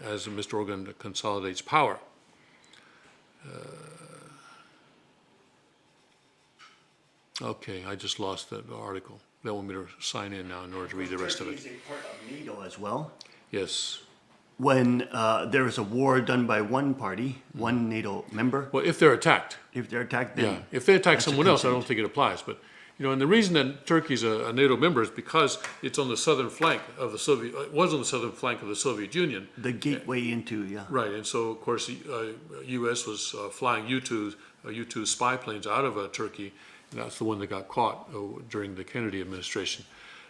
B: as Mr. Erdogan consolidates power. Okay, I just lost the article. They want me to sign in now in order to read the rest of it.
A: Turkey is a part of NATO as well.
B: Yes.
A: When there is a war done by one party, one NATO member.
B: Well, if they're attacked.
A: If they're attacked, then
B: yeah. If they attack
A: that's a
B: someone else, I
A: consent.
B: don't think it applies. But and the reason that Turkey's a NATO member is because it's on the southern flank of the Soviet. It was on the southern flank of the Soviet Union.
A: The gateway into, yeah.
B: Right, and so of course the U.S. was flying U-2 spy planes out of Turkey, and that's the one that got caught during the Kennedy administration.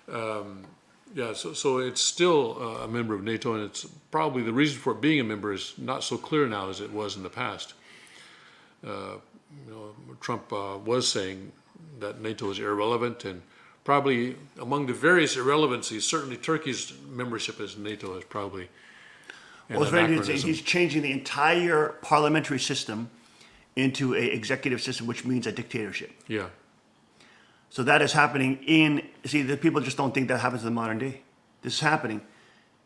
B: So it's still a member of NATO, and it's probably the reason for it being a member is not so clear now as it was in the past. Trump was saying that NATO is irrelevant, and probably among the various irrelevancies, certainly Turkey's membership as NATO is probably an anachronism.
A: He's changing the entire parliamentary system into an executive system, which means a dictatorship.
B: Yeah.
A: So that is happening the people just don't think that happens in the modern day. This is happening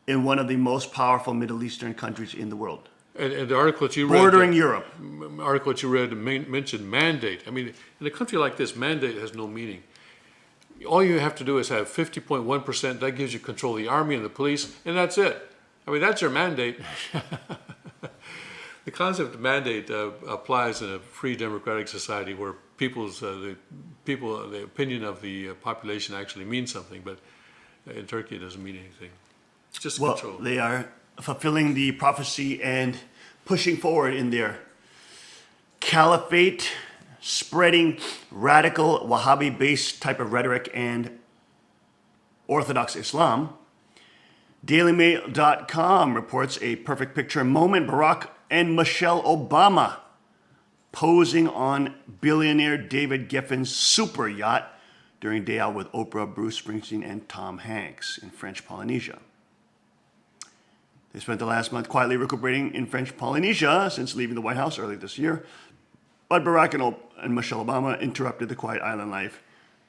A: in one of the most powerful Middle Eastern countries in the world.
B: And the article that you read...
A: Bordering Europe.
B: Article that you read mentioned mandate. I mean, in a country like this, mandate has no meaning. All you have to do is have 50.1%. That gives you control of the army and the police, and that's it. I mean, that's your mandate. The concept of mandate applies in a free democratic society where the opinion of the population actually means something, but in Turkey it doesn't mean anything. It's just control.
A: They are fulfilling the prophecy and pushing forward in their caliphate, spreading radical Wahhabi-based type of rhetoric and Orthodox Islam. DailyMail.com reports a perfect picture moment. Barack and Michelle Obama posing on billionaire David Geffen's super yacht during day out with Oprah, Bruce Springsteen, and Tom Hanks in French Polynesia. They spent the last month quietly recuperating in French Polynesia since leaving the White House early this year. But Barack and Michelle Obama interrupted the quiet island life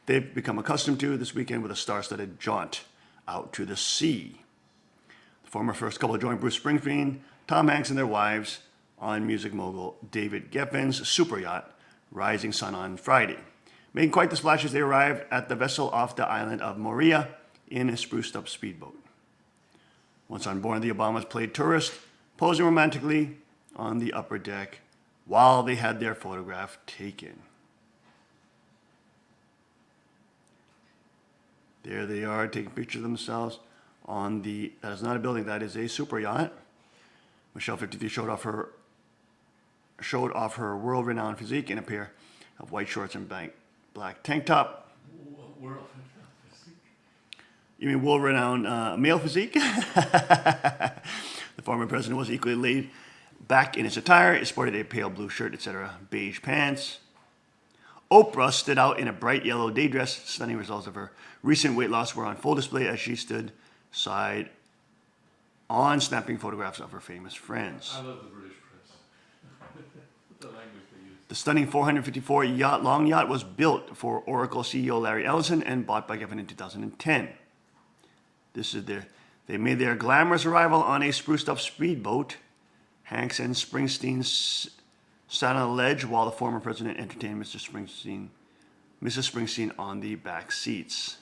A: they've become accustomed to this weekend with a star-studded jaunt out to the sea. The former first couple joined Bruce Springsteen, Tom Hanks, and their wives on music mogul David Geffen's super yacht, Rising Sun, on Friday, making quite the splash as they arrived at the vessel off the island of Moria in a spruced-up speedboat. Once on board, the Obamas played tourist, posing romantically on the upper deck while they had their photograph taken. There they are, taking pictures of themselves on that is not a building, that is a super yacht. Michelle, 53, showed off her world-renowned physique in a pair of white shorts and black tank top. You mean world-renowned male physique? The former president was equally laid back in his attire. He sported a pale blue shirt, etc., beige pants. Oprah stood out in a bright yellow day dress. Stunning results of her recent weight loss were on full display as she stood side on, snapping photographs of her famous friends.
B: I love the British press. The language they use.
A: The stunning 454 long yacht was built for Oracle CEO Larry Ellison and bought by Geffen in 2010. They made their glamorous arrival on a spruced-up speedboat. Hanks and Springsteen sat on a ledge while the former president entertained Mrs. Springsteen on the back seats.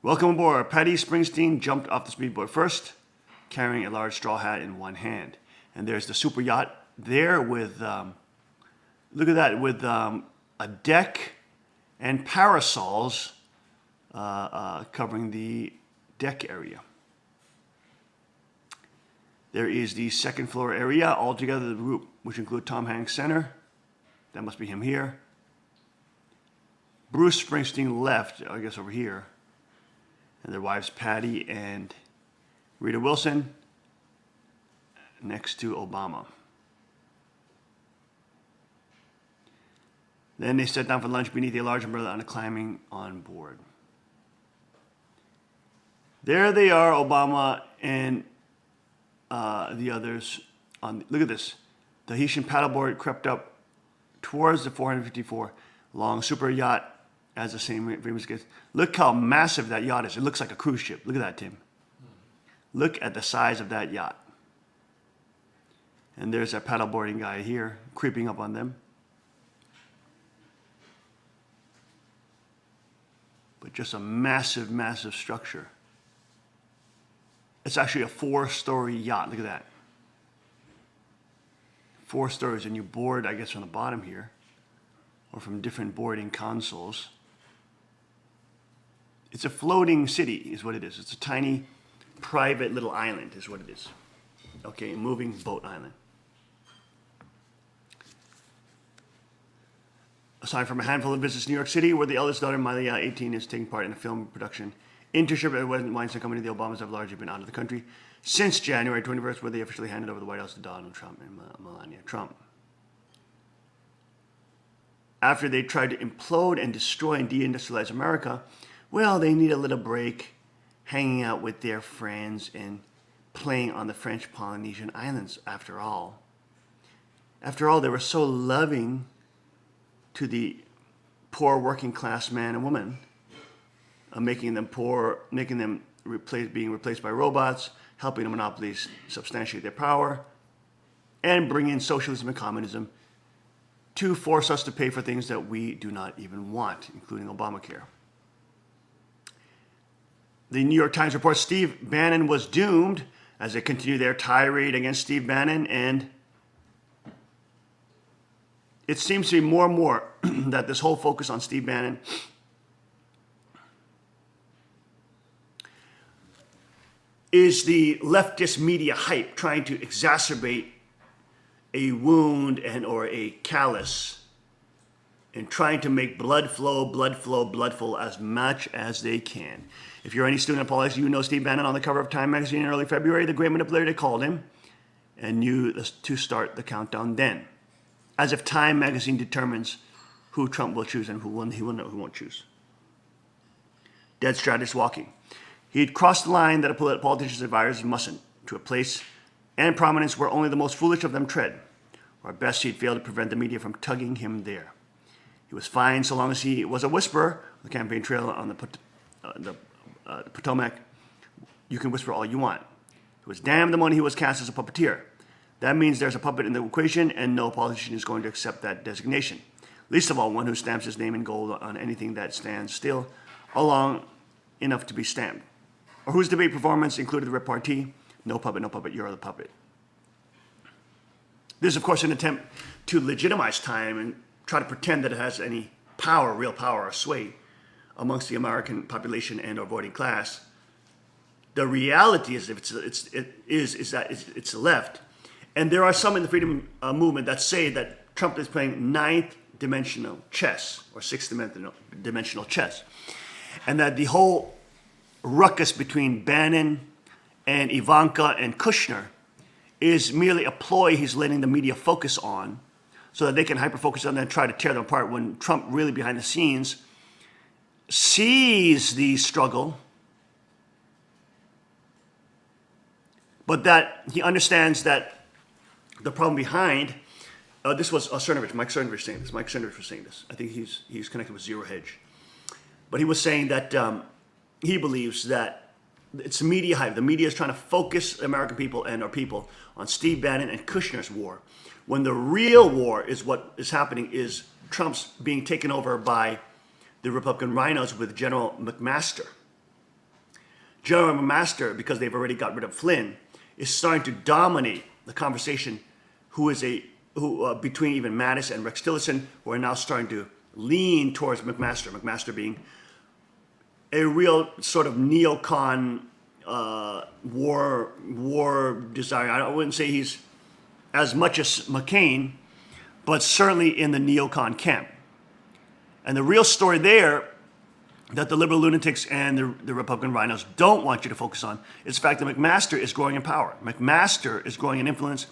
A: Welcome aboard. Patty Springsteen jumped off the speedboat first, carrying a large straw hat in one hand. And there's the super yacht there with, look at that, with a deck and parasols covering the deck area. There is the second floor area. Altogether, the group, which include Tom Hanks Center, that must be him here. Bruce Springsteen left, I guess over here. And their wives Patty and Rita Wilson next to Obama. Then they sat down for lunch beneath a large umbrella and climbing on board. There they are, Obama and the others. Look at this. The Tahitian paddleboard crept up towards the 454 long super yacht as the same famous gets. Look how massive that yacht is. It looks like a cruise ship. Look at that, Tim. Look at the size of that yacht. And there's that paddleboarding guy here creeping up on them. But just a massive, massive structure. It's actually a 4-story yacht. Look at that. 4 stories, and you board, I guess, from the bottom here, or from different boarding consoles. It's a floating city, is what it is. It's a tiny, private little island, is what it is. Okay, a moving boat island. Aside from a handful of visits to New York City, where the eldest daughter, Malia, 18, is taking part in a film production internship at Weinstein Company, the Obamas have largely been out of the country since January 21st, where they officially handed over the White House to Donald Trump and Melania Trump. After they tried to implode and destroy and deindustrialize America, well, they need a little break, hanging out with their friends and playing on the French Polynesian islands, after all. After all, they were so loving to the poor working class man and woman, making them poor, making them being replaced by robots, helping the monopolies substantiate their power, and bring in socialism and communism to force us to pay for things that we do not even want, including Obamacare. The New York Times reports Steve Bannon was doomed as they continue their tirade against Steve Bannon, and it seems to be more and more that this whole focus on Steve Bannon is the leftist media hype trying to exacerbate a wound and or a callus and trying to make blood flow as much as they can. If you're any student of politics, you know Steve Bannon on the cover of Time magazine in early February, the great manipulator they called him, and knew to start the countdown then. As if Time magazine determines who Trump will choose and who won't choose. Dead strategist walking. He'd crossed the line that a politician's advisors mustn't, to a place and prominence where only the most foolish of them tread, or at best he'd failed to prevent the media from tugging him there. He was fine so long as he was a whisperer on the campaign trail on the Potomac. You can whisper all you want. It was damned the moment he was cast as a puppeteer. That means there's a puppet in the equation, and no politician is going to accept that designation. Least of all, one who stamps his name in gold on anything that stands still long enough to be stamped. Or whose debate performance included the repartee, no puppet, you're the puppet. This is, of course, an attempt to legitimize Time and try to pretend that it has any power, real power or sway amongst the American population and or voting class. The reality is, that it's the left. And there are some in the freedom movement that say that Trump is playing ninth dimensional chess or sixth dimensional chess. And that the whole ruckus between Bannon and Ivanka and Kushner is merely a ploy he's letting the media focus on so that they can hyper-focus on them and try to tear them apart when Trump really behind the scenes sees the struggle, but that he understands that the problem behind this was Cernovich, Mike Cernovich saying this. Mike Cernovich was saying this. I think he's connected with Zero Hedge, but he was saying that he believes that it's media hype. The media is trying to focus American people and our people on Steve Bannon and Kushner's war, when the real war is what is happening is Trump's being taken over by the Republican rhinos with General McMaster. General McMaster, because they've already got rid of Flynn, is starting to dominate the conversation. Between even Mattis and Rex Tillerson, who are now starting to lean towards McMaster. McMaster being a real sort of neocon war desire. I wouldn't say he's as much as McCain, but certainly in the neocon camp. And the real story there that the liberal lunatics and the Republican rhinos don't want you to focus on is the fact that McMaster is growing in power. McMaster is growing in influence.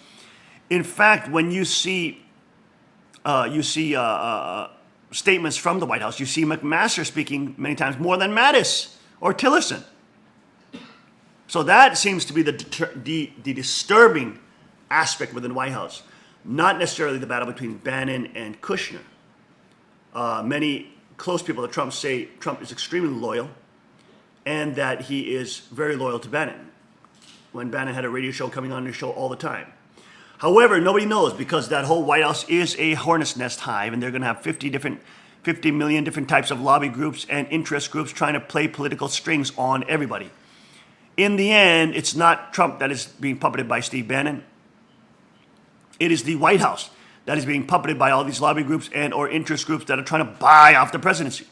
A: In fact, when you see statements from the White House, you see McMaster speaking many times more than Mattis or Tillerson. So that seems to be the disturbing aspect within the White House, not necessarily the battle between Bannon and Kushner. Many close people to Trump say Trump is extremely loyal and that he is very loyal to Bannon. When Bannon had a radio show coming on his show all the time. However, nobody knows because that whole White House is a hornet's nest hive, and they're going to have 50 million different types of lobby groups and interest groups trying to play political strings on everybody. In the end, it's not Trump that is being puppeted by Steve Bannon. It is the White House that is being puppeted by all these lobby groups and or interest groups that are trying to buy off the presidency.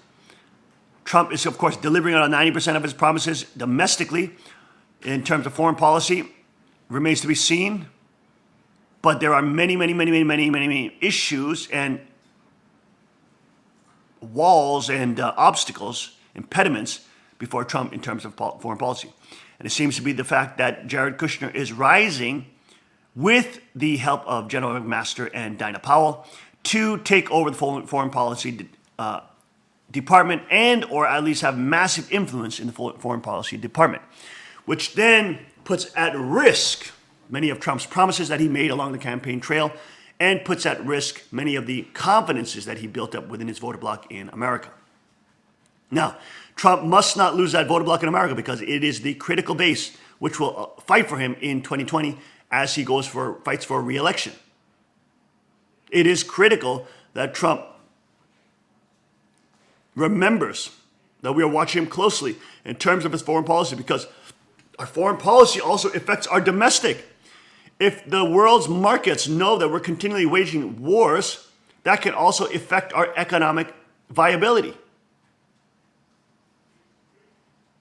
A: Trump is, of course, delivering on 90% of his promises domestically in terms of foreign policy. Remains to be seen. But there are many issues and walls and obstacles, impediments before Trump in terms of foreign policy. And it seems to be the fact that Jared Kushner is rising with the help of General McMaster and Dinah Powell to take over the foreign policy department and or at least have massive influence in the foreign policy department, which then puts at risk many of Trump's promises that he made along the campaign trail and puts at risk many of the confidences that he built up within his voter bloc in America. Now, Trump must not lose that voter bloc in America because it is the critical base which will fight for him in 2020 as he fights for re-election. It is critical that Trump remembers that we are watching him closely in terms of his foreign policy because our foreign policy also affects our domestic. If the world's markets know that we're continually waging wars, that can also affect our economic viability.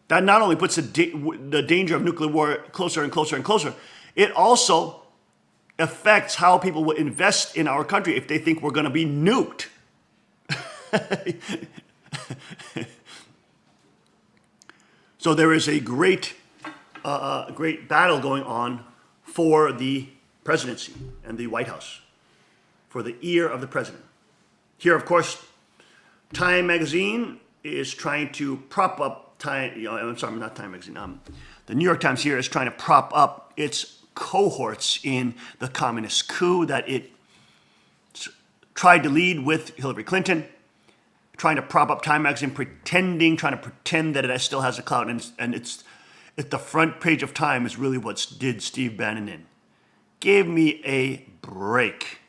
A: That not only puts the danger of nuclear war closer and closer and closer, it also affects how people will invest in our country if they think we're going to be nuked. So there is a great battle going on for the presidency and the White House, for the ear of the president. Here, of course, Time Magazine is trying to prop up the New York Times here is trying to prop up its cohorts in the communist coup that it tried to lead with Hillary Clinton, trying to prop up Time Magazine, trying to pretend that it still has a clout, and it's at the front page of Time is really what did Steve Bannon in. Give me a break.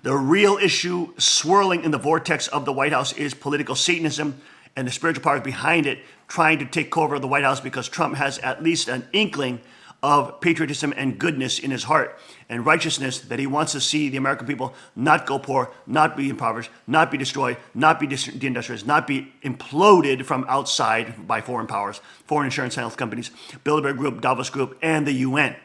A: The real issue swirling in the vortex of the White House is political Satanism and the spiritual powers behind it trying to take over the White House because Trump has at least an inkling of patriotism and goodness in his heart and righteousness that he wants to see the American people not go poor, not be impoverished, not be destroyed, not be deindustrialized, not be imploded from outside by foreign powers, foreign insurance and health companies, Bilderberg Group, Davos Group, and the UN.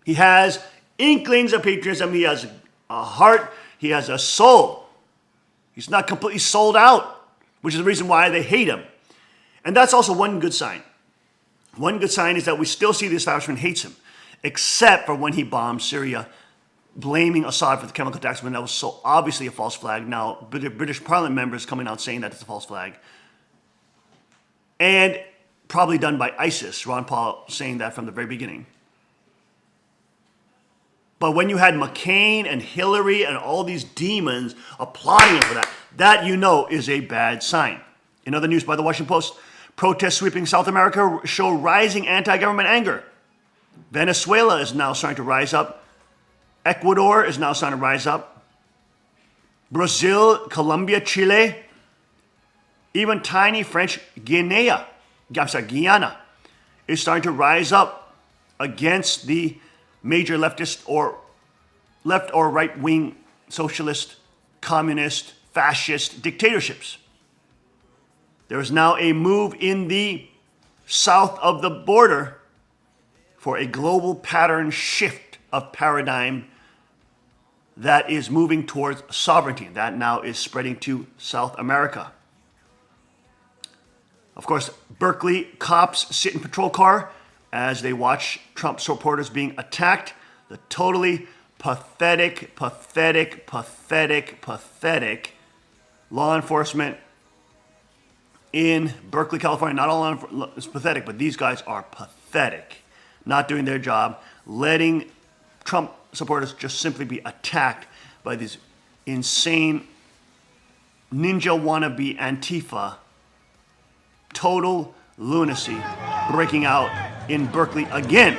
A: He has inklings of patriotism. He has a heart. He has a soul. He's not completely sold out, which is the reason why they hate him. And that's also one good sign. One good sign is that we still see the establishment hates him, except for when he bombed Syria, blaming Assad for the chemical attacks when that was so obviously a false flag. Now, British Parliament members coming out saying that it's a false flag. And probably done by ISIS. Ron Paul saying that from the very beginning. But when you had McCain and Hillary and all these demons applauding for that, that you know is a bad sign. In other news by the Washington Post, protests sweeping South America show rising anti-government anger. Venezuela is now starting to rise up. Ecuador is now starting to rise up. Brazil, Colombia, Chile, even tiny French Guyana is starting to rise up against the major leftist or left or right-wing socialist, communist, fascist dictatorships. There is now a move in the south of the border for a global pattern shift of paradigm that is moving towards sovereignty. That now is spreading to South America. Of course, Berkeley cops sit in patrol car as they watch Trump supporters being attacked. The totally pathetic law enforcement in Berkeley, California. Not all law enforcement is pathetic, but these guys are pathetic. Not doing their job, letting Trump supporters just simply be attacked by these insane ninja wannabe Antifa. Total lunacy breaking out in Berkeley again,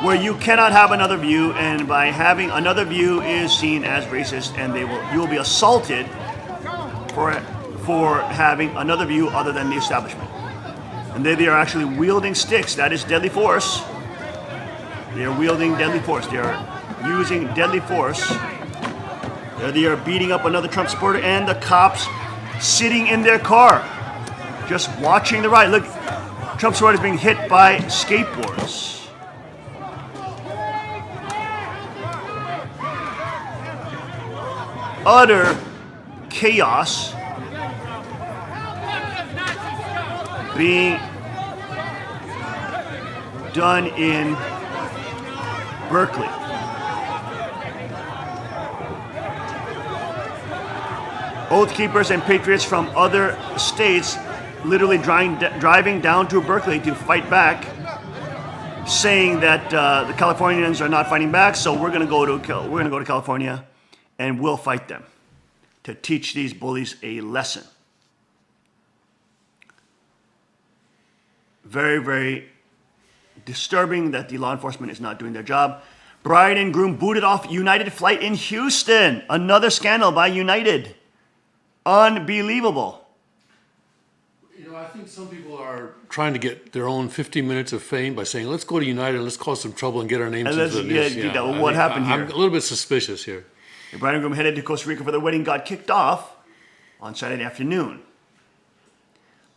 A: where you cannot have another view, and by having another view is seen as racist, and you will be assaulted for having another view other than the establishment. And they are actually wielding sticks. That is deadly force. They are wielding deadly force. They are using deadly force. They are beating up another Trump supporter, and the cops sitting in their car, just watching the riot. Look, Trump supporters being hit by skateboards. Utter chaos being done in Berkeley. Oath keepers and patriots from other states literally driving down to Berkeley to fight back, saying that the Californians are not fighting back, so we're going to go to California and we'll fight them to teach these bullies a lesson. Very, very disturbing that the law enforcement is not doing their job. Bride and groom booted off United flight in Houston. Another scandal by United. Unbelievable.
B: You know, I think some people are trying to get their own 15 minutes of fame by saying, let's go to United, let's cause some trouble and get our names into the news.
A: What happened here?
B: I'm a little bit suspicious here.
A: The bride and groom headed to Costa Rica for their wedding got kicked off on Saturday afternoon.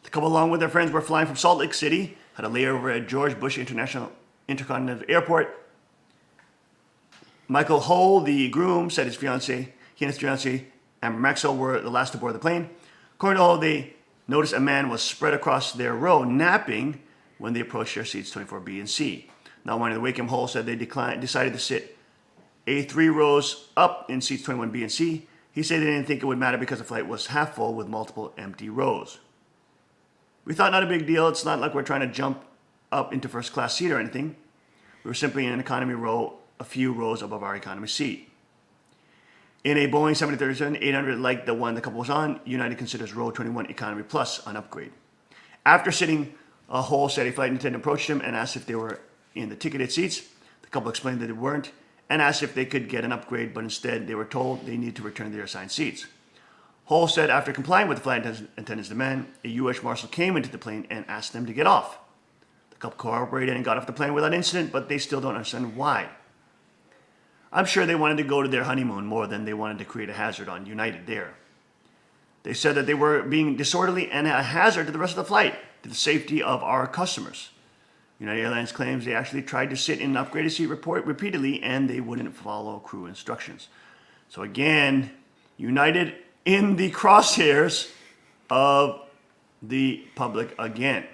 A: The couple, along with their friends, were flying from Salt Lake City, had a layover at George Bush International Intercontinental Airport. Michael Hull, the groom, said he and his fiancée, Amber Maxwell, were the last to board the plane. According to Hull, they noticed a man was spread across their row, napping when they approached their seats 24B and C. Not wanting to wake him, Hull said they decided to sit A3 rows up in seats 21B and C. He said they didn't think it would matter because the flight was half full with multiple empty rows. We thought not a big deal. It's not like we're trying to jump up into first class seat or anything. We were simply in an economy row, a few rows above our economy seat. In a Boeing 737-800 like the one the couple was on, United considers row 21 economy plus an upgrade. After sitting, Hull said a flight attendant approached him and asked if they were in the ticketed seats. The couple explained that they weren't and asked if they could get an upgrade, but instead they were told they need to return their assigned seats. Hull said after complying with the flight attendant's demand, a U.S. Marshal came into the plane and asked them to get off. The couple cooperated and got off the plane without incident, but they still don't understand why. I'm sure they wanted to go to their honeymoon more than they wanted to create a hazard on United there. They said that they were being disorderly and a hazard to the rest of the flight, to the safety of our customers. United Airlines claims they actually tried to sit in an upgraded seat repeatedly and they wouldn't follow crew instructions. So again, United in the crosshairs of the public again.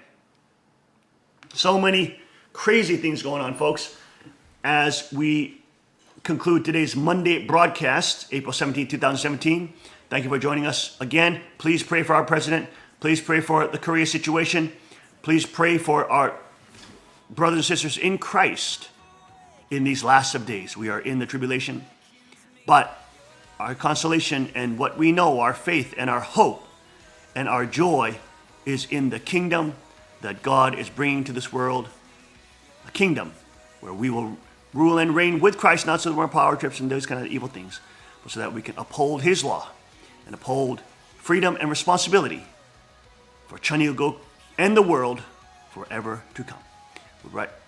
A: So many crazy things going on, folks, as we conclude today's Monday broadcast, April 17, 2017. Thank you for joining us again. Please pray for our president. Please pray for the Korea situation. Please pray for our brothers and sisters in Christ in these last of days. We are in the tribulation, but our consolation and what we know, our faith and our hope and our joy is in the kingdom that God is bringing to this world, a kingdom where we will rule and reign with Christ, not so that we're on power trips and those kind of evil things, but so that we can uphold his law and uphold freedom and responsibility for Chunilgo and the world forever to come.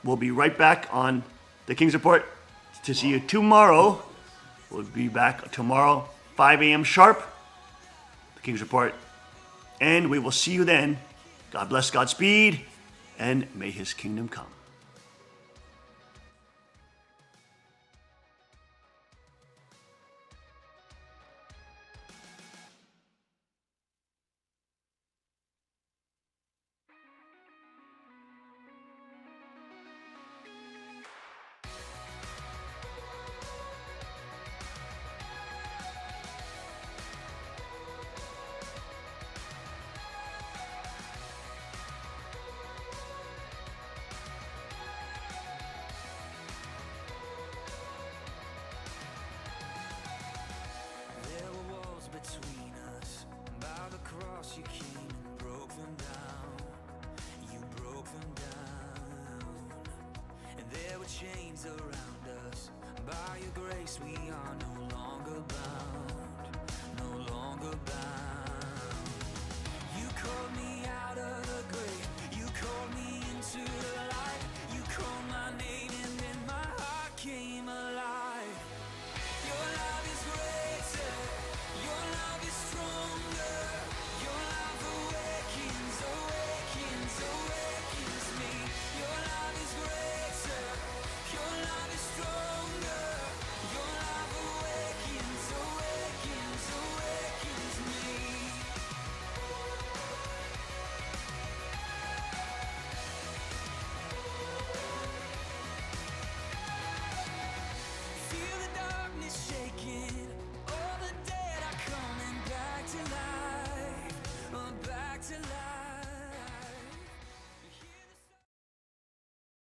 A: We'll be right back on the King's Report to see you tomorrow. We'll be back tomorrow, 5 a.m. sharp, the King's Report. And we will see you then. God bless, Godspeed, and may his kingdom come.
G: There were walls between us. By the cross you came and broke them down. You broke them down. And there were chains around us. By your grace we are no